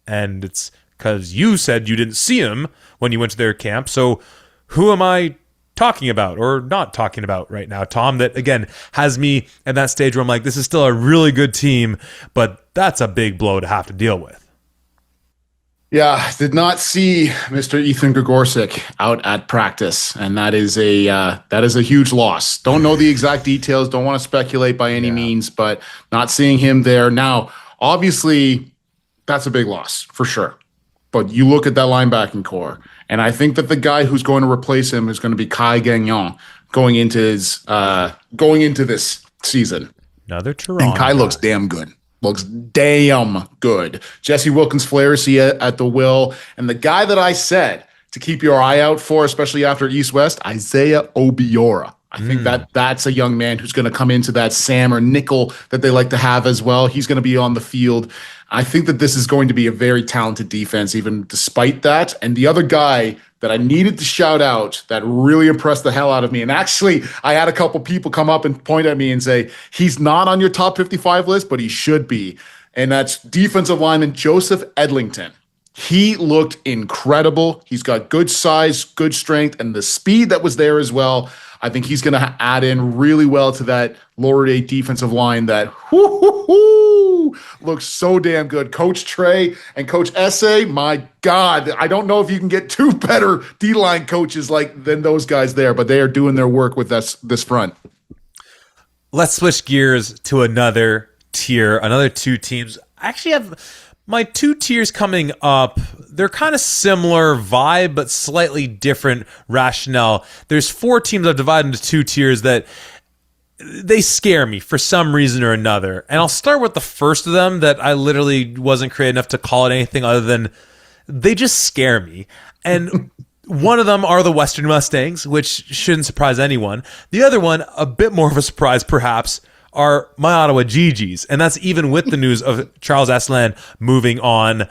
And it's because you said you didn't see him when you went to their camp. So who am I talking about or not talking about right now, Tom, that, again, has me at that stage where I'm like, this is still a really good team, but that's a big blow to have to deal with. Yeah, did not see Mr. Ethan Gregorczyk out at practice, and that is a huge loss. Don't know the exact details, don't want to speculate by any means, but not seeing him there. Now, obviously, that's a big loss for sure. But you look at that linebacking core, and I think that the guy who's going to replace him is going to be Kai Gagnon going into this season. Another Toronto. And Kai looks damn good. Looks damn good. Jesse Wilkins Flaherty at the will. And the guy that I said to keep your eye out for, especially after East-West, Isaiah Obiora. I think that's a young man who's going to come into that Sam or nickel that they like to have as well. He's going to be on the field. I think that this is going to be a very talented defense, even despite that. And the other guy that I needed to shout out that really impressed the hell out of me, and actually I had a couple people come up and point at me and say, he's not on your top 55 list, but he should be. And that's defensive lineman Joseph Edlington. He looked incredible. He's got good size, good strength, and the speed that was there as well. I think he's going to add in really well to that lower 8 defensive line that looks so damn good. Coach Trey and Coach Esse, my God, I don't know if you can get 2 better D-line coaches than those guys there, but they are doing their work with this front. Let's switch gears to another tier, another 2 teams. I actually have my 2 tiers coming up. They're kind of similar vibe, but slightly different rationale. There's 4 teams I've divided into 2 tiers that they scare me for some reason or another. And I'll start with the first of them that I literally wasn't creative enough to call it anything other than they just scare me. And one of them are the Western Mustangs, which shouldn't surprise anyone. The other one, a bit more of a surprise perhaps, are my Ottawa GGs. And that's even with the news of Charles Aslan moving on.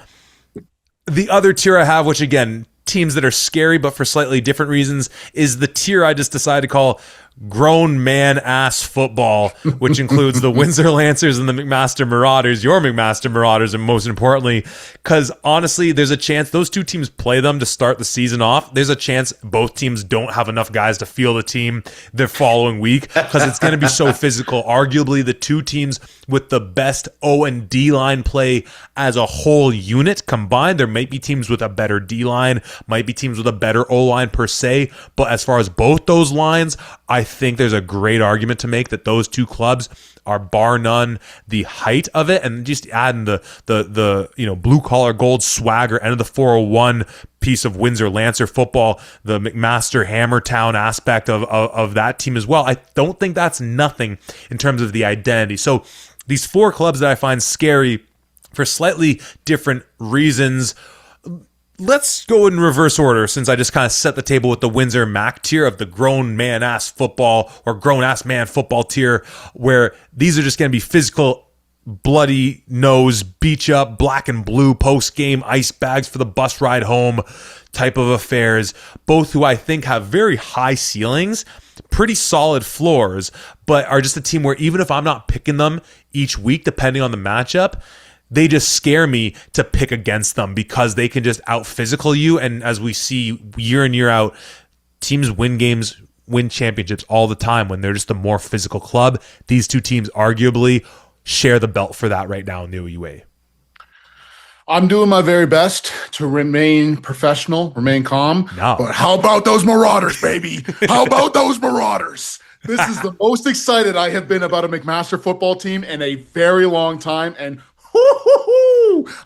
The other tier I have, which again, teams that are scary but for slightly different reasons, is the tier I just decided to call grown man ass football, which includes the Windsor Lancers and the McMaster Marauders, your McMaster Marauders, and most importantly, because honestly, there's a chance those 2 teams play them to start the season off. There's a chance both teams don't have enough guys to field the team the following week because it's going to be so physical. Arguably, the 2 teams with the best O and D line play as a whole unit combined. There might be teams with a better D line, might be teams with a better O line per se, but as far as both those lines, I think there's a great argument to make that those 2 clubs are bar none the height of it, and just adding the blue collar gold swagger and the 401 piece of Windsor Lancer football, the McMaster Hammertown aspect of that team as well. I don't think that's nothing in terms of the identity. So these 4 clubs that I find scary for slightly different reasons. Let's go in reverse order since I just kind of set the table with the Windsor Mac tier of the grown man ass football or grown ass man football tier, where these are just going to be physical, bloody nose, beach up, black and blue post game ice bags for the bus ride home type of affairs. Both who I think have very high ceilings, pretty solid floors, but are just a team where even if I'm not picking them each week, depending on the matchup, they just scare me to pick against them because they can just out physical you. And as we see year in, year out, teams win games, win championships all the time when they're just a more physical club. These 2 teams arguably share the belt for that right now in the OUA. I'm doing my very best to remain professional, remain calm. No. But how about those Marauders, baby? How about those Marauders? This is the most excited I have been about a McMaster football team in a very long time. And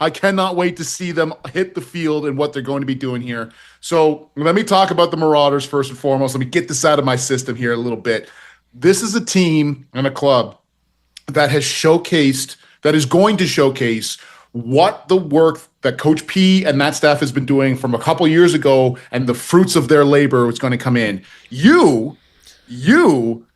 I cannot wait to see them hit the field and what they're going to be doing here. So let me talk about the Marauders first and foremost. Let me get this out of my system here a little bit. This is a team and a club that has showcased, that is going to showcase what the work that Coach P and that staff has been doing from a couple years ago and the fruits of their labor is going to come in. You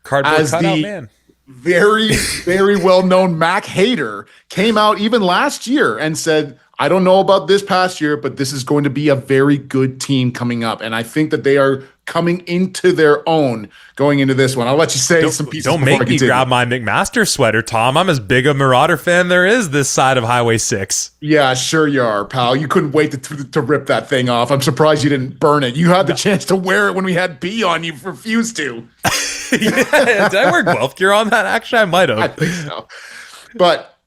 Cardboard as cutout, the man. very, very well-known Mac hater came out even last year and said, I don't know about this past year, but this is going to be a very good team coming up. And I think that they are coming into their own going into this one. I'll let you say some pieces. Don't make me grab my McMaster sweater, Tom. I'm as big a Marauder fan there is this side of Highway 6. Yeah, sure you are, pal. You couldn't wait to rip that thing off. I'm surprised you didn't burn it. You had the chance to wear it when we had B on. You refused to. Yeah, did I wear golf gear on that? Actually, I might have. I think so. But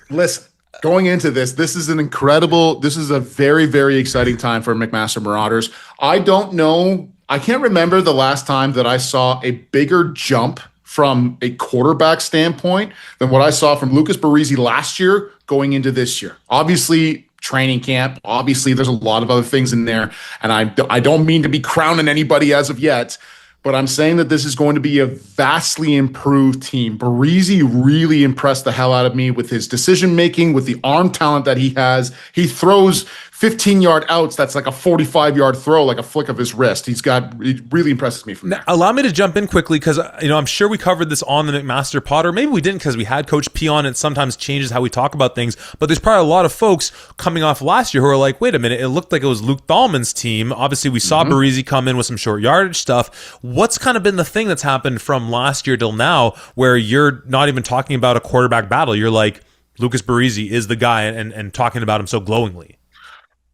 listen, going into this is a very, very exciting time for McMaster Marauders. I can't remember the last time that I saw a bigger jump from a quarterback standpoint than what I saw from Lucas Barisi last year going into this year. Obviously, training camp. Obviously, there's a lot of other things in there. And I don't mean to be crowning anybody as of yet, but I'm saying that this is going to be a vastly improved team. Barisi really impressed the hell out of me with his decision-making, with the arm talent that he has. He throws 15-yard outs. That's like a 45-yard throw, like a flick of his wrist. It really impresses me from there. Now, allow me to jump in quickly because I'm sure we covered this on the McMaster pod, or maybe we didn't because we had Coach P on. It sometimes changes how we talk about things, but there's probably a lot of folks coming off last year who are like, wait a minute, it looked like it was Luke Dahlman's team. Obviously, we saw Barisi come in with some short yardage stuff. What's kind of been the thing that's happened from last year till now where you're not even talking about a quarterback battle? You're like, Lucas Barisi is the guy and talking about him so glowingly.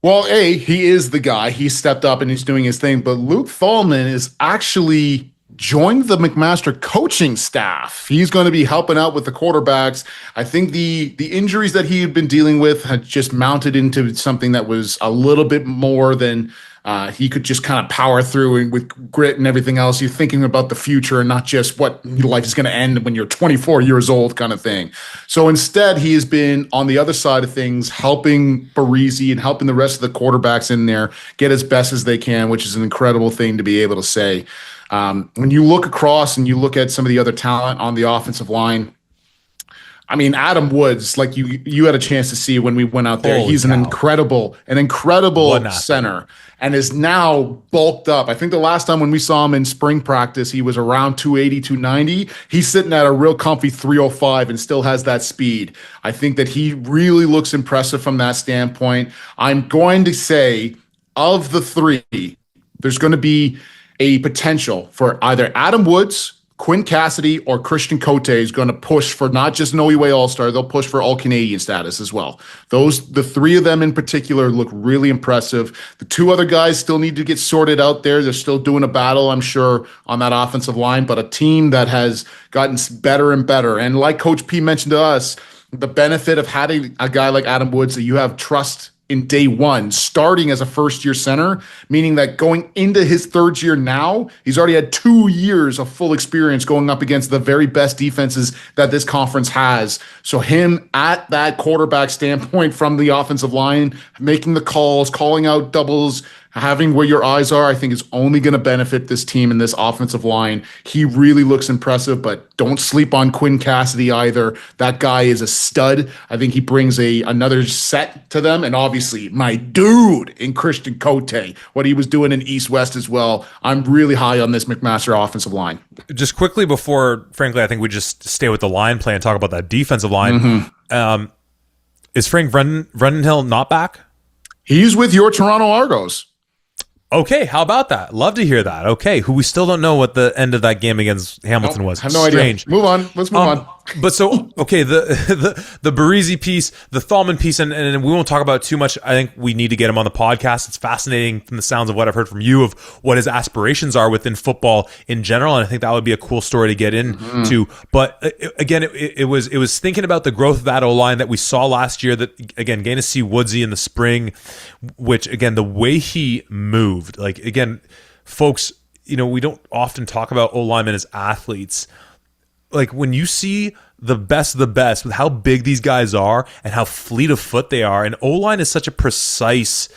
Well, he is the guy. He stepped up and he's doing his thing. But Luke Thalman is actually joined the McMaster coaching staff. He's going to be helping out with the quarterbacks. I think the injuries that he had been dealing with had just mounted into something that was a little bit more than he could just kind of power through, and with grit and everything else. You're thinking about the future and not just what life is going to end when you're 24 years old kind of thing. So instead, he has been on the other side of things, helping Barisi and helping the rest of the quarterbacks in there get as best as they can, which is an incredible thing to be able to say. When you look across and you look at some of the other talent on the offensive line, I mean, Adam Woods, like you had a chance to see when we went out there. Holy He's cow. an incredible center and is now bulked up. I think the last time when we saw him in spring practice, he was around 280, 290. He's sitting at a real comfy 305 and still has that speed. I think that he really looks impressive from that standpoint. I'm going to say of the three, there's going to be a potential for either Adam Woods, Quinn Cassidy, or Christian Cote is going to push for not just an OUA All-Star, they'll push for All-Canadian status as well. The three of them in particular look really impressive. The two other guys still need to get sorted out there. They're still doing a battle, I'm sure, on that offensive line, but a team that has gotten better and better. And like Coach P mentioned to us, the benefit of having a guy like Adam Woods that you have trust in day one, starting as a first-year center, meaning that going into his third year now, he's already had 2 years of full experience going up against the very best defenses that this conference has. So him at that quarterback standpoint from the offensive line, making the calls, calling out doubles, having where your eyes are, I think is only going to benefit this team and this offensive line. He really looks impressive, but don't sleep on Quinn Cassidy either. That guy is a stud. I think he brings another set to them. And obviously, my dude in Christian Cote, what he was doing in East-West as well. I'm really high on this McMaster offensive line. Just quickly before, frankly, I think we just stay with the line play and talk about that defensive line. Is Frank Vrendenhill not back? He's with your Toronto Argos. Okay, how about that? Love to hear that. Okay, who we still don't know what the end of that game against Hamilton was. I have no idea. Move on. Let's move on. But so, okay, the Barisi piece, the Thalman piece, and we won't talk about it too much. I think we need to get him on the podcast. It's fascinating from the sounds of what I've heard from you of what his aspirations are within football in general, and I think that would be a cool story to get into. But again, it was thinking about the growth of that O-line that we saw last year, that, again, getting to see Woodsy in the spring, which, again, the way he moved, like, again, folks, we don't often talk about O-linemen as athletes. Like, when you see the best of the best with how big these guys are and how fleet of foot they are, and O-line is such a precise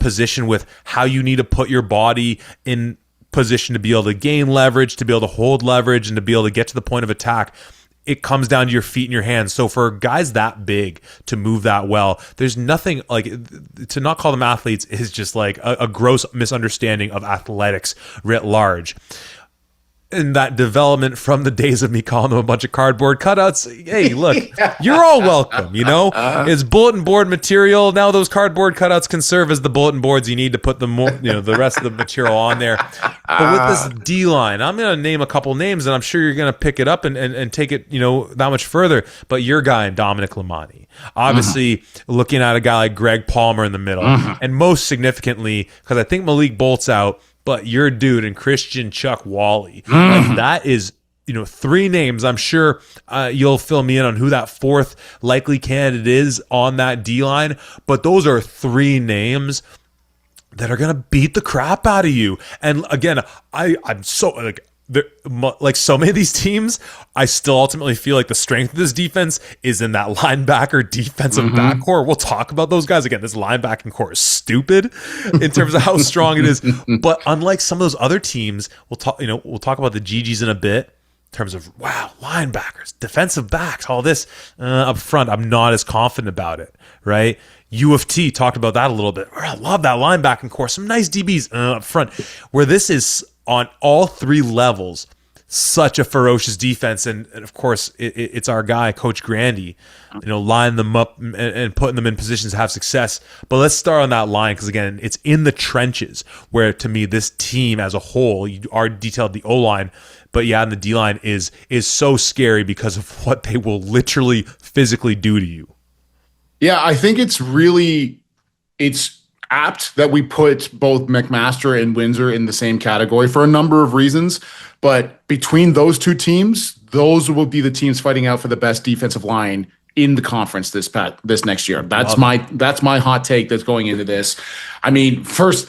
position with how you need to put your body in position to be able to gain leverage, to be able to hold leverage, and to be able to get to the point of attack. It comes down to your feet and your hands. So for guys that big to move that well, there's nothing like, to not call them athletes is just like a gross misunderstanding of athletics writ large. And that development from the days of me calling them a bunch of cardboard cutouts. Hey, look, you're all welcome. It's bulletin board material. Now those cardboard cutouts can serve as the bulletin boards you need to put the the rest of the material on there. But with this D line, I'm going to name a couple names, and I'm sure you're going to pick it up and take it that much further. But your guy, Dominic Lamani, obviously looking at a guy like Greg Palmer in the middle, and most significantly, because I think Malik Bolt's out, but your dude and Christian Chuck Wally, like, that is, three names. I'm sure you'll fill me in on who that fourth likely candidate is on that D line, but those are three names that are gonna beat the crap out of you. And again, I'm so like so many of these teams, I still ultimately feel like the strength of this defense is in that linebacker defensive backcourt. We'll talk about those guys again. This linebacking core is stupid in terms of how strong it is. But unlike some of those other teams, we'll talk about the GGs in a bit in terms of, wow, linebackers, defensive backs, all this up front. I'm not as confident about it, right? U of T talked about that a little bit. I love that linebacking core. Some nice DBs up front. Where this is on all three levels, such a ferocious defense, and of course it's our guy, Coach Grandy, lining them up and putting them in positions to have success. But let's start on that line, because again, it's in the trenches where, to me, this team as a whole, you already detailed the O-line, but yeah, and the D-line is so scary because of what they will literally physically do to you. Yeah, I think it's apt that we put both McMaster and Windsor in the same category for a number of reasons. But between those two teams, those will be the teams fighting out for the best defensive line in the conference this next year. That's my hot take that's going into this. I mean, first,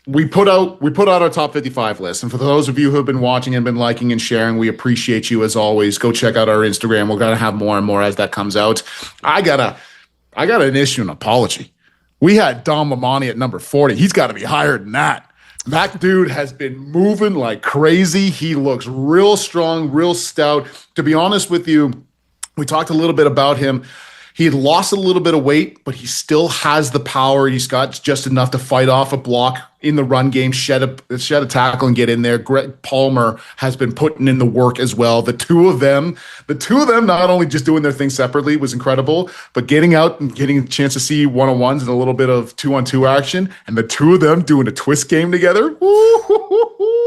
we put out our top 55 list. And for those of you who have been watching and been liking and sharing, we appreciate you as always. Go check out our Instagram. We're going to have more and more as that comes out. I got an issue, an apology. We had Dom Mamani at number 40. He's got to be higher than that. That dude has been moving like crazy. He looks real strong, real stout. To be honest with you, we talked a little bit about him. He had lost a little bit of weight, but he still has the power. He's got just enough to fight off a block in the run game, shed a tackle and get in there. Greg Palmer has been putting in the work as well. The two of them not only just doing their thing separately was incredible, but getting out and getting a chance to see one-on-ones and a little bit of two-on-two action, and the two of them doing a twist game together. Woo-hoo-hoo-hoo.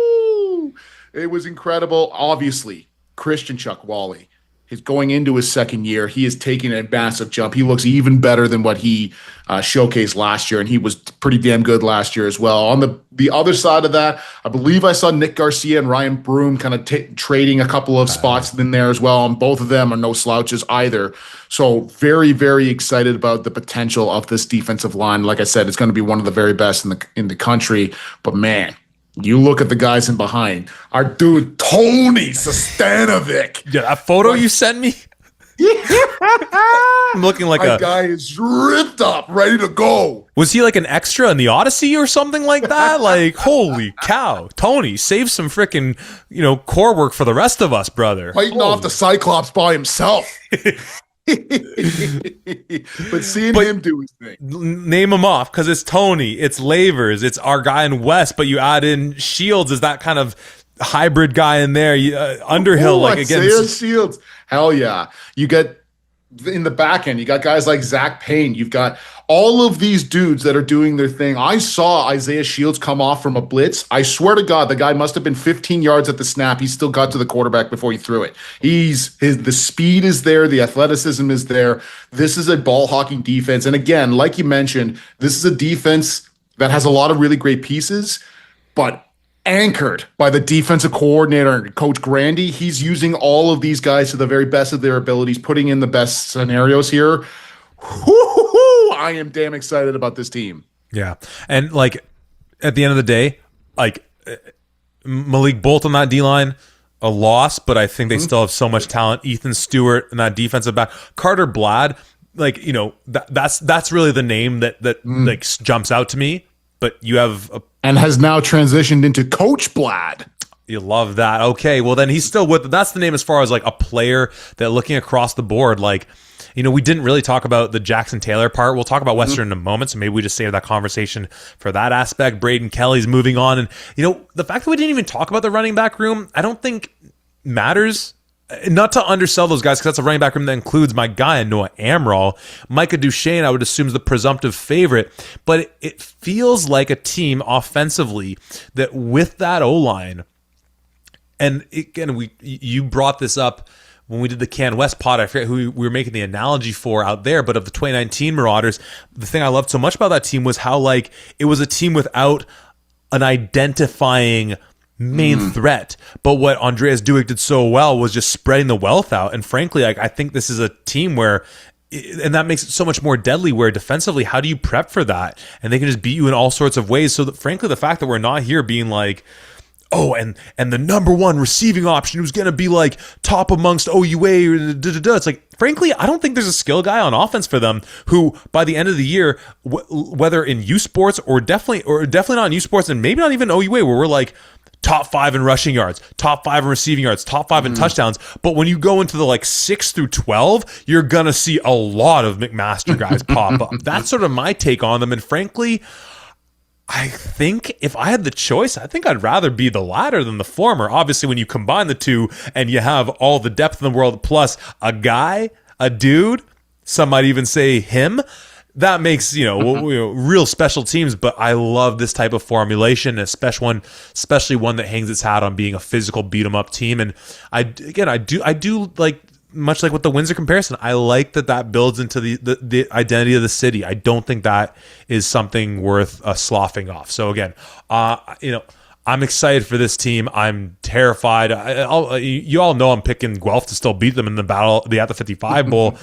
It was incredible. Obviously, Christian Chuck Wally. He's going into his second year. He is taking a massive jump. He looks even better than what he showcased last year, and he was pretty damn good last year as well. On the other side of that, I believe I saw Nick Garcia and Ryan Broom kind of trading a couple of spots in there as well, and both of them are no slouches either. So very, very excited about the potential of this defensive line. Like I said, it's going to be one of the very best in the country. But man, you look at the guys in behind. Our dude, Tony Sostanovic. Yeah, that photo you sent me? I'm looking like a guy is ripped up, ready to go. Was he like an extra in the Odyssey or something like that? Like, holy cow. Tony, save some freaking, core work for the rest of us, brother. Fighting off the Cyclops by himself. But seeing him do his thing. Name him off, because it's Tony, it's Lavers, it's our guy in West, but you add in Shields as that kind of hybrid guy in there. Underhill, like again. Shields. Hell yeah. You get in the back end, you got guys like Zach Payne. You've got all of these dudes that are doing their thing. I saw Isaiah Shields come off from a blitz. I swear to God, the guy must have been 15 yards at the snap. He still got to the quarterback before he threw it. The speed is there. The athleticism is there. This is a ball hawking defense. And again, like you mentioned, this is a defense that has a lot of really great pieces, but anchored by the defensive coordinator, Coach Grandy. He's using all of these guys to the very best of their abilities, putting in the best scenarios here. Woo-hoo-hoo! I am damn excited about this team. Yeah. And like at the end of the day, like Malik Bolt on that D-line, a loss, but I think they still have so much talent. Ethan Stewart and that defensive back. Carter Blad, like, you know, that's really the name that like jumps out to me. But you have and has now transitioned into Coach Blad. You love that. Okay, well then he's still with. That's the name as far as like a player that looking across the board. Like, you know, we didn't really talk about the Jackson Taylor part. We'll talk about Western in a moment, so maybe we just save that conversation for that aspect. Braden Kelly's moving on, and you know the fact that we didn't even talk about the running back room, I don't think matters. Not to undersell those guys, because that's a running back room that includes my guy, Noah Amaral. Micah Duchesne, I would assume, is the presumptive favorite. But it feels like a team offensively that with that O-line, and again, you brought this up when we did the Can West pod. I forget who we were making the analogy for out there, but of the 2019 Marauders, the thing I loved so much about that team was how like it was a team without an identifying main threat. But what Andreas Duick did so well was just spreading the wealth out. And frankly, like, I think this is a team where, and that makes it so much more deadly, where defensively, how do you prep for that? And they can just beat you in all sorts of ways. So that, frankly, the fact that we're not here being like, oh, and the number one receiving option who's going to be like top amongst OUA, or it's like, frankly, I don't think there's a skill guy on offense for them who, by the end of the year, whether in U Sports or definitely not in U Sports, and maybe not even OUA, where we're like top 5 in rushing yards, top 5 in receiving yards, top 5 in touchdowns. But when you go into the like 6 through 12, you're going to see a lot of McMaster guys pop up. That's sort of my take on them. And frankly, I think if I had the choice, I think I'd rather be the latter than the former. Obviously, when you combine the two and you have all the depth in the world, plus a guy, a dude, some might even say him, that makes, you know, real special teams. But I love this type of formulation, especially one that hangs its hat on being a physical beat 'em up team. And I do like, much like with the Windsor comparison, I like that builds into the identity of the city. I don't think that is something worth sloughing off. So again, you know, I'm excited for this team. I'm terrified. You all know I'm picking Guelph to still beat them in the battle, the at the 55 Bowl,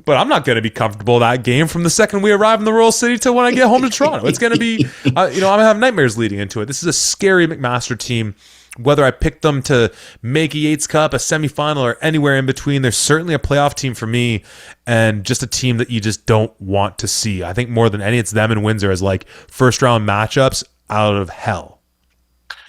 but I'm not going to be comfortable that game from the second we arrive in the Royal City to when I get home to Toronto. It's going to be, you know, I'm going to have nightmares leading into it. This is a scary McMaster team. Whether I pick them to make a Yates Cup, a semifinal, or anywhere in between, they're certainly a playoff team for me, and just a team that you just don't want to see. I think more than any, it's them and Windsor as like first round matchups out of hell.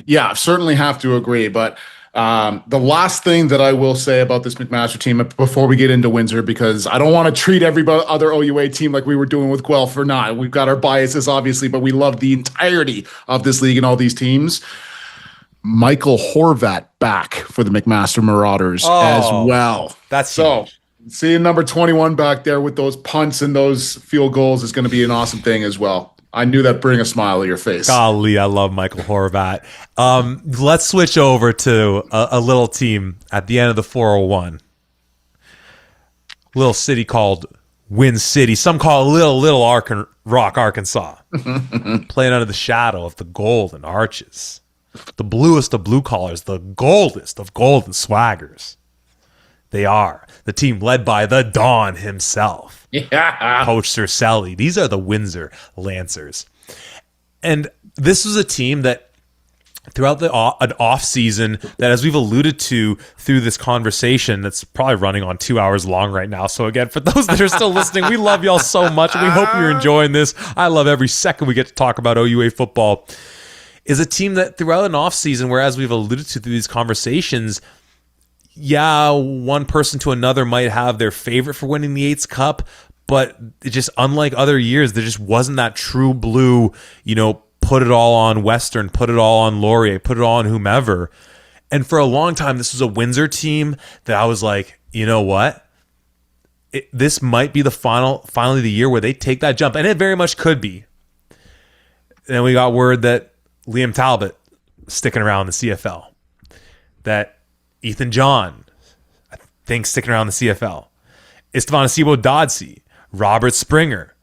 Yeah, certainly have to agree. But the last thing that I will say about this McMaster team before we get into Windsor, because I don't want to treat every other OUA team like we were doing with Guelph or not. We've got our biases, obviously, but we love the entirety of this league and all these teams. Michael Horvat back for the McMaster Marauders as well. That's so huge. Seeing number 21 back there with those punts and those field goals is going to be an awesome thing as well. I knew that'd bring a smile to your face. Golly, I love Michael Horvat. Let's switch over to a little team at the end of the 401. Little city called Wind City. Some call it Little Rock, Arkansas. Playing under the shadow of the Golden Arches. The bluest of blue collars, the goldest of golden swaggers. They are the team led by the Don himself, Coach Cercelli. These are the Windsor Lancers. And this was a team that throughout an off season that, as we've alluded to through this conversation, that's probably running on 2 hours long right now. So again, for those that are still listening, we love y'all so much. And we hope you're enjoying this. I love every second we get to talk about OUA football. Is a team that throughout an off season, where as we've alluded to through these conversations, yeah, one person to another might have their favorite for winning the Yates Cup, but it just, unlike other years, there just wasn't that true blue, you know, put it all on Western, put it all on Laurier, put it all on whomever. And for a long time, this was a Windsor team that I was like, you know what? this might be finally the year where they take that jump, and it very much could be. And then we got word that Liam Talbot sticking around the CFL, that Ethan John, I think, sticking around the CFL, Estevan Asibo-Dodsey, Robert Springer,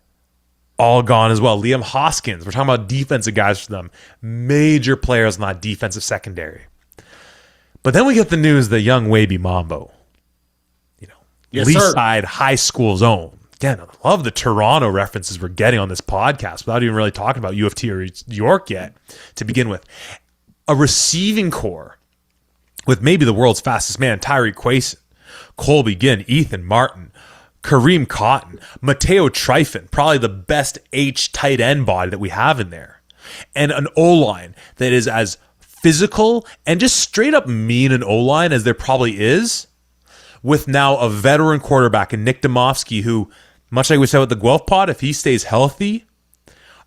all gone as well. Liam Hoskins, we're talking about defensive guys for them, major players in that defensive secondary. But then we get the news that young Waby Mambo, Yes, Leaside High School's own. Again, I love the Toronto references we're getting on this podcast without even really talking about U of T or York yet to begin with. A receiving core with maybe the world's fastest man, Tyreek Quason, Colby Ginn, Ethan Martin, Kareem Cotton, Mateo Trifon, probably the best H tight end body that we have in there. And an O-line that is as physical and just straight up mean an O-line as there probably is, with now a veteran quarterback in Nick Domofsky, who, much like we said with the Guelph Pod, if he stays healthy,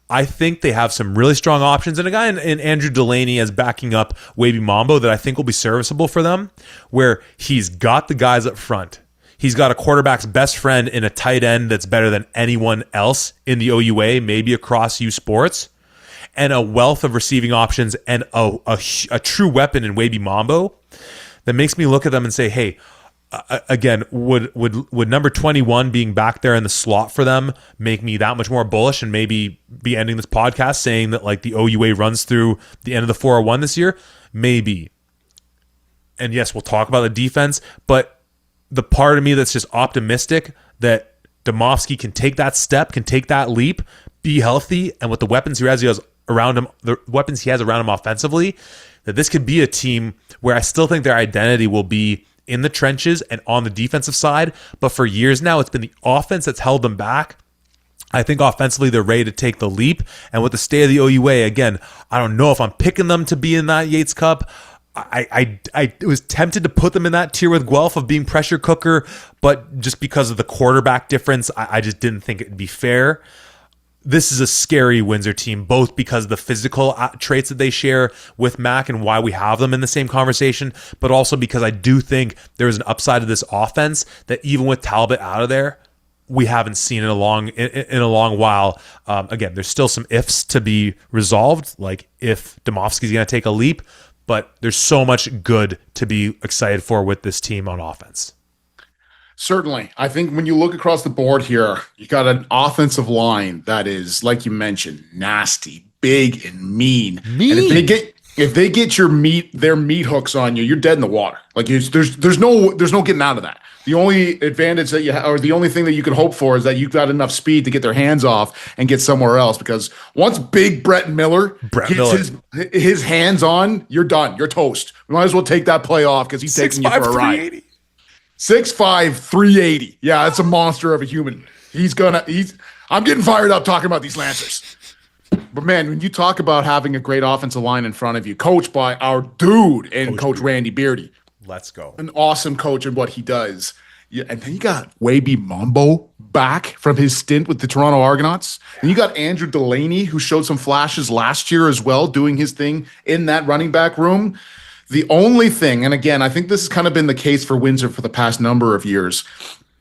I think they have some really strong options. And a guy in Andrew Delaney as backing up Waby Mambo that I think will be serviceable for them, where he's got the guys up front. He's got a quarterback's best friend in a tight end that's better than anyone else in the OUA, maybe across U Sports, and a wealth of receiving options and a true weapon in Waby Mambo that makes me look at them and say, hey, again, would number 21 being back there in the slot for them make me that much more bullish and maybe be ending this podcast saying that like the OUA runs through the end of the 401 this year? Maybe. And yes, we'll talk about the defense, but the part of me that's just optimistic that Domofsky can take that step, can take that leap, be healthy, and with the weapons he has around him, the weapons he has around him offensively, that this could be a team where I still think their identity will be in the trenches and on the defensive side. But for years now, it's been the offense that's held them back. I think offensively, they're ready to take the leap. And with the state of the OUA, again, I don't know if I'm picking them to be in that Yates Cup. I was tempted to put them in that tier with Guelph of being pressure cooker, but just because of the quarterback difference, I just didn't think it'd be fair. This is a scary Windsor team, both because of the physical traits that they share with Mac and why we have them in the same conversation, but also because I do think there is an upside to this offense that even with Talbot out of there, we haven't seen in a long while. Again, there's still some ifs to be resolved, like if Domofsky's going to take a leap, but there's so much good to be excited for with this team on offense. Certainly. I think when you look across the board here, you got an offensive line that is, like you mentioned, nasty, big, and mean. And if they get their meat hooks on you, you're dead in the water. Like there's no getting out of that. The only advantage that you have, or the only thing that you can hope for, is that you've got enough speed to get their hands off and get somewhere else. Because once big Brett Miller gets his hands on, you're done. You're toast. We might as well take that play off because he's taking you for a ride. 6'5", 380. Yeah, that's a monster of a human. I'm getting fired up talking about these Lancers. But man, when you talk about having a great offensive line in front of you, coached by our dude and Coach Randy Beardy. Let's go. An awesome coach in what he does. Yeah, and then you got Waby Mambo back from his stint with the Toronto Argonauts. And you got Andrew Delaney, who showed some flashes last year as well, doing his thing in that running back room. The only thing, and again, I think this has kind of been the case for Windsor for the past number of years,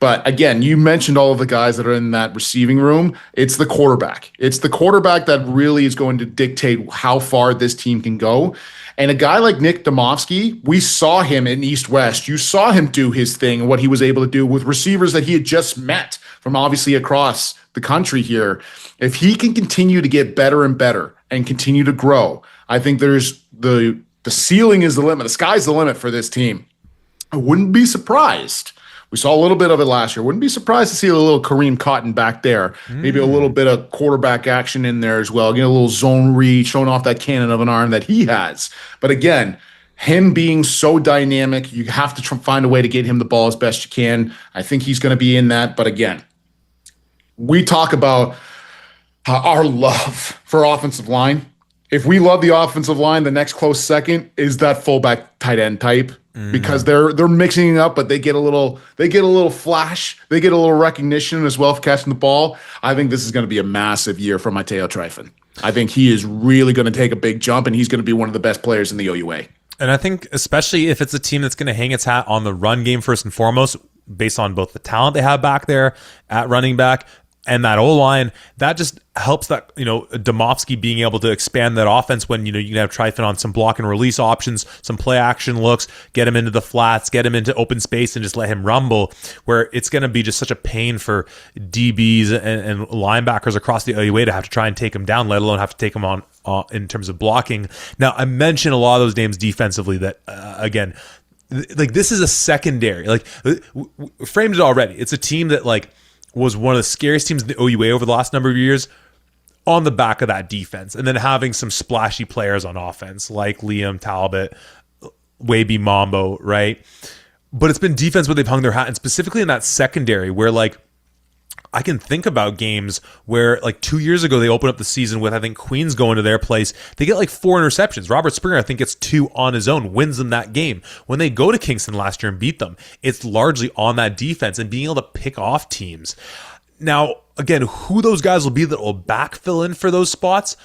but again, you mentioned all of the guys that are in that receiving room. It's the quarterback. It's the quarterback that really is going to dictate how far this team can go. And a guy like Nick Domofsky, we saw him in East West. You saw him do his thing and what he was able to do with receivers that he had just met from obviously across the country here. If he can continue to get better and better and continue to grow, I think there's the ceiling is the limit. The sky's the limit for this team. I wouldn't be surprised. We saw a little bit of it last year. Wouldn't be surprised to see a little Kareem Cotton back there. Maybe a little bit of quarterback action in there as well. Get a little zone read, showing off that cannon of an arm that he has. But again, him being so dynamic, you have to find a way to get him the ball as best you can. I think he's going to be in that. But again, we talk about our love for offensive line. If we love the offensive line, the next close second is that fullback tight end type, because they're mixing it up, but they get a little flash, they get a little recognition as well for catching the ball. I think this is going to be a massive year for Mateo Trifon. I think he is really going to take a big jump, and he's going to be one of the best players in the OUA. And I think especially if it's a team that's going to hang its hat on the run game first and foremost, based on both the talent they have back there at running back and that O-line. That just helps that, Domofsky being able to expand that offense when, you can have Trifon on some block and release options, some play action looks, get him into the flats, get him into open space and just let him rumble, where it's going to be just such a pain for DBs and linebackers across the OUA to have to try and take him down, let alone have to take him on in terms of blocking. Now, I mentioned a lot of those names defensively that, again, like this is a secondary, like framed it already. It's a team that was one of the scariest teams in the OUA over the last number of years on the back of that defense. And then having some splashy players on offense like Liam Talbot, Waby Mambo, right? But it's been defense where they've hung their hat, and specifically in that secondary where I can think about games where 2 years ago they opened up the season with, I think, Queens going to their place. They get 4 interceptions. Robert Springer, I think, gets 2 on his own, wins them that game. When they go to Kingston last year and beat them, it's largely on that defense and being able to pick off teams. Now, again, who those guys will be that will backfill in for those spots,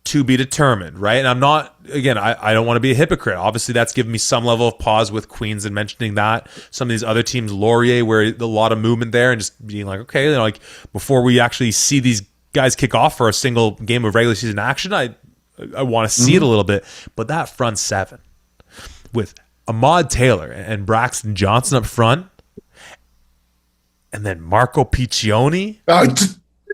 to be determined, right? And I'm not, again, I don't want to be a hypocrite. Obviously, that's given me some level of pause with Queens and mentioning that. Some of these other teams, Laurier, where a lot of movement there and just being okay, before we actually see these guys kick off for a single game of regular season action, I want to see it a little bit. But that front seven with Ahmad Taylor and Braxton Johnson up front, and then Marco Piccioni.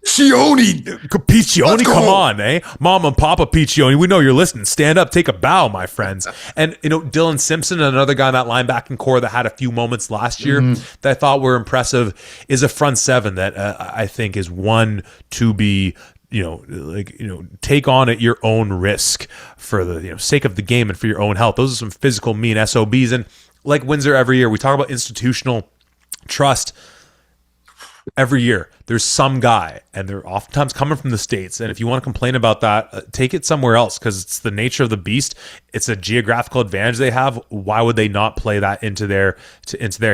Piccioni, come on, eh? Mom and Papa Piccioni, we know you're listening. Stand up, take a bow, my friends. And, Dylan Simpson, another guy in that linebacking core that had a few moments last year that I thought were impressive, is a front seven that I think is one to be, take on at your own risk for the sake of the game and for your own health. Those are some physical, mean SOBs. And like Windsor every year, we talk about institutional trust. Every year, there's some guy, and they're oftentimes coming from the States. And if you want to complain about that, take it somewhere else, because it's the nature of the beast. It's a geographical advantage they have. Why would they not play that into their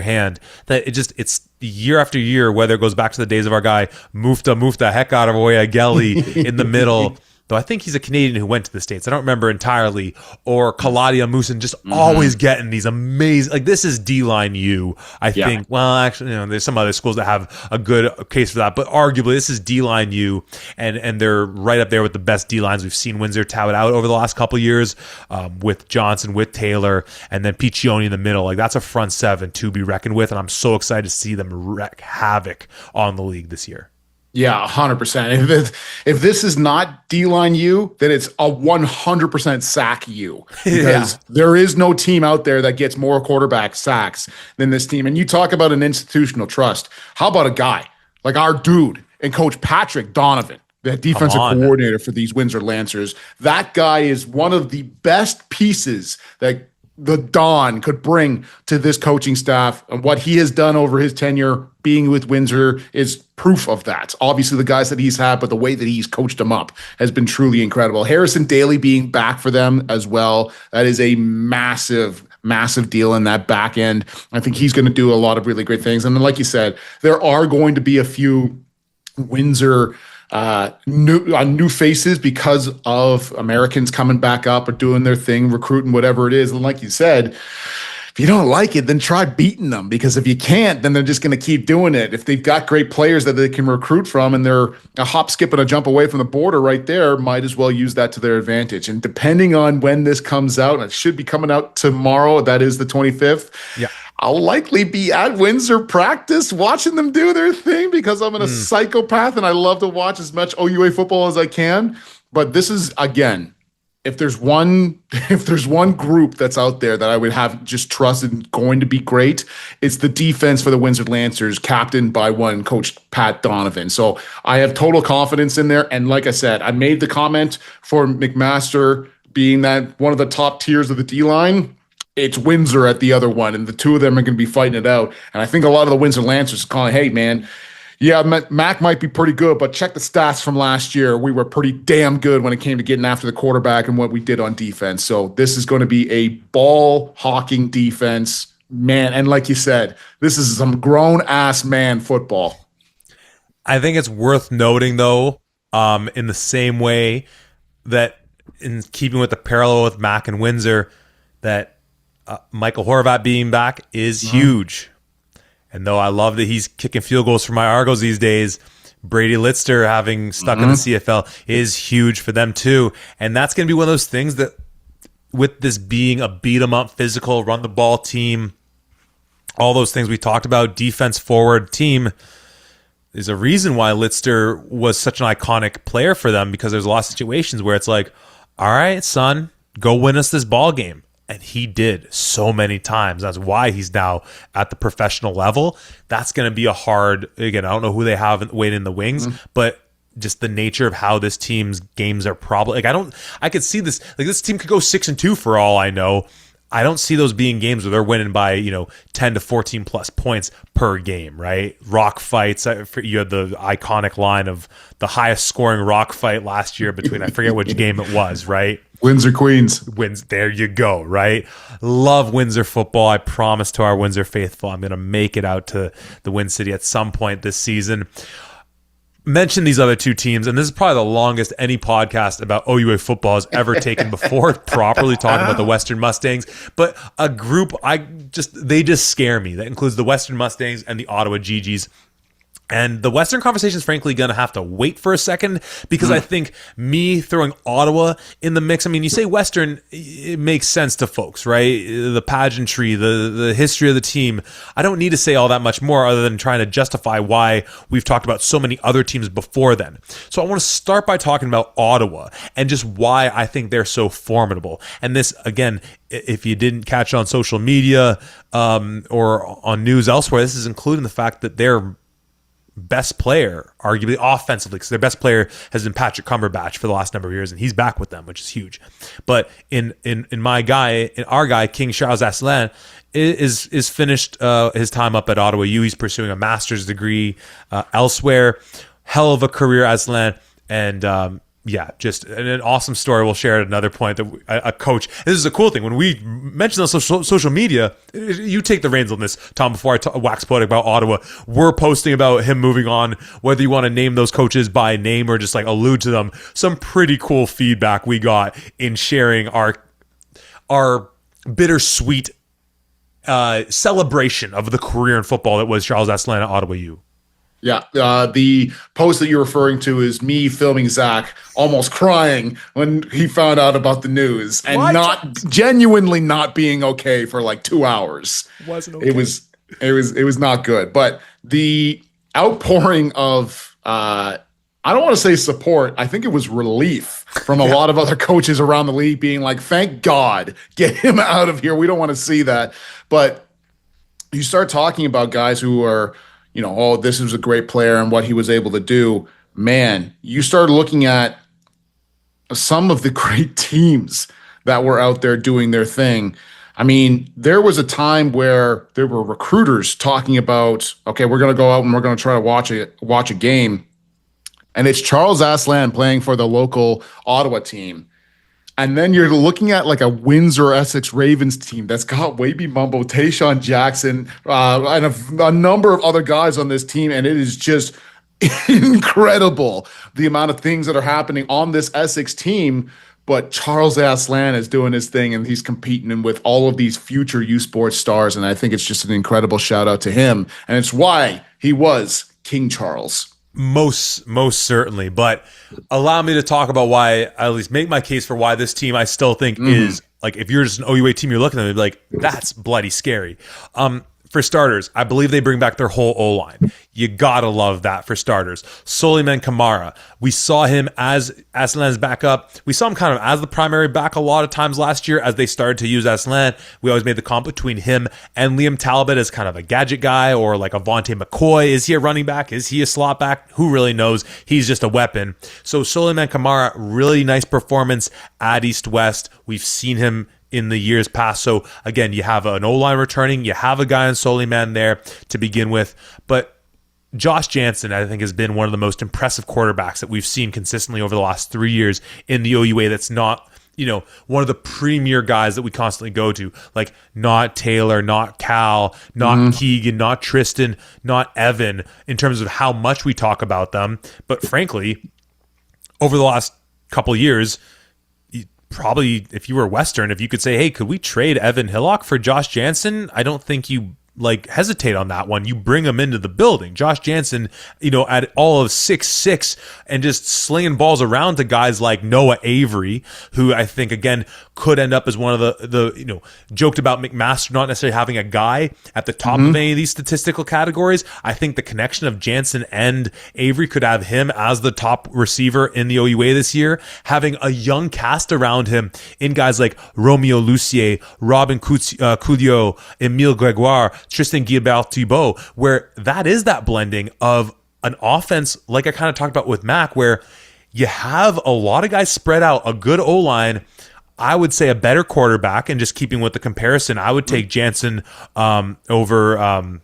hand? That it's year after year, whether it goes back to the days of our guy Mufta heck out of Oya Gelly in the middle. Though I think he's a Canadian who went to the States. I don't remember entirely. Or Kaladia Musin, just always getting these amazing, this is D-line U, I think. Well, actually, there's some other schools that have a good case for that, but arguably this is D-line U, and they're right up there with the best D-lines we've seen Windsor tout out over the last couple of years, with Johnson, with Taylor, and then Piccioni in the middle. That's a front seven to be reckoned with, and I'm so excited to see them wreak havoc on the league this year. Yeah, 100%. If this is not D-line U, then it's a 100% sack U. Because there is no team out there that gets more quarterback sacks than this team. And you talk about an institutional trust. How about a guy like our dude and Coach Patrick Donovan, the defensive coordinator for these Windsor Lancers? That guy is one of the best pieces that the Don could bring to this coaching staff, and what he has done over his tenure being with Windsor is proof of that. Obviously the guys that he's had, but the way that he's coached them up has been truly incredible. Harrison Daly being back for them as well, that is a massive deal in that back end. I think he's going to do a lot of really great things. And then, like you said, there are going to be a few Windsor new faces because of Americans coming back up or doing their thing, recruiting, whatever it is. And like you said, if you don't like it, then try beating them, because if you can't, then they're just going to keep doing it. If they've got great players that they can recruit from and they're a hop, skip, and a jump away from the border right there, might as well use that to their advantage. And depending on when this comes out, and it should be coming out tomorrow, that is the 25th. Yeah. I'll likely be at Windsor practice watching them do their thing, because I'm a psychopath and I love to watch as much OUA football as I can. But this is, again, if there's one group that's out there that I would have just trusted going to be great, it's the defense for the Windsor Lancers, captained by one Coach Pat Donovan. So I have total confidence in there. And like I said, I made the comment for McMaster being that one of the top tiers of the D-line. It's Windsor at the other one, and the two of them are going to be fighting it out. And I think a lot of the Windsor Lancers are calling, hey, man, yeah, Mac might be pretty good, but check the stats from last year. We were pretty damn good when it came to getting after the quarterback and what we did on defense. So this is going to be a ball-hawking defense, man. And like you said, this is some grown-ass man football. I think it's worth noting, though, in the same way that in keeping with the parallel with Mac and Windsor, that Michael Horvat being back is huge. And though I love that he's kicking field goals for my Argos these days, Brady Lister having stuck in the CFL is huge for them too. And that's going to be one of those things that, with this being a beat 'em up, physical, run the ball team, all those things we talked about, defense forward team, is a reason why Lister was such an iconic player for them, because there's a lot of situations where it's like, all right, son, go win us this ball game. And he did so many times. That's why he's now at the professional level. That's going to be a hard, again, I don't know who they have waiting in the wings, but just the nature of how this team's games are probably, like, I could see this, like, this team could go 6-2 for all I know. I don't see those being games where they're winning by, 10 to 14 plus points per game, right? Rock fights. You had the iconic line of the highest scoring rock fight last year between, I forget which game it was, right? Windsor Queens. There you go, right? Love Windsor football. I promise to our Windsor faithful, I'm going to make it out to the Win City at some point this season. Mention these other two teams, and this is probably the longest any podcast about OUA football has ever taken before, properly talking about the Western Mustangs. But a group, they just scare me. That includes the Western Mustangs and the Ottawa GGs. And the Western conversation is frankly going to have to wait for a second, because I think me throwing Ottawa in the mix, I mean, you say Western, it makes sense to folks, right? The pageantry, the history of the team. I don't need to say all that much more other than trying to justify why we've talked about so many other teams before then. So I want to start by talking about Ottawa and just why I think they're so formidable. And this, again, if you didn't catch it on social media or on news elsewhere, this is including the fact that they're best player, arguably offensively, because their best player has been Patrick Cumberbatch for the last number of years, and he's back with them, which is huge. But in our guy, King Charles Asselin, is finished his time up at Ottawa U. He's pursuing a master's degree elsewhere. Hell of a career, Asselin, and just an awesome story we'll share at another point. That a coach, this is a cool thing, when we mention on social media, you take the reins on this, Tom, before I wax poetic about Ottawa. We're posting about him moving on, whether you want to name those coaches by name or just like allude to them. Some pretty cool feedback we got in sharing our bittersweet celebration of the career in football that was Charles Asselin at Ottawa U. Yeah, the post that you're referring to is me filming Zach almost crying when he found out about the news, and genuinely not being okay for like 2 hours. Wasn't okay. It was not good. But the outpouring of I don't want to say support, I think it was relief from a lot of other coaches around the league being like, thank God, get him out of here. We don't want to see that. But you start talking about guys who are, this was a great player and what he was able to do. Man, you start looking at some of the great teams that were out there doing their thing. I mean, there was a time where there were recruiters talking about, okay, we're going to go out and we're going to try to watch a game. And it's Charles Asselin playing for the local Ottawa team. And then you're looking at like a Windsor Essex Ravens team that's got Waby Mumbo, Tayshaun Jackson, and a number of other guys on this team. And it is just incredible the amount of things that are happening on this Essex team. But Charles Asselin is doing his thing, and he's competing with all of these future U Sports stars. And I think it's just an incredible shout out to him. And it's why he was King Charles. Most certainly, but allow me to talk about why, at least make my case for why this team I still think is, like, if you're just an OUA team, you're looking at it like, that's bloody scary. For starters, I believe they bring back their whole O-line. You gotta love that for starters. Soliman Kamara, we saw him as Asselin's backup. We saw him kind of as the primary back a lot of times last year as they started to use Asselin. We always made the comp between him and Liam Talbot as kind of a gadget guy, or like a Vontae McCoy. Is he a running back? Is he a slot back? Who really knows? He's just a weapon. So Soliman Kamara, really nice performance at East-West. We've seen him in the years past. So again, you have an O-line returning, you have a guy in Soliman there to begin with, but Josh Jansen, I think, has been one of the most impressive quarterbacks that we've seen consistently over the last 3 years in the OUA. That's not, one of the premier guys that we constantly go to, like not Taylor, not Cal, not Keegan, not Tristan, not Evan, in terms of how much we talk about them. But frankly, over the last couple of years, probably if you were Western, if you could say, hey, could we trade Evan Hillock for Josh Jansen? I don't think you like hesitate on that one. You bring him into the building. Josh Jansen, at all of 6'6", and just slinging balls around to guys like Noah Avery, who I think again could end up as one of the joked about McMaster not necessarily having a guy at the top of any of these statistical categories. I think the connection of Jansen and Avery could have him as the top receiver in the OUA this year, having a young cast around him in guys like Romeo Lucier, Robin Couliot, Emile Gregoire, Tristan Guilbert-Thibault, where that is that blending of an offense, like I kind of talked about with Mac, where you have a lot of guys spread out, a good O-line, I would say a better quarterback, and just keeping with the comparison, I would take Jansen over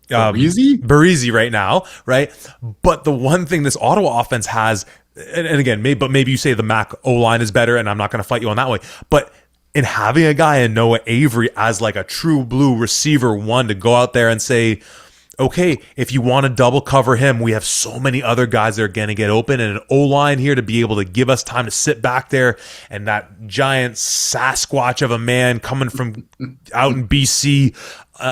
Berizzi right now, right? But the one thing this Ottawa offense has, and again, maybe you say the Mac O-line is better, and I'm not going to fight you on that way, but in having a guy in Noah Avery as like a true blue receiver one to go out there and say, okay, if you want to double cover him, we have so many other guys that are going to get open, and an O-line here to be able to give us time to sit back there, and that giant Sasquatch of a man coming from out in BC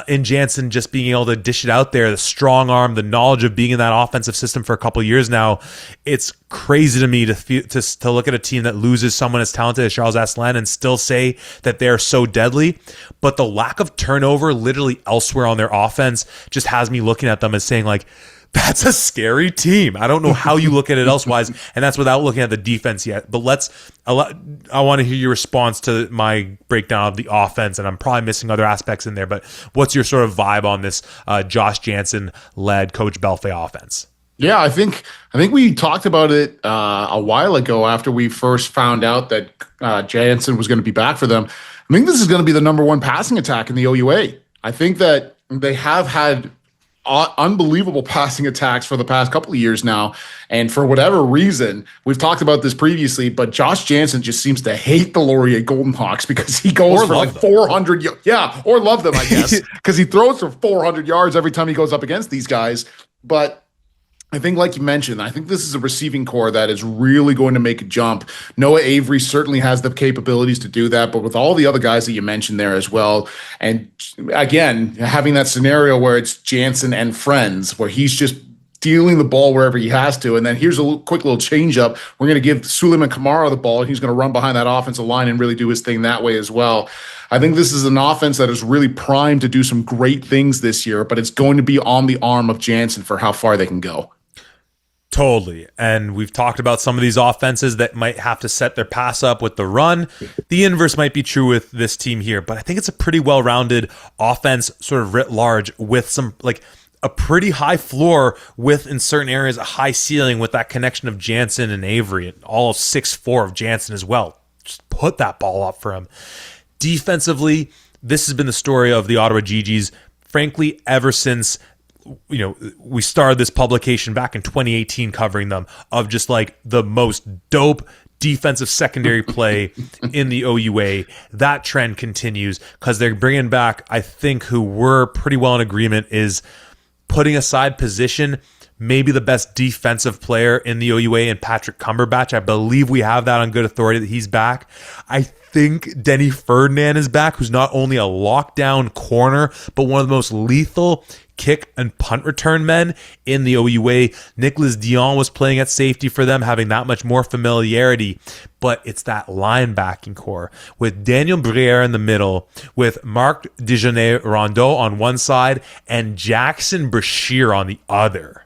in Jansen just being able to dish it out there, the strong arm, the knowledge of being in that offensive system for a couple of years now. It's crazy to me to look at a team that loses someone as talented as Charles Asselin and still say that they're so deadly. But the lack of turnover literally elsewhere on their offense just has me looking at them as saying, like, that's a scary team. I don't know how you look at it elsewise, and that's without looking at the defense yet. But I want to hear your response to my breakdown of the offense, and I'm probably missing other aspects in there. But what's your sort of vibe on this Josh Jansen-led Coach Belfay offense? Yeah, I think we talked about it a while ago after we first found out that Jansen was going to be back for them. I think this is going to be the number one passing attack in the OUA. I think that they have had unbelievable passing attacks for the past couple of years now. And for whatever reason, we've talked about this previously, but Josh Jansen just seems to hate the Laurier Golden Hawks because he goes for like 400. Yeah, or love them, I guess, because he throws for 400 yards every time he goes up against these guys. But I think, like you mentioned, I think this is a receiving core that is really going to make a jump. Noah Avery certainly has the capabilities to do that, but with all the other guys that you mentioned there as well, and again, having that scenario where it's Jansen and friends, where he's just dealing the ball wherever he has to, and then here's a quick little change up. We're going to give Suleiman Kamara the ball, and he's going to run behind that offensive line and really do his thing that way as well. I think this is an offense that is really primed to do some great things this year, but it's going to be on the arm of Jansen for how far they can go. Totally. And we've talked about some of these offenses that might have to set their pass up with the run. The inverse might be true with this team here, but I think it's a pretty well-rounded offense sort of writ large with some like a pretty high floor with in certain areas a high ceiling with that connection of Jansen and Avery and all of 6'4" of Jansen as well. Just put that ball up for him. Defensively, this has been the story of the Ottawa GGs, frankly, ever since we started this publication back in 2018 covering them, of just like the most dope defensive secondary play in the OUA. That trend continues because they're bringing back, I think, who we're pretty well in agreement is putting aside position, maybe the best defensive player in the OUA in Patrick Cumberbatch. I believe we have that on good authority that he's back. I think Denny Ferdinand is back, who's not only a lockdown corner, but one of the most lethal kick and punt return men in the OUA. Nicholas Dion was playing at safety for them, having that much more familiarity. But it's that linebacking core with Daniel Briere in the middle, with Marc Dejanay-Rondeau on one side and Jackson Brashear on the other.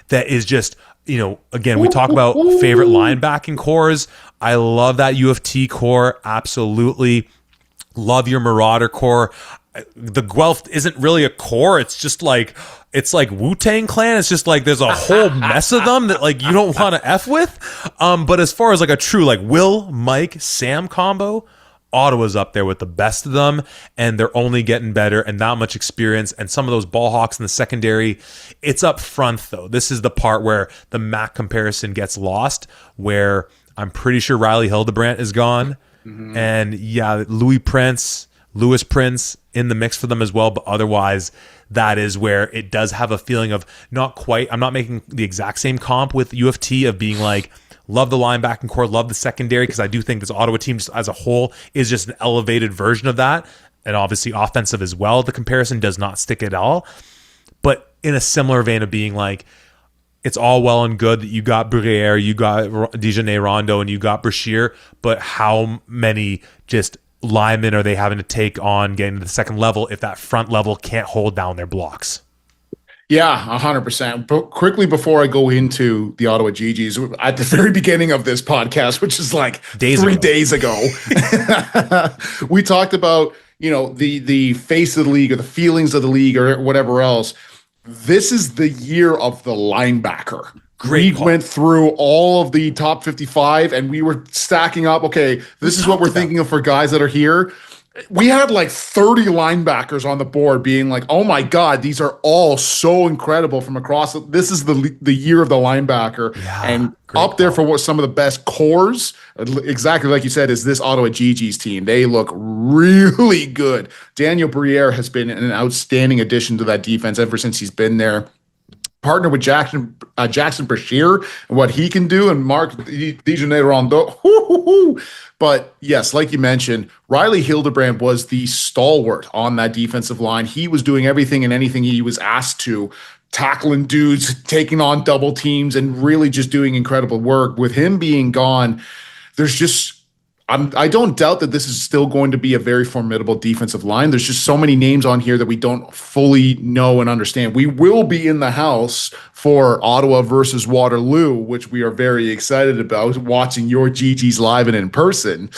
That is just, again, we talk about favorite linebacking cores. I love that U of T core. Absolutely. Love your Marauder core. The Guelph isn't really a core. It's just like, it's like Wu-Tang Clan. It's just like there's a whole mess of them that like you don't want to F with. But as far as like a true like Will, Mike, Sam combo, Ottawa's up there with the best of them, and they're only getting better and not much experience. And some of those ball hawks in the secondary, it's up front though. This is the part where the MAC comparison gets lost, where I'm pretty sure Riley Hildebrandt is gone. Mm-hmm. And yeah, Louis Prince in the mix for them as well, but otherwise that is where it does have a feeling of not quite, I'm not making the exact same comp with U of T of being like, love the linebacking core, love the secondary, because I do think this Ottawa team just as a whole is just an elevated version of that. and obviously offensive as well. The comparison does not stick at all. But in a similar vein of being like, it's all well and good that you got Bruyere, you got Dijonay Rondo, and you got Brashear, but how many just linemen are they having to take on getting to the second level if that front level can't hold down their blocks? Yeah, 100%. But quickly before I go into the Ottawa GGs, at the very beginning of this podcast, which is like 3 days ago, we talked about, the face of the league or the feelings of the league or whatever else. This is the year of the linebacker. We went through all of the top 55 and we were stacking up. Okay, this is what we're thinking of for guys that are here. We had like 30 linebackers on the board being like, oh my God, these are all so incredible from across. This is the year of the linebacker. Yeah, and up there for what some of the best cores, exactly like you said, is this Ottawa GG's team. They look really good. Daniel Bruyere has been an outstanding addition to that defense ever since he's been there. Partner with Jackson Brashear and what he can do, and Mark Dijonay Rondo. But yes, like you mentioned, Riley Hildebrand was the stalwart on that defensive line. He was doing everything and anything he was asked to, tackling dudes, taking on double teams, and really just doing incredible work. With him being gone, there's just I don't doubt that this is still going to be a very formidable defensive line. There's just so many names on here that we don't fully know and understand. We will be in the house for Ottawa versus Waterloo, which we are very excited about, watching your GGs live and in person.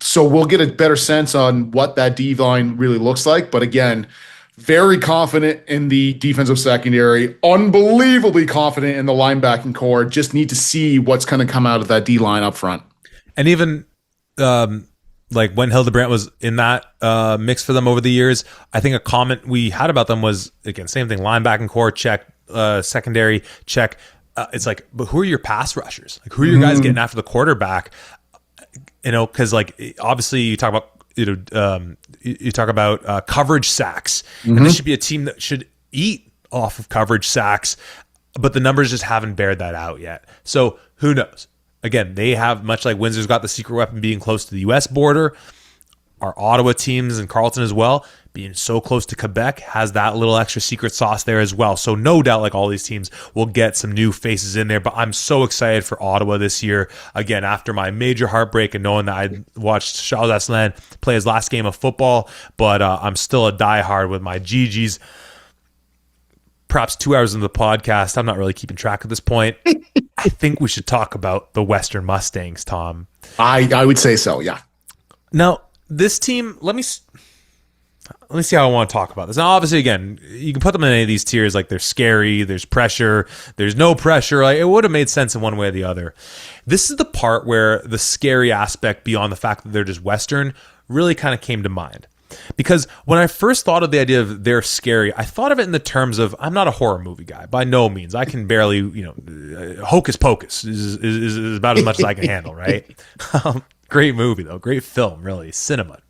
So we'll get a better sense on what that D line really looks like. But again, very confident in the defensive secondary, unbelievably confident in the linebacking core. Just need to see what's going to come out of that D line up front. And even like when Hildebrandt was in that mix for them over the years, I think a comment we had about them was, again, same thing, linebacking core, check, secondary, check. It's like, but who are your pass rushers? Like, who are your guys getting after the quarterback? Because like, obviously you talk about, you talk about coverage sacks, and this should be a team that should eat off of coverage sacks, but the numbers just haven't bared that out yet. So who knows? Again, they have, much like Windsor's got the secret weapon being close to the U.S. border, our Ottawa teams and Carleton as well, being so close to Quebec, has that little extra secret sauce there as well. So no doubt, like all these teams, will get some new faces in there. But I'm so excited for Ottawa this year. Again, after my major heartbreak and knowing that I watched Charles Asselin play his last game of football, but I'm still a diehard with my GGs. Perhaps 2 hours into the podcast, I'm not really keeping track at this point. I think we should talk about the Western Mustangs, Tom. I would say so, yeah. Now, this team, let me see how I want to talk about this. Now, obviously, again, you can put them in any of these tiers. Like, there's scary, there's pressure, there's no pressure. Like, it would have made sense in one way or the other. This is the part where the scary aspect, beyond the fact that they're just Western, really kind of came to mind. Because when I first thought of the idea of they're scary, I thought of it in the terms of, I'm not a horror movie guy, by no means. I can barely, Hocus Pocus is about as much as I can handle, right? Great movie, though. Great film, really. Cinema.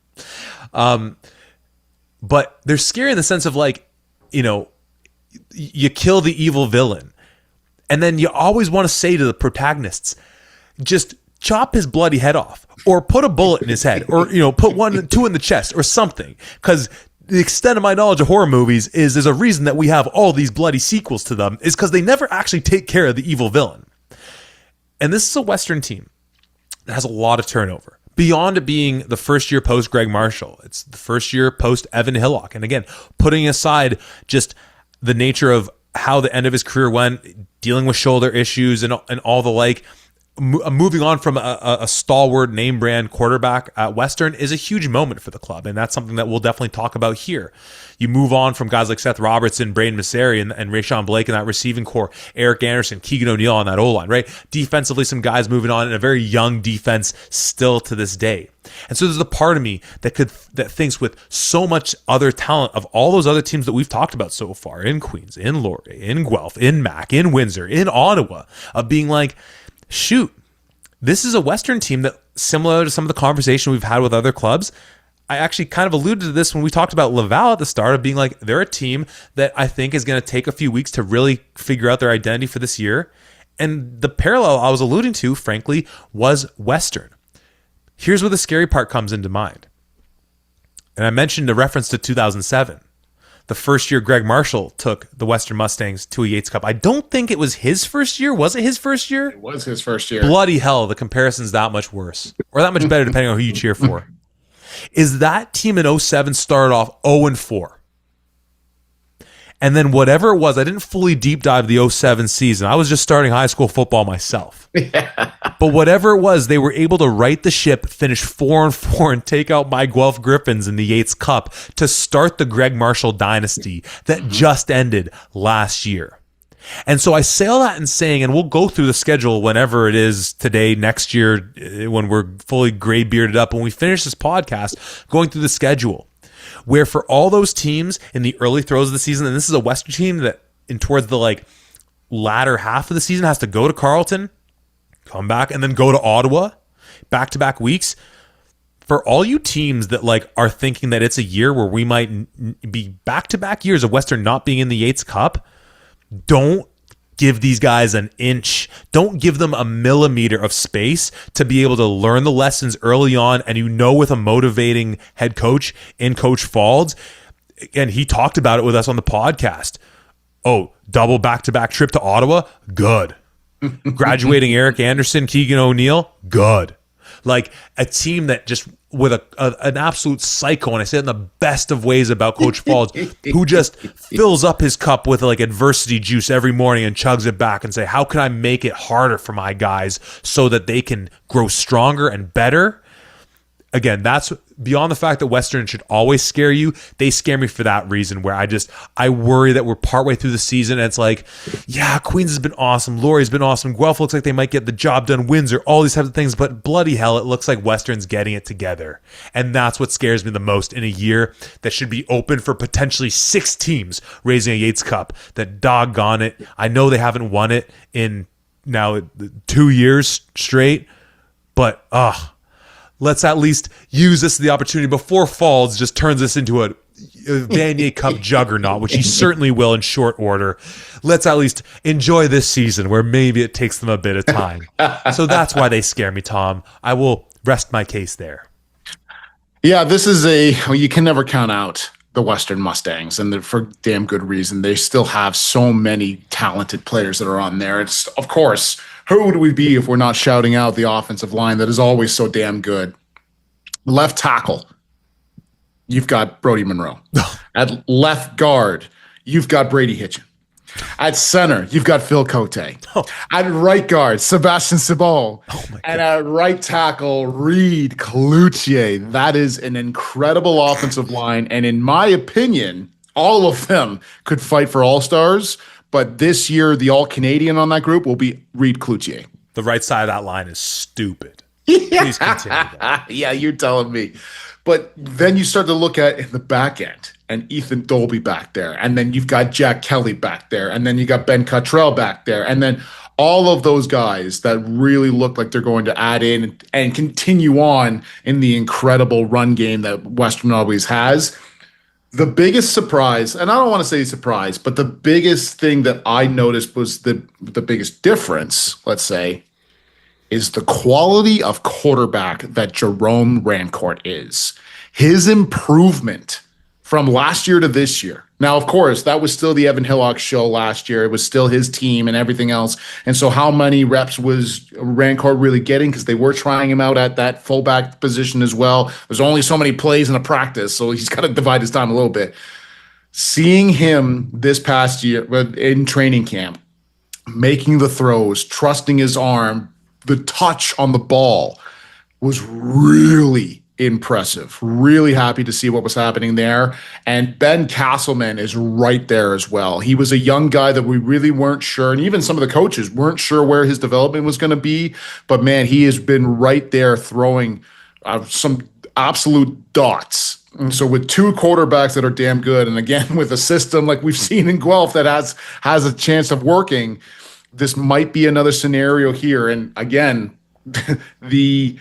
But they're scary in the sense of, like, you kill the evil villain. And then you always want to say to the protagonists, just chop his bloody head off, or put a bullet in his head, or put 2 in the chest, or something. Because the extent of my knowledge of horror movies is there's a reason that we have all these bloody sequels to them, is because they never actually take care of the evil villain. And this is a Western team that has a lot of turnover. Beyond it being the first year post Greg Marshall, it's the first year post Evan Hillock. And again, putting aside just the nature of how the end of his career went, dealing with shoulder issues and all the like, moving on from a stalwart name brand quarterback at Western is a huge moment for the club. And that's something that we'll definitely talk about here. You move on from guys like Seth Robertson, Braden Masseri, and Rayshawn Blake in that receiving core, Eric Anderson, Keegan O'Neill on that O-line, right? Defensively, some guys moving on in a very young defense still to this day. And so there's a part of me that thinks with so much other talent of all those other teams that we've talked about so far, in Queens, in Laurier, in Guelph, in Mac, in Windsor, in Ottawa, of being like, shoot, this is a Western team that, similar to some of the conversation we've had with other clubs, I actually kind of alluded to this when we talked about Laval at the start, of being like, they're a team that I think is going to take a few weeks to really figure out their identity for this year. And the parallel I was alluding to, frankly, was Western. Here's where the scary part comes into mind. And I mentioned a reference to 2007. The first year Greg Marshall took the Western Mustangs to a Yates Cup. I don't think it was his first year. Was it his first year? It was his first year. Bloody hell, the comparison's that much worse. Or that much better, depending on who you cheer for. Is that team in 07 started off 0-4. And then whatever it was, I didn't fully deep dive the 07 season. I was just starting high school football myself. Yeah. But whatever it was, they were able to right the ship, finish 4-4, and take out my Guelph Griffins in the Yates Cup to start the Greg Marshall dynasty that just ended last year. And so I say all that in saying, and we'll go through the schedule whenever it is today, next year, when we're fully gray bearded up, when we finish this podcast, going through the schedule. Where for all those teams in the early throws of the season, and this is a Western team that in towards the latter half of the season has to go to Carleton, come back, and then go to Ottawa, back-to-back weeks. For all you teams that are thinking that it's a year where we might be back-to-back years of Western not being in the Yates Cup, don't give these guys an inch. Don't give them a millimeter of space to be able to learn the lessons early on. And with a motivating head coach in Coach Faulds, and he talked about it with us on the podcast. Oh, double back-to-back trip to Ottawa? Good. Graduating Eric Anderson, Keegan O'Neill? Good. A team that just with an absolute psycho, and I say it in the best of ways about Coach Faulds, who just fills up his cup with adversity juice every morning and chugs it back and say, how can I make it harder for my guys so that they can grow stronger and better? Again, that's beyond the fact that Western should always scare you. They scare me for that reason, where I worry that we're partway through the season and it's yeah, Queens has been awesome. Laurie's been awesome. Guelph looks like they might get the job done. Windsor, all these types of things. But bloody hell, it looks like Western's getting it together. And that's what scares me the most in a year that should be open for potentially 6 teams raising a Yates Cup. That doggone it. I know they haven't won it in now 2 years straight. But, let's at least use this as the opportunity before Faulds just turns this into a Vanier Cup juggernaut, which he certainly will in short order. Let's at least enjoy this season where maybe it takes them a bit of time. So that's why they scare me, Tom. I will rest my case there. Yeah, this is you can never count out the Western Mustangs, and for damn good reason. They still have so many talented players that are on there. It's, of course, who would we be if we're not shouting out the offensive line that is always so damn good? Left tackle, you've got Brody Monroe. At left guard, you've got Brady Hitchin. At center, you've got Phil Cote. Oh. At right guard, Sebastian Cibol. Oh and at right tackle, Reed Cloutier. That is an incredible offensive line. And in my opinion, all of them could fight for All-Stars. But this year, the All-Canadian on that group will be Reed Cloutier. The right side of that line is stupid. Yeah. Please continue. Yeah, you're telling me. But then you start to look at in the back end, and Ethan Dolby back there, and then you've got Jack Kelly back there, and then you got Ben Cottrell back there, and then all of those guys that really look like they're going to add in and continue on in the incredible run game that Western always has. The biggest surprise, and I don't want to say surprise, but the biggest thing that I noticed was the biggest difference, let's say, is the quality of quarterback that Jerome Rancourt is. His improvement from last year to this year. Now, of course, that was still the Evan Hillock show last year. It was still his team and everything else. And so how many reps was Rancourt really getting? Because they were trying him out at that fullback position as well. There's only so many plays in a practice, so he's got to divide his time a little bit. Seeing him this past year in training camp, making the throws, trusting his arm, the touch on the ball was really impressive. Really happy to see what was happening there. And Ben Castleman is right there as well. He was a young guy that we really weren't sure, and even some of the coaches weren't sure where his development was going to be. But man, he has been right there throwing some absolute dots. And so with 2 quarterbacks that are damn good, and again, with a system like we've seen in Guelph that has a chance of working, this might be another scenario here. And again, the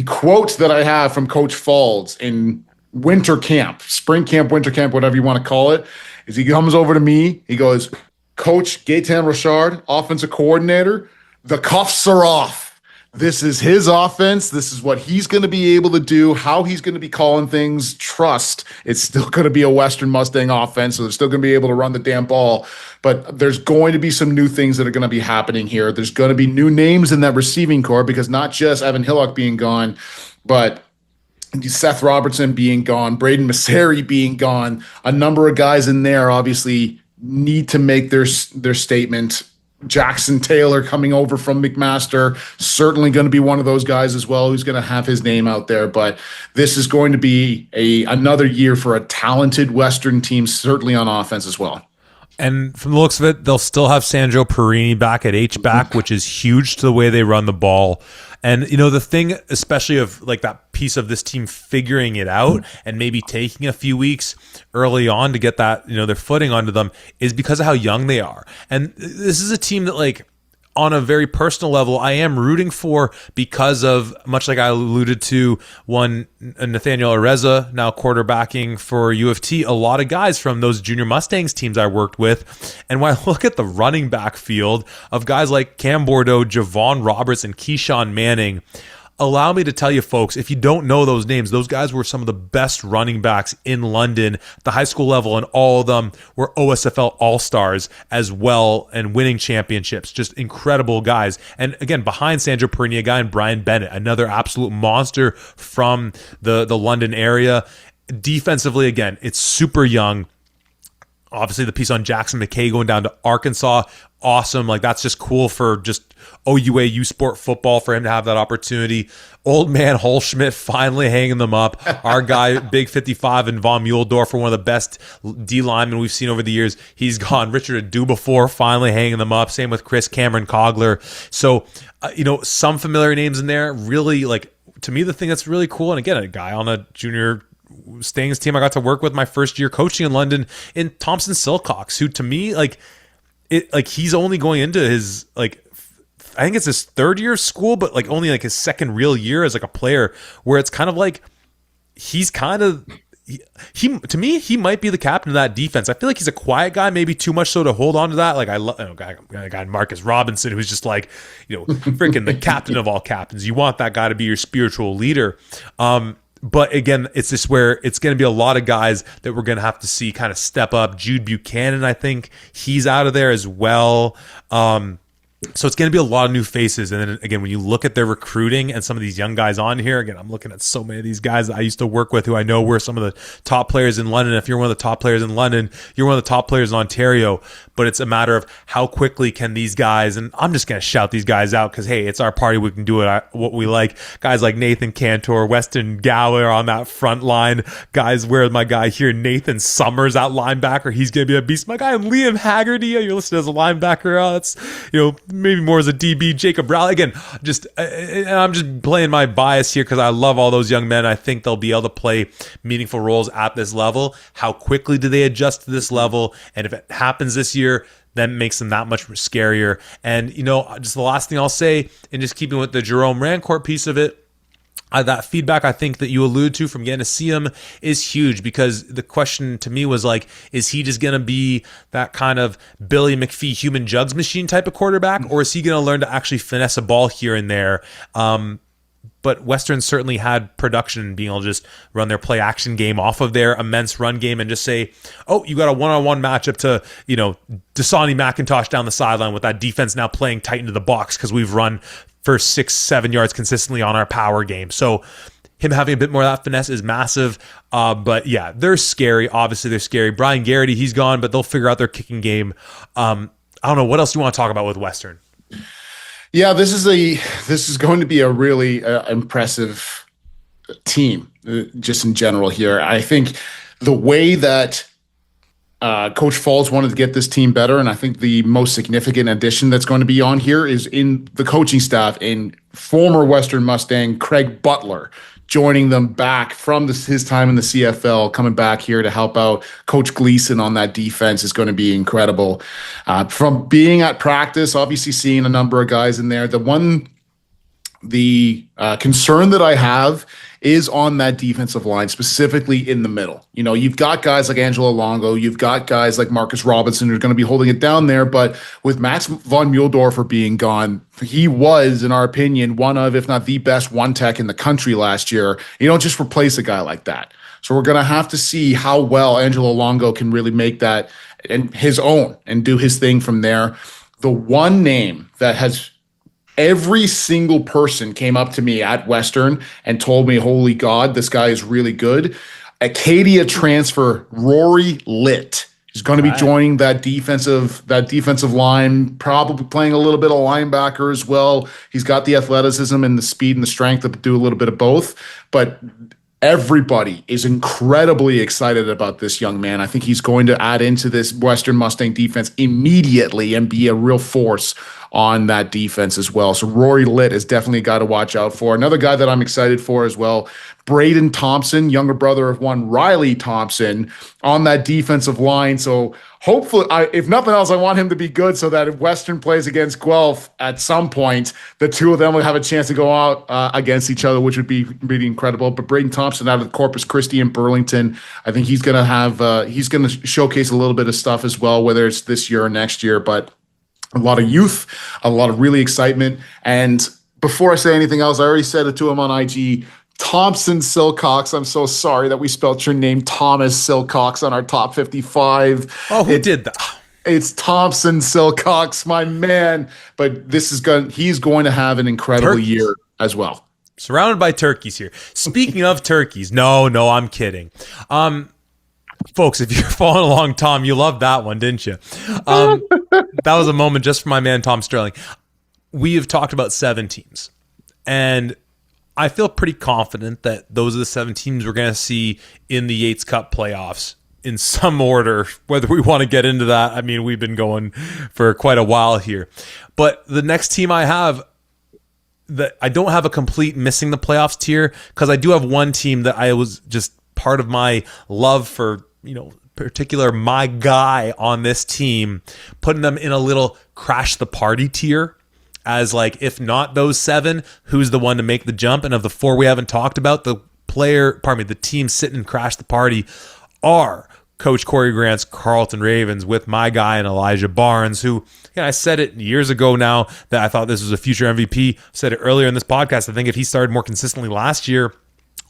quote that I have from Coach Faulds in winter camp, spring camp, winter camp, whatever you want to call it, is he comes over to me. He goes, "Coach Gaetan Rochard, offensive coordinator, the cuffs are off. This is his offense. This is what he's going to be able to do, how he's going to be calling things. Trust, it's still going to be a Western Mustang offense, so they're still going to be able to run the damn ball. But there's going to be some new things that are going to be happening here. There's going to be new names in that receiving core, because not just Evan Hillock being gone, but Seth Robertson being gone, Braden Masseri being gone. A number of guys in there obviously need to make their statement. Jackson Taylor coming over from McMaster, certainly going to be one of those guys as well who's going to have his name out there. But this is going to be another year for a talented Western team, certainly on offense as well. And from the looks of it, they'll still have Sandro Perini back at H-back, which is huge to the way they run the ball. And, the thing, especially of like that piece of this team figuring it out and maybe taking a few weeks early on to get that, their footing onto them, is because of how young they are. And this is a team that, like, on a very personal level, I am rooting for, because of, much like I alluded to, one Nathaniel Areza now quarterbacking for U of T, a lot of guys from those junior Mustangs teams I worked with. And when I look at the running back field of guys like Cam Bordeaux, Javon Roberts, and Keyshawn Manning, allow me to tell you, folks, if you don't know those names, those guys were some of the best running backs in London, the high school level, and all of them were OSFL All-Stars as well and winning championships. Just incredible guys. And again, behind Sandro Perini, a guy in Brian Bennett, another absolute monster from the London area. Defensively, again, it's super young. Obviously, the piece on Jackson McKay going down to Arkansas, awesome. Like, that's just cool for just OUA U Sport football for him to have that opportunity. Old man Holschmidt finally hanging them up. Our guy, Big 55, and Von Muhldorfer, one of the best D linemen we've seen over the years. He's gone. Richard Adubafor finally hanging them up. Same with Chris Cameron Cogler. So, some familiar names in there. Really, like, to me, the thing that's really cool, and again, a guy on a junior Stings team I got to work with my first year coaching in London, in Thompson Silcox, who to me, he's only going into his, like, I think it's his third year of school, but like only like his second real year as like a player, where it's kind of like he's kind of he to me, he might be the captain of that defense. I feel like he's a quiet guy, maybe too much so to hold on to that. Like, I love a guy Marcus Robinson, who's just like, freaking the captain of all captains. You want that guy to be your spiritual leader. But again, it's just where it's going to be a lot of guys that we're going to have to see kind of step up. Jude Buchanan, I think he's out of there as well. So it's going to be a lot of new faces. And then again, when you look at their recruiting and some of these young guys on here, again, I'm looking at so many of these guys that I used to work with who I know were some of the top players in London. If you're one of the top players in London, you're one of the top players in Ontario. But it's a matter of how quickly can these guys, and I'm just going to shout these guys out because, hey, it's our party. We can do what we like. Guys like Nathan Cantor, Weston Gower on that front line. Guys, where's my guy here? Nathan Summers, out linebacker. He's going to be a beast. My guy, Liam Haggerty. You're listed as a linebacker. That's, maybe more as a DB. Jacob Rowley. Again, and I'm just playing my bias here because I love all those young men. I think they'll be able to play meaningful roles at this level. How quickly do they adjust to this level? And if it happens this year, then makes them that much scarier. And, just the last thing I'll say, and just keeping with the Jerome Rancourt piece of it, that feedback I think that you allude to from getting to see him is huge, because the question to me was like, is he just going to be that kind of Billy McPhee human jugs machine type of quarterback, or is he going to learn to actually finesse a ball here and there? But Western certainly had production, being able to just run their play action game off of their immense run game and just say, oh, you got a one-on-one matchup to, Dasani McIntosh down the sideline with that defense now playing tight into the box because we've run for 6-7 yards consistently on our power game. So him having a bit more of that finesse is massive. But yeah, they're scary. Obviously, they're scary. Brian Garrity, he's gone, but they'll figure out their kicking game. I don't know. What else do you want to talk about with Western? Yeah, this is going to be a really impressive team, just in general here. I think the way that Coach Falls wanted to get this team better, and I think the most significant addition that's going to be on here is in the coaching staff, in former Western Mustang Craig Butler, joining them back from his time in the CFL, coming back here to help out Coach Gleason on that defense is going to be incredible. From being at practice, obviously seeing a number of guys in there, the one The concern that I have is on that defensive line, specifically in the middle. You know, you've got guys like Angelo Longo, you've got guys like Marcus Robinson who are going to be holding it down there. But with Max von Muhldorfer being gone, he was, in our opinion, one of, if not the best one tech in the country last year. You don't just replace a guy like that. So we're going to have to see how well Angelo Longo can really make that and his own and do his thing from there. The one name that has every single person came up to me at Western and told me, holy God, this guy is really good. Acadia transfer Rory Litt. He's going to be joining that defensive line, probably playing a little bit of linebacker as well. He's got the athleticism and the speed and the strength to do a little bit of both. But everybody is incredibly excited about this young man. I think he's going to add into this Western Mustang defense immediately and be a real force on that defense as well. So Rory Litt is definitely a guy to watch out for. Another guy that I'm excited for as well, Braden Thompson, younger brother of one Riley Thompson, on that defensive line. So hopefully, if nothing else, I want him to be good so that if Western plays against Guelph at some point, the two of them will have a chance to go out against each other, which would be really incredible. But Braden Thompson out of Corpus Christi and Burlington, I think he's going to showcase a little bit of stuff as well, whether it's this year or next year. But a lot of youth, a lot of really excitement. And before I say anything else, I already said it to him on IG. Thompson Silcox, I'm so sorry that we spelled your name Thomas Silcox on our top 55. Oh, who did that? It's Thompson Silcox, my man. But he's going to have an incredible year as well. Surrounded by turkeys here. Speaking of turkeys, no, I'm kidding. Folks, if you're following along, Tom, you loved that one, didn't you? That was a moment just for my man, Tom Sterling. We have talked about 7 teams, and I feel pretty confident that those are the 7 teams we're going to see in the Yates Cup playoffs in some order, whether we want to get into that. I mean, we've been going for quite a while here. But the next team I have, that I don't have a complete missing the playoffs tier, because I do have one team that I was just part of my love for, particular my guy on this team, putting them in a little crash the party tier. As like, if not those 7, who's the one to make the jump? And of the 4 we haven't talked about, the team sitting and crash the party are Coach Corey Grant's Carleton Ravens with my guy and Elijah Barnes, who, I said it years ago now that I thought this was a future MVP. I said it earlier in this podcast. I think if he started more consistently last year,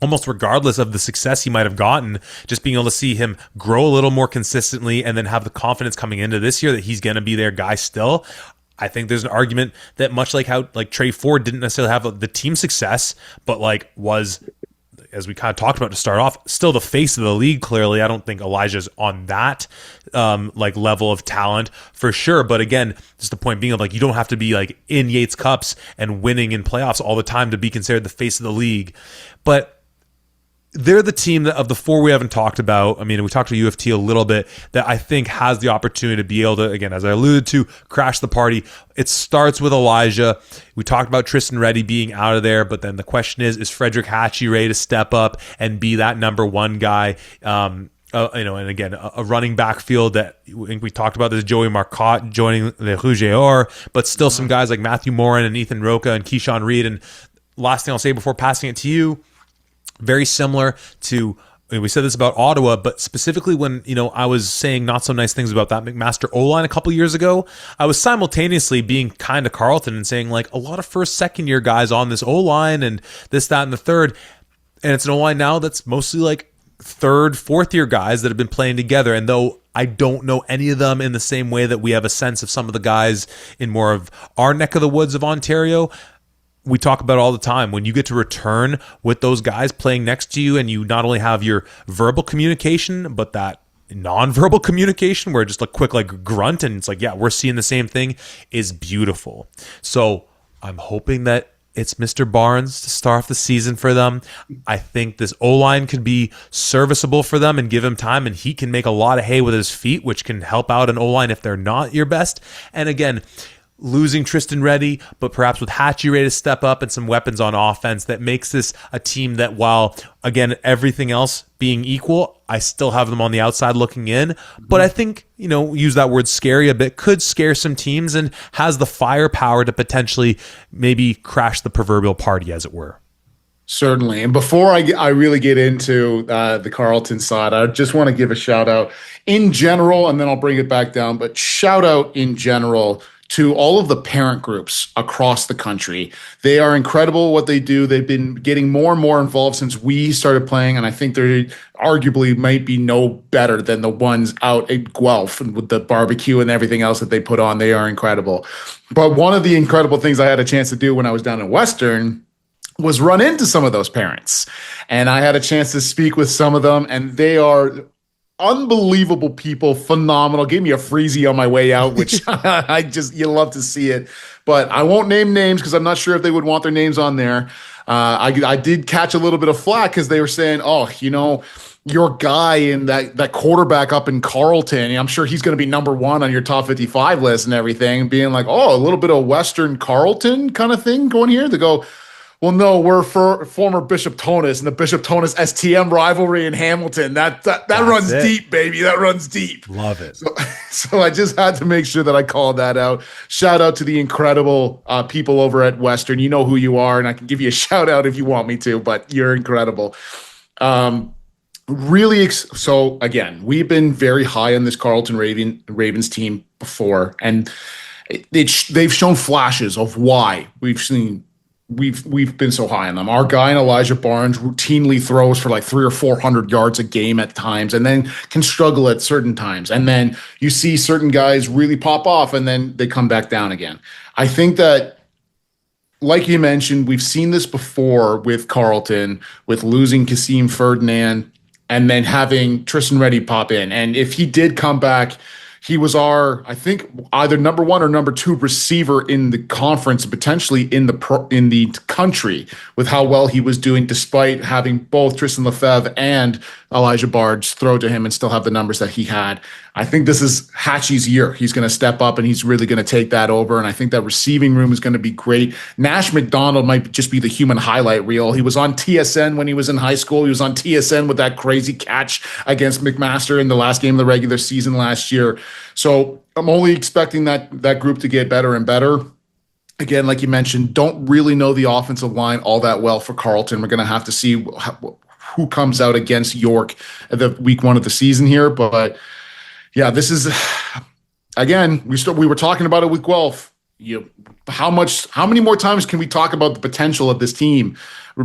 almost regardless of the success he might have gotten, just being able to see him grow a little more consistently and then have the confidence coming into this year that he's going to be their guy still. I think there's an argument that much like how Trey Ford didn't necessarily have the team success, but was, as we kind of talked about to start off, still the face of the league. Clearly, I don't think Elijah's on that level of talent for sure. But again, just the point being of you don't have to be in Yates Cups and winning in playoffs all the time to be considered the face of the league. But they're the team that, of the 4 we haven't talked about, I mean, we talked to UFT a little bit, that I think has the opportunity to be able to, again, as I alluded to, crash the party. It starts with Elijah. We talked about Tristan Reddy being out of there, but then the question is Frederick Hatchie ready to step up and be that number 1 guy? And again, a running back field that I think we talked about this, Joey Marcotte joining the Rouge et Or, but still some guys like Matthew Morin and Ethan Roca and Keyshawn Reed. And last thing I'll say before passing it to you, very similar to, we said this about Ottawa, but specifically when, I was saying not so nice things about that McMaster O-line a couple years ago, I was simultaneously being kind to Carleton and saying a lot of first, second year guys on this O-line and this, that, and the third. And it's an O-line now that's mostly third, fourth year guys that have been playing together. And though I don't know any of them in the same way that we have a sense of some of the guys in more of our neck of the woods of Ontario, we talk about all the time, when you get to return with those guys playing next to you and you not only have your verbal communication, but that non-verbal communication where just a quick grunt and it's yeah, we're seeing the same thing, is beautiful. So I'm hoping that it's Mr. Barnes to start off the season for them. I think this O-line could be serviceable for them and give him time, and he can make a lot of hay with his feet, which can help out an O-line if they're not your best. And again, losing Tristan Reddy, but perhaps with Hatchie ready to step up and some weapons on offense, that makes this a team that, while, again, everything else being equal, I still have them on the outside looking in. But I think, use that word scary a bit, could scare some teams and has the firepower to potentially maybe crash the proverbial party, as it were. Certainly. And before I really get into the Carleton side, I just want to give a shout out in general, and then I'll bring it back down, but shout out in general to all of the parent groups across the country. They are incredible what they do. They've been getting more and more involved since we started playing, and I think they arguably might be no better than the ones out at Guelph and with the barbecue and everything else that they put on. They are incredible. But one of the incredible things I had a chance to do when I was down in Western was run into some of those parents. And I had a chance to speak with some of them, and they are unbelievable people, phenomenal. Gave me a freezy on my way out, which you love to see it. But I won't name names because I'm not sure if they would want their names on there. I did catch a little bit of flack because they were saying, your guy in that quarterback up in Carleton, I'm sure he's going to be number one on your top 55 list and everything, being like, a little bit of Western Carleton kind of thing going here. They go, well, no, we're for former Bishop Tonus and the Bishop Tonus STM rivalry in Hamilton. That runs deep, baby. That runs deep. Love it. So I just had to make sure that I called that out. Shout out to the incredible people over at Western. You know who you are, and I can give you a shout out if you want me to, but you're incredible. So again, we've been very high on this Carleton Ravens team before, and they've shown flashes of why we've been so high on them. Our guy in Elijah Barnes routinely throws for like 300 or 400 yards a game at times, and then can struggle at certain times. And then you see certain guys really pop off, and then they come back down again. I think that, like you mentioned, we've seen this before with Carleton, with losing Kasim Ferdinand, and then having Tristan Reddy pop in. And if he did come back, he was I think, either number one or number two receiver in the conference, potentially in the country, with how well he was doing, despite having both Tristan Lefebvre and Elijah Barge throw to him and still have the numbers that he had. I think this is Hatchie's year. He's going to step up and he's really going to take that over. And I think that receiving room is going to be great. Nash McDonald might just be the human highlight reel. He was on TSN when he was in high school. He was on TSN with that crazy catch against McMaster in the last game of the regular season last year. So I'm only expecting that group to get better and better. Again, like you mentioned, don't really know the offensive line all that well for Carleton. We're going to have to see who comes out against York at the week one of the season here. But yeah, this is, again, we were talking about it with Guelph. How many more times can we talk about the potential of this team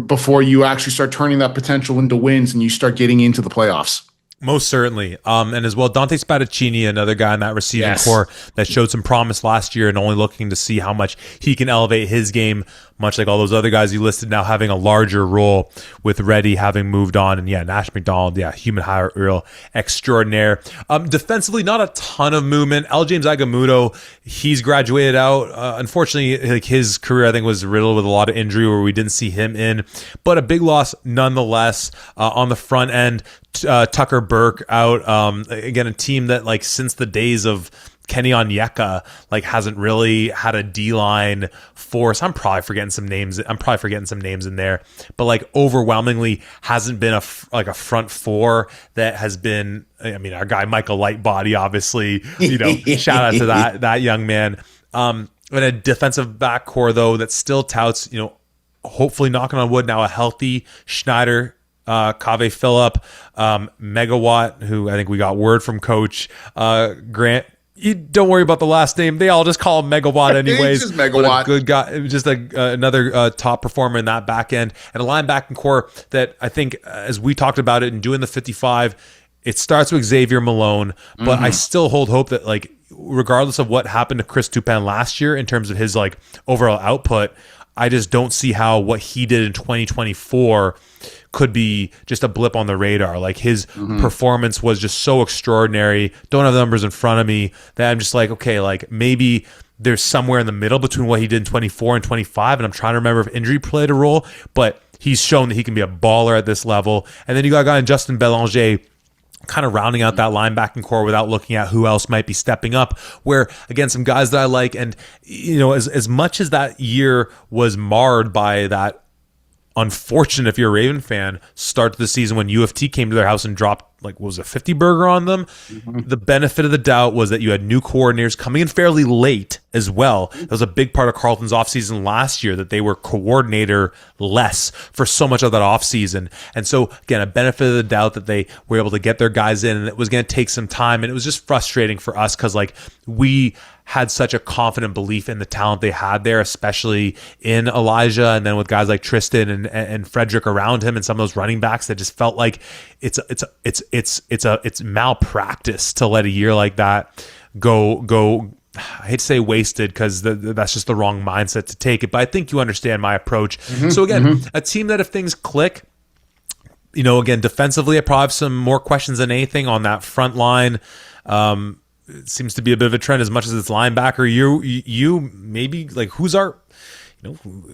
before you actually start turning that potential into wins and you start getting into the playoffs? Most certainly. And as well, Dante Spadaccini, another guy in that receiving core that showed some promise last year, and only looking to see how much he can elevate his game, much like all those other guys you listed, now having a larger role with Reddy having moved on. And Nash McDonald, human highlight reel extraordinaire. Defensively, not a ton of movement. L. James Agamudo, he's graduated out. Unfortunately, like, his career, I think, was riddled with a lot of injury where we didn't see him in, but a big loss nonetheless. On the front end, Tucker Burke out. Again, a team that, like, since the days of Kenny Onyeka, like, hasn't really had a D-line force. I'm probably forgetting some names in there, but, like, overwhelmingly hasn't been a front four that has been, our guy Michael Lightbody, obviously, shout out to that young man. And a defensive back core, though, that still touts, hopefully, knocking on wood, now a healthy Schneider, Kave Phillip, Megawatt, who I think we got word from Coach Grant. You don't worry about the last name. They all just call him Megawatt anyways. Just Megawatt. Good guy. Just another top performer in that back end. And a linebacking core that I think, as we talked about it and doing the 55, it starts with Xavier Malone. But I still hold hope that, like, regardless of what happened to Chris Toupin last year in terms of his, like, overall output, I just don't see how what he did in 2024 could be just a blip on the radar. Like, his performance was just so extraordinary. Don't have the numbers in front of me, that I'm just like, okay, like, maybe there's somewhere in the middle between what he did in 24 and 25. And I'm trying to remember if injury played a role, but he's shown that he can be a baller at this level. And then you got a guy in Justin Belanger, kind of rounding out that linebacking core without looking at who else might be stepping up. Where, again, some guys that I like, and, as much as that year was marred by that unfortunate, if you're a Raven fan, start to the season when U of T came to their house and dropped, what was a 50 burger on them. Mm-hmm. The benefit of the doubt was that you had new coordinators coming in fairly late as well. That was a big part of Carleton's offseason last year, that they were coordinator less for so much of that offseason. And so, again, a benefit of the doubt that they were able to get their guys in, and it was going to take some time. And it was just frustrating for us because, we had such a confident belief in the talent they had there, especially in Elijah, and then with guys like Tristan and Frederick around him, and some of those running backs that just felt like it's malpractice to let a year like that go. I hate to say wasted because that's just the wrong mindset to take it, but I think you understand my approach. Mm-hmm, so again, a team that if things click, again, defensively, I probably have some more questions than anything on that front line. It seems to be a bit of a trend as much as it's linebacker. You maybe who's our,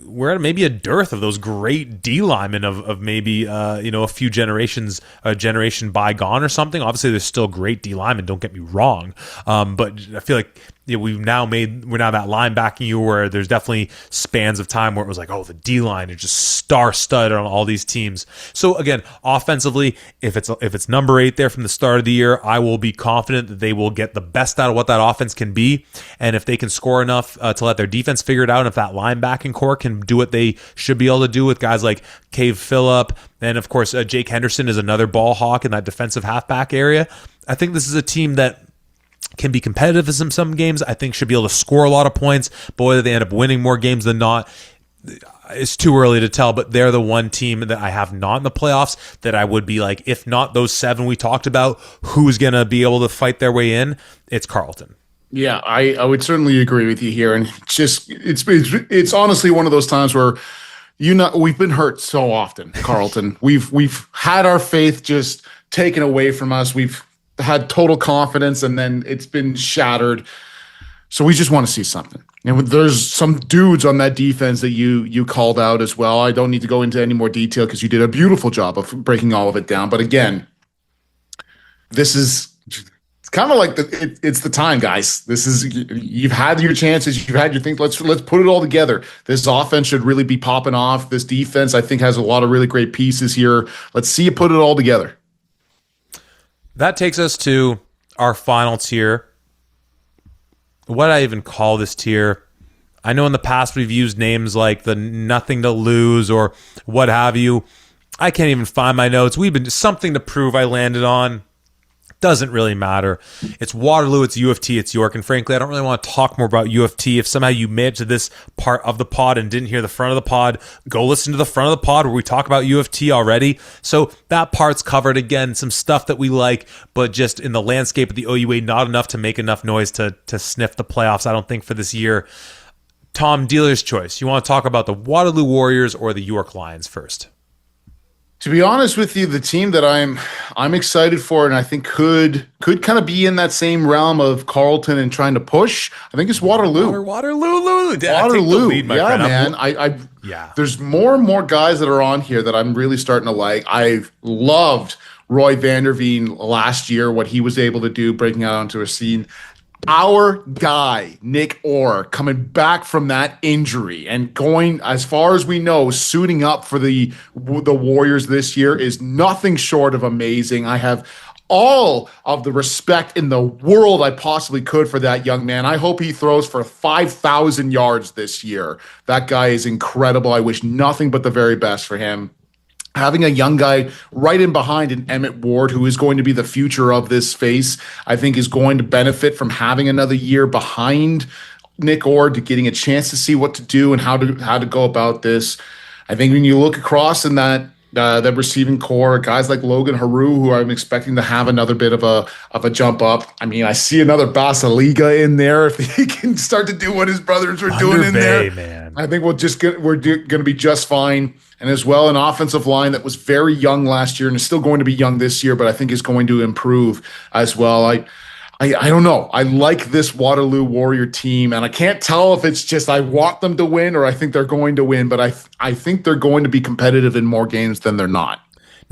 we're at maybe a dearth of those great D linemen of maybe a few generations, a generation bygone or something. Obviously, there's still great D linemen. Don't get me wrong, but I feel like we're now that linebacking you where there's definitely spans of time where it was the D line is just star stud on all these teams. So again, offensively, if it's number 8 there from the start of the year, I will be confident that they will get the best out of what that offense can be, and if they can score enough to let their defense figure it out, and if that linebacking core can do what they should be able to do with guys like Cave Phillip, and of course Jake Henderson is another ball hawk in that defensive halfback area. I think this is a team that can be competitive in some games. I think should be able to score a lot of points, but whether they end up winning more games than not, it's too early to tell. But they're the one team that I have not in the playoffs that I would be if not those 7 we talked about, who's going to be able to fight their way in? It's Carleton. Yeah, I would certainly agree with you here. And it's honestly one of those times where we've been hurt so often, Carleton. We've had our faith just taken away from us. We've had total confidence, and then it's been shattered. So we just want to see something. And there's some dudes on that defense that you called out as well. I don't need to go into any more detail because you did a beautiful job of breaking all of it down. But again, it's kind of it's the time, guys. You've had your chances, you've had your things. Let's put it all together. This offense should really be popping off. This defense, I think, has a lot of really great pieces here. Let's see you put it all together. That takes us to our final tier. What I even call this tier? I know in the past we've used names like the nothing to lose or what have you. I can't even find my notes. We've been something to prove I landed on. Doesn't really matter. It's Waterloo, it's U of T, it's York. And frankly, I don't really want to talk more about U of T. If somehow you made it to this part of the pod and didn't hear the front of the pod, go listen to the front of the pod where we talk about U of T already. So that part's covered. Again, some stuff that we like, but just in the landscape of the OUA, not enough to make enough noise to sniff the playoffs, I don't think, for this year. Tom, dealer's choice. You want to talk about the Waterloo Warriors or the York Lions first? To be honest with you, the team that I'm excited for and I think could kind of be in that same realm of Carleton and trying to push, I think it's Waterloo. Waterloo. Lead, yeah, friend. Man. There's more and more guys that are on here that I'm really starting to like. I've loved Roy Vanderveen last year, what he was able to do, breaking out onto a scene. Our guy, Nick Orr, coming back from that injury and going, as far as we know, suiting up for the Warriors this year is nothing short of amazing. I have all of the respect in the world I possibly could for that young man. I hope he throws for 5,000 yards this year. That guy is incredible. I wish nothing but the very best for him. Having a young guy right in behind an Emmett Ward, who is going to be the future of this space, I think is going to benefit from having another year behind Nick Ord, to getting a chance to see what to do and how to go about this. I think when you look across in that receiving core, guys like Logan Haru, who I'm expecting to have another bit of a jump up. I mean, I see another Basiliga in there if he can start to do what his brothers were doing in there. Man. I think we're going to be just fine. And as well, an offensive line that was very young last year and is still going to be young this year, but I think is going to improve as well. I don't know. I like this Waterloo Warrior team, and I can't tell if it's just I want them to win or I think they're going to win, but I think they're going to be competitive in more games than they're not.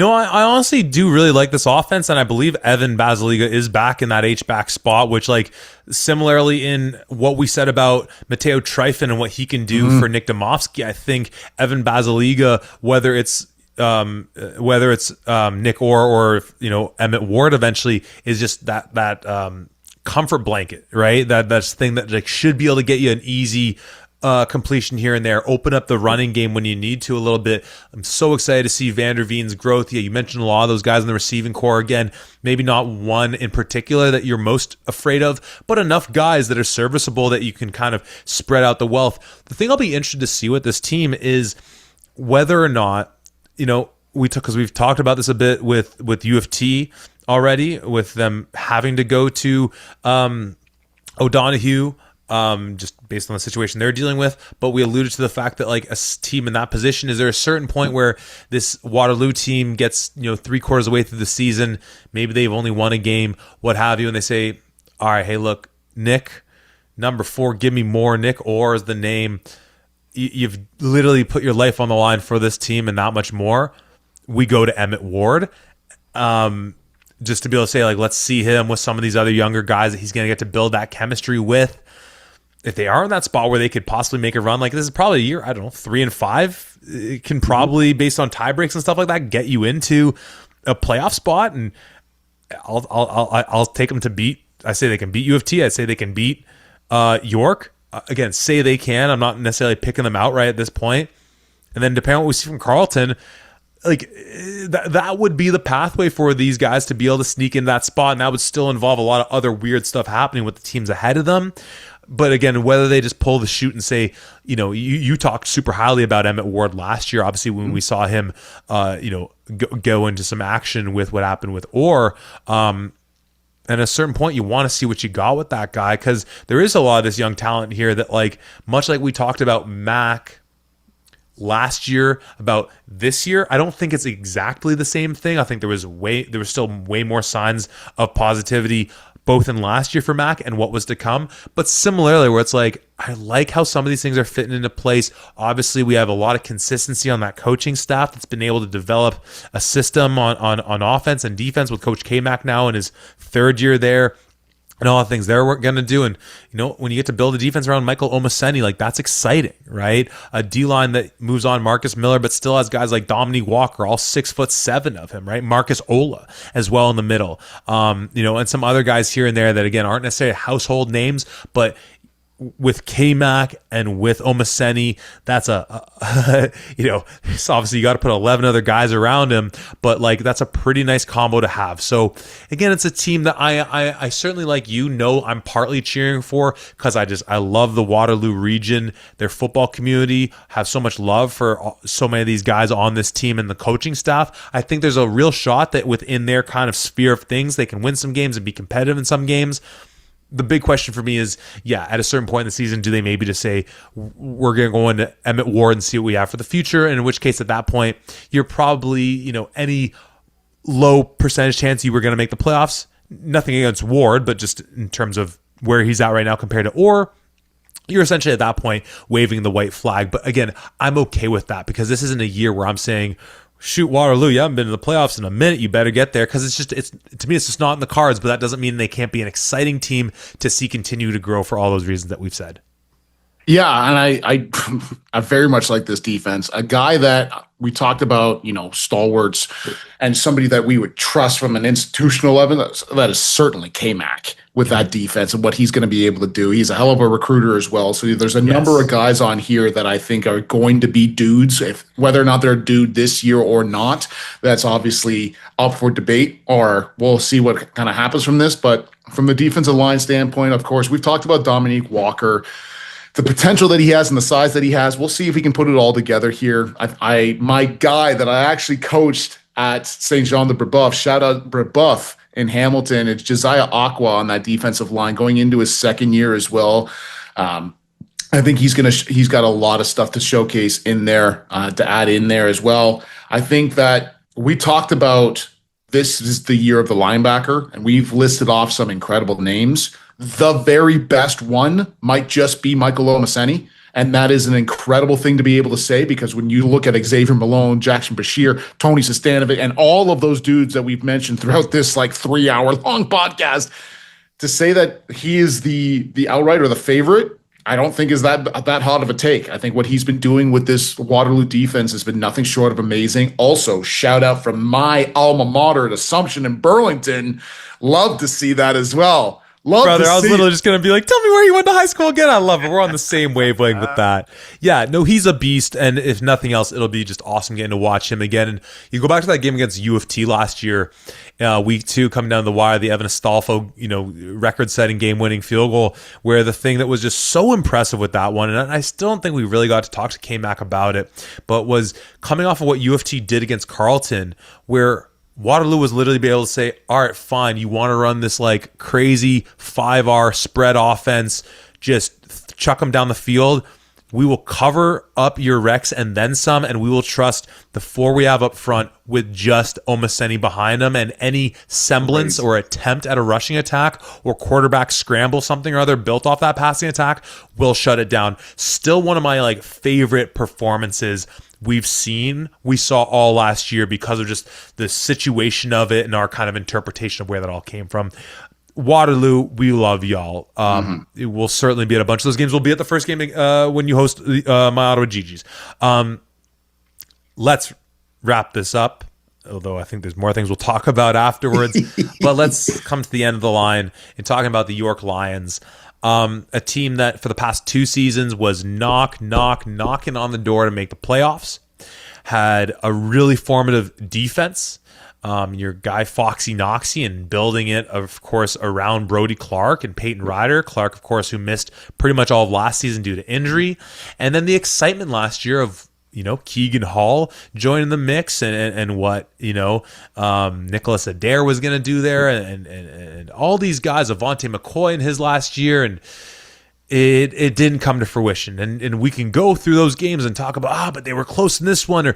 No, I honestly do really like this offense, and I believe Evan Basiliga is back in that H-back spot, which, like, similarly in what we said about Mateo Trifon and what he can do for Nick Domovsky, I think Evan Basiliga, whether it's Nick Orr or Emmett Ward eventually, is just that comfort blanket, right? That's the thing that like should be able to get you an easy completion here and there, open up the running game when you need to a little bit. I'm so excited to see Van der Veen's growth. Yeah, you mentioned a lot of those guys in the receiving core. Again, maybe not one in particular that you're most afraid of, but enough guys that are serviceable that you can kind of spread out the wealth. The thing I'll be interested to see with this team is whether or not, because we've talked about this a bit with U of T already, with them having to go to O'Donoghue, just based on the situation they're dealing with. But we alluded to the fact that like a team in that position, is there a certain point where this Waterloo team gets, 3/4 of the way through the season, maybe they've only won a game, what have you, and they say, all right, hey, look, Nick, number 4, give me more. Nick Orr is the name. You've literally put your life on the line for this team and not much more. We go to Emmett Ward. Just to be able to say, like, let's see him with some of these other younger guys that he's going to get to build that chemistry with. If they are in that spot where they could possibly make a run, like this is probably a year, 3 and 5. It can probably, based on tie breaks and stuff like that, get you into a playoff spot. And I'll take them to beat. I say they can beat U of T. I say they can beat York. Again, say they can. I'm not necessarily picking them outright at this point. And then depending on what we see from Carleton, like that would be the pathway for these guys to be able to sneak in that spot, and that would still involve a lot of other weird stuff happening with the teams ahead of them. But again, whether they just pull the chute and say, you talked super highly about Emmett Ward last year, obviously when we saw him, go into some action with what happened with Orr. And at a certain point, you want to see what you got with that guy, because there is a lot of this young talent here that, like, much like we talked about Mac last year, about this year, I don't think it's exactly the same thing. I think there was still way more signs of positivity both in last year for Mac and what was to come. But similarly, where it's like, I like how some of these things are fitting into place. Obviously, we have a lot of consistency on that coaching staff that's been able to develop a system on offense and defense with Coach K-Mac now in his 3rd year there, and all the things they're going to do. And, when you get to build a defense around Michael Omaseni, like, that's exciting, right? A D-line that moves on Marcus Miller, but still has guys like Dominique Walker, all 6'7" of him, right? Marcus Ola as well in the middle. And some other guys here and there that, again, aren't necessarily household names, but with K-Mac and with Omaseni, that's so obviously you got to put 11 other guys around him, but like that's a pretty nice combo to have. So again, it's a team that I certainly, like, I'm partly cheering for, because I love the Waterloo region. Their football community have so much love for so many of these guys on this team and the coaching staff. I think there's a real shot that within their kind of sphere of things, they can win some games and be competitive in some games. The big question for me is, at a certain point in the season, do they maybe just say, we're going to go into Emmett Ward and see what we have for the future? And in which case, at that point, you're probably, any low percentage chance you were going to make the playoffs. Nothing against Ward, but just in terms of where he's at right now compared to Orr, you're essentially at that point waving the white flag. But again, I'm okay with that, because this isn't a year where I'm saying, shoot, Waterloo, you haven't been to the playoffs in a minute, you better get there, because to me, it's just not in the cards. But that doesn't mean they can't be an exciting team to see continue to grow for all those reasons that we've said. Yeah, and I very much like this defense. A guy that we talked about, stalwarts, and somebody that we would trust from an institutional level, that is certainly K-Mac with that defense and what he's going to be able to do. He's a hell of a recruiter as well. So there's a number of guys on here that I think are going to be dudes. Whether or not they're a dude this year or not, that's obviously up for debate, or we'll see what kind of happens from this. But from the defensive line standpoint, of course, we've talked about Dominique Walker, the potential that he has and the size that he has. We'll see if he can put it all together here. My guy that I actually coached at St. Jean de Brebeuf, shout out Brebeuf in Hamilton, it's Josiah Aqua on that defensive line going into his 2nd year as well. I think he's got a lot of stuff to showcase in there, to add in there as well. I think that we talked about this is the year of the linebacker, and we've listed off some incredible names. The very best one might just be Michael Omaseni. And that is an incredible thing to be able to say, because when you look at Xavier Malone, Jackson Bashir, Tony Sestanovic, and all of those dudes that we've mentioned throughout this like 3-hour long podcast, to say that he is the outright or the favorite, I don't think is that hot of a take. I think what he's been doing with this Waterloo defense has been nothing short of amazing. Also, shout out from my alma mater at Assumption in Burlington. Love to see that as well. Brother, I was literally just going to be like, tell me where you went to high school again. I love it. We're on the same wavelength with that. Yeah, no, he's a beast. And if nothing else, it'll be just awesome getting to watch him again. And you go back to that game against U of T last year, week 2, coming down the wire, the Evan Astolfo, record-setting game-winning field goal, where the thing that was just so impressive with that one, and I still don't think we really got to talk to K-Mac about it, but was coming off of what U of T did against Carleton, where Waterloo was literally be able to say, all right, fine, you want to run this like crazy 5R spread offense, just chuck them down the field. We will cover up your Rex and then some, and we will trust the 4 we have up front with just Omaseni behind them, and any semblance or attempt at a rushing attack or quarterback scramble, something or other built off that passing attack, will shut it down. Still one of my like favorite performances we saw all last year because of just the situation of it and our kind of interpretation of where that all came from. Waterloo, we love y'all. It will certainly be at a bunch of those games. We'll be at the first game when you host my Ottawa GGs. Let's wrap this up, although I think there's more things we'll talk about afterwards. But let's come to the end of the line and talking about the York Lions. A team that for the past 2 seasons was knocking on the door to make the playoffs, had a really formative defense. Your guy Foxy Noxie, and building it, of course, around Brody Clark and Peyton Ryder. Clark, of course, who missed pretty much all of last season due to injury. And then the excitement last year of Keegan Hall joining the mix, and what Nicholas Adair was going to do there, and all these guys, Avonte McCoy in his last year, and it didn't come to fruition. And we can go through those games and talk about, but they were close in this one, or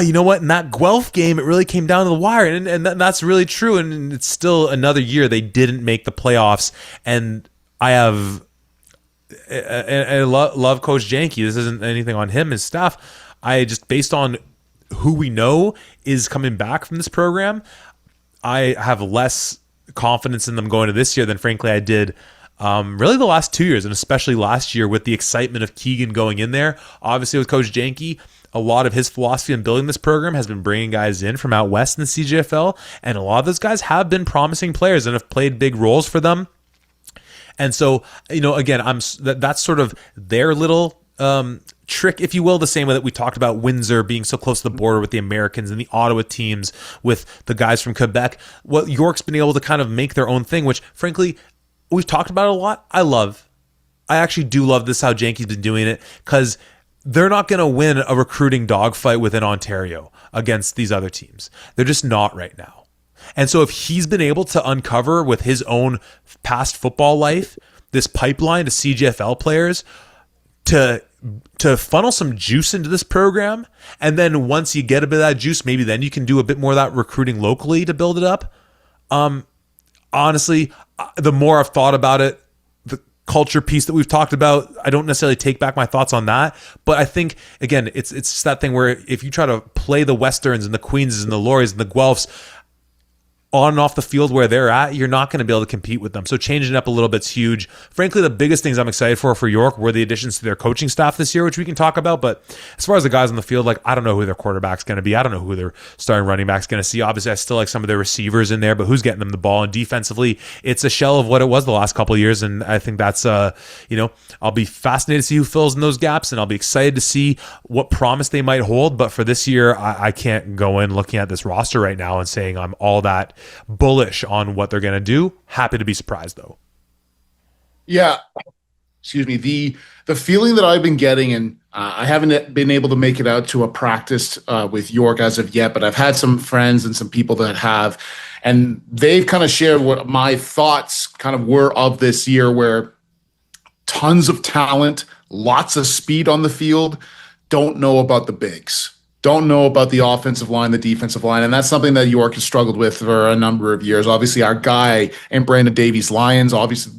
you know what, in that Guelph game, it really came down to the wire, and that's really true. And it's still another year they didn't make the playoffs, and I love Coach Janke. This isn't anything on him, his staff. I just, based on who we know is coming back from this program, I have less confidence in them going to this year than, frankly, I did really the last 2 years, and especially last year with the excitement of Keegan going in there. Obviously, with Coach Janke, a lot of his philosophy in building this program has been bringing guys in from out west in the CJFL, and a lot of those guys have been promising players and have played big roles for them. And so, again, that's sort of their little trick, if you will, the same way that we talked about Windsor being so close to the border with the Americans and the Ottawa teams with the guys from Quebec. What York's been able to kind of make their own thing, which frankly we've talked about a lot. I actually do love this, how Janke's been doing it, because they're not going to win a recruiting dogfight within Ontario against these other teams. They're just not right now. And so if he's been able to uncover with his own past football life this pipeline to CJFL players to funnel some juice into this program, and then once you get a bit of that juice, maybe then you can do a bit more of that recruiting locally to build it up. Honestly, the more I've thought about it, the culture piece that we've talked about, I don't necessarily take back my thoughts on that, but I think, again, it's just that thing where if you try to play the Westerns and the Queenses and the Lauries and the Guelphs on and off the field where they're at, you're not going to be able to compete with them. So changing it up a little bit's huge. Frankly, the biggest things I'm excited for York were the additions to their coaching staff this year, which we can talk about. But as far as the guys on the field, I don't know who their quarterback's going to be. I don't know who their starting running back's going to see. Obviously, I still like some of their receivers in there, but who's getting them the ball? And defensively, it's a shell of what it was the last couple of years. And I think that's, I'll be fascinated to see who fills in those gaps, and I'll be excited to see what promise they might hold. But for this year, I can't go in looking at this roster right now and saying I'm all that bullish on what they're going to do. Happy to be surprised, though. Yeah. Excuse me. The feeling that I've been getting, and I haven't been able to make it out to a practice with York as of yet, but I've had some friends and some people that have, and they've kind of shared what my thoughts kind of were of this year, where tons of talent, lots of speed on the field, don't know about the bigs. Don't know about the offensive line, the defensive line, and that's something that York has struggled with for a number of years. Obviously, our guy and Brandon Davies Lions, obviously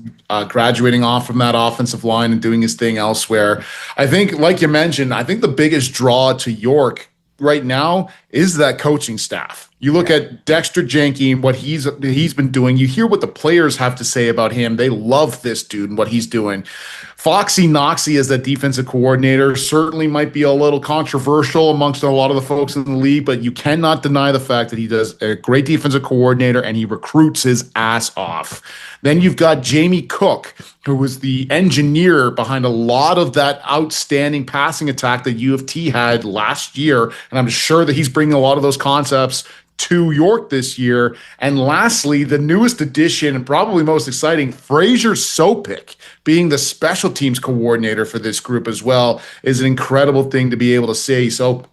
graduating off from that offensive line and doing his thing elsewhere. I think, like you mentioned, I think the biggest draw to York right now is that coaching staff. You look at Dexter Janke and what he's been doing. You hear what the players have to say about him. They love this dude and what he's doing. Foxy Noxie as that defensive coordinator certainly might be a little controversial amongst a lot of the folks in the league, but you cannot deny the fact that he does a great defensive coordinator and he recruits his ass off. Then you've got Jamie Cook, who was the engineer behind a lot of that outstanding passing attack that U of T had last year, and I'm sure that he's bringing a lot of those concepts to York this year. And lastly, the newest addition and probably most exciting, Fraser Sopik being the special teams coordinator for this group as well is an incredible thing to be able to see. So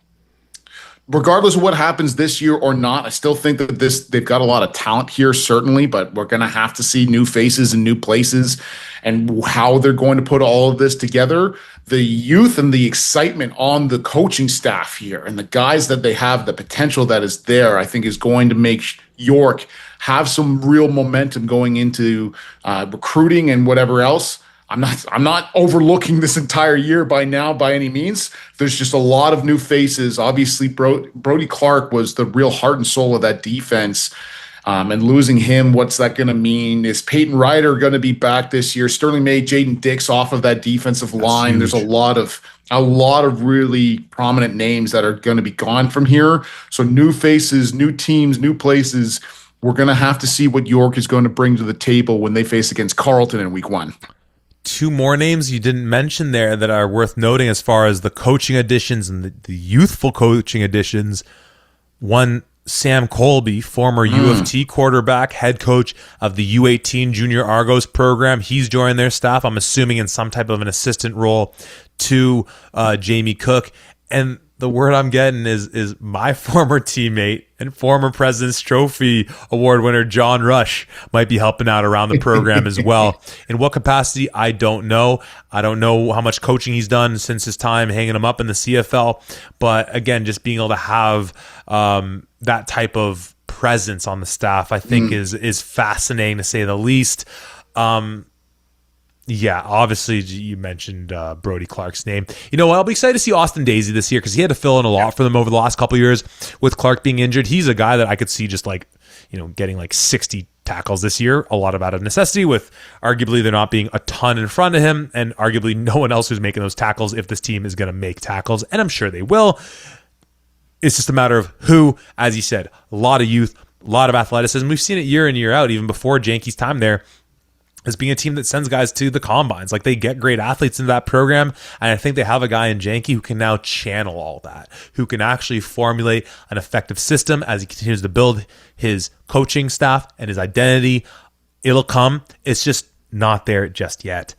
regardless of what happens this year or not, I still think that they've got a lot of talent here, certainly, but we're going to have to see new faces and new places and how they're going to put all of this together. The youth and the excitement on the coaching staff here and the guys that they have, the potential that is there, I think is going to make York have some real momentum going into recruiting and whatever else. I'm not overlooking this entire year by any means. There's just a lot of new faces. Obviously, Brody Clark was the real heart and soul of that defense. And losing him, what's that going to mean? Is Peyton Ryder going to be back this year? Sterling May, Jaden Dix off of that defensive line. There's a lot of really prominent names that are going to be gone from here. So new faces, new teams, new places. We're going to have to see what York is going to bring to the table when they face against Carleton in week 1. Two more names you didn't mention there that are worth noting as far as the coaching additions and the youthful coaching additions. One, Sam Colby, former U of T quarterback, head coach of the U18 Junior Argos program. He's joined their staff, I'm assuming in some type of an assistant role to Jamie Cook. And the word I'm getting is my former teammate and former President's Trophy Award winner John Rush might be helping out around the program as well. In what capacity, I don't know. I don't know how much coaching he's done since his time hanging him up in the CFL. But again, just being able to have that type of presence on the staff, I think is fascinating to say the least. Yeah, obviously you mentioned Brody Clark's name. You know what? I'll be excited to see Austin Daisy this year because he had to fill in a lot for them over the last couple of years with Clark being injured. He's a guy that I could see just getting 60 tackles this year, a lot of out of necessity with arguably there not being a ton in front of him and arguably no one else who's making those tackles if this team is going to make tackles, and I'm sure they will. It's just a matter of who, as you said, a lot of youth, a lot of athleticism. We've seen it year in, year out, even before Janke's time there, as being a team that sends guys to the combines. Like, they get great athletes into that program, and I think they have a guy in Janke who can now channel all that, who can actually formulate an effective system as he continues to build his coaching staff and his identity. It'll come. It's just not there just yet.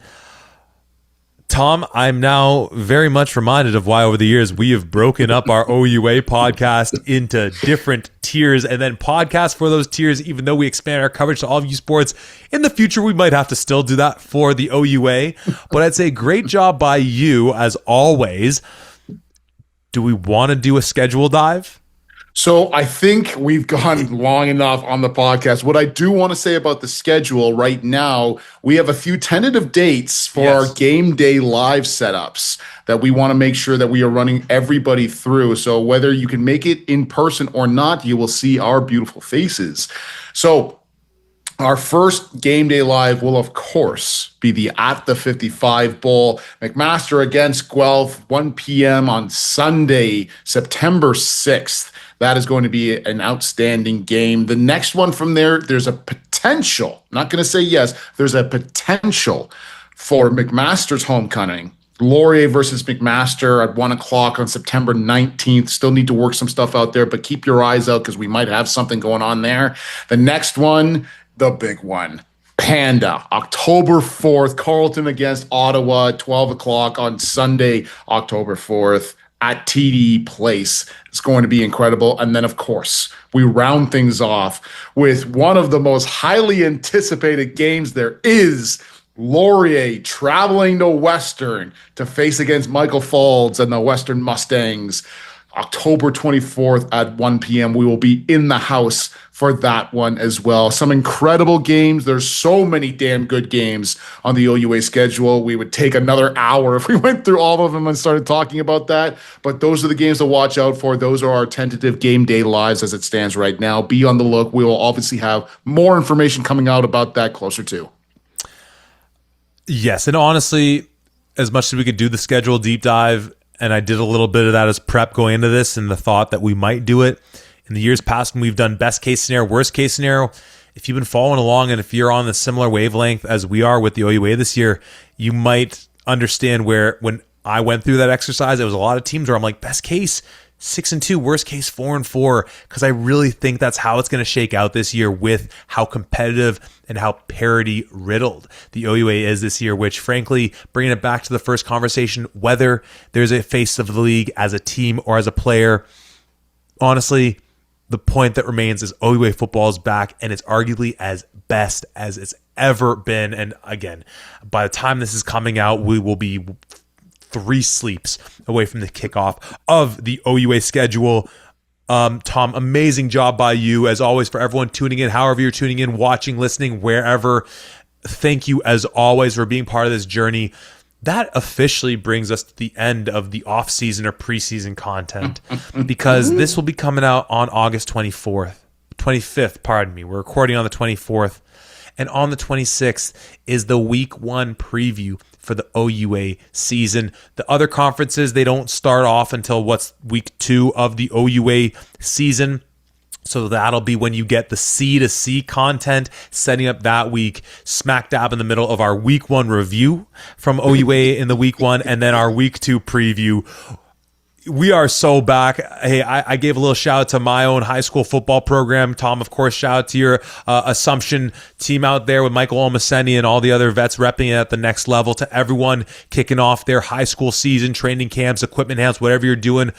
Tom, I'm now very much reminded of why over the years we have broken up our OUA podcast into different tiers and then podcasts for those tiers, even though we expand our coverage to all of U sports. In the future, we might have to still do that for the OUA, but I'd say great job by you as always. Do we want to do a schedule dive? So I think we've gone long enough on the podcast. What I do want to say about the schedule right now, we have a few tentative dates for our game day live setups that we want to make sure that we are running everybody through. So whether you can make it in person or not, you will see our beautiful faces. So our first game day live will, of course, be the At the 55 Bowl. McMaster against Guelph, 1 p.m. on Sunday, September 6th. That is going to be an outstanding game. The next one from there's a potential, not going to say yes, there's a potential for McMaster's homecoming. Laurier versus McMaster at 1 o'clock on September 19th. Still need to work some stuff out there, but keep your eyes out because we might have something going on there. The next one, the big one, Panda, October 4th, Carleton against Ottawa, 12 o'clock on Sunday, October 4th. At TD Place. It's going to be incredible. And then, of course, we round things off with one of the most highly anticipated games there is. Laurier traveling to Western to face against Michael Faulds and the Western Mustangs October 24th at 1 p.m. We will be in the house for that one as well. Some incredible games. There's so many damn good games on the OUA schedule. We would take another hour if we went through all of them and started talking about that. But those are the games to watch out for. Those are our tentative game day lives as it stands right now. Be on the look. We will obviously have more information coming out about that closer to. Yes, and honestly, as much as we could do the schedule deep dive, and I did a little bit of that as prep going into this and the thought that we might do it. In the years past when we've done best case scenario, worst case scenario, if you've been following along and if you're on the similar wavelength as we are with the OUA this year, you might understand where when I went through that exercise, there was a lot of teams where I'm like, best case, 6-2, worst case 4-4, because I really think that's how it's going to shake out this year with how competitive and how parity riddled the OUA is this year, which frankly, bringing it back to the first conversation, whether there's a face of the league as a team or as a player, honestly, the point that remains is OUA football is back and it's arguably as best as it's ever been. And again, by the time this is coming out, we will be 3 sleeps away from the kickoff of the OUA schedule. Tom, amazing job by you as always for everyone tuning in, however you're tuning in, watching, listening, wherever. Thank you as always for being part of this journey. That officially brings us to the end of the off-season or preseason content because this will be coming out on August 25th, pardon me. We're recording on the 24th. And on the 26th is the week 1 preview for the OUA season. The other conferences, they don't start off until week 2 of the OUA season. So that'll be when you get the C to C content setting up that week, smack dab in the middle of our week 1 review from OUA in the week 1 and then our week 2 preview. We are so back. Hey, I gave a little shout out to my own high school football program. Tom, of course, shout out to your Assumption team out there with Michael Olmaseni and all the other vets repping it at the next level. To everyone kicking off their high school season, training camps, equipment camps, whatever you're doing,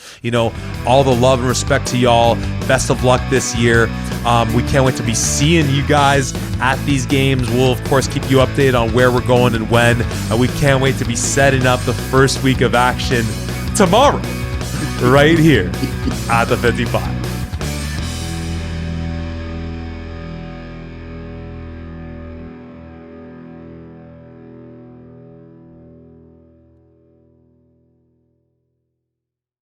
all the love and respect to y'all. Best of luck this year. We can't wait to be seeing you guys at these games. We'll, of course, keep you updated on where we're going and when. We can't wait to be setting up the first week of action tomorrow. Right here at the 55.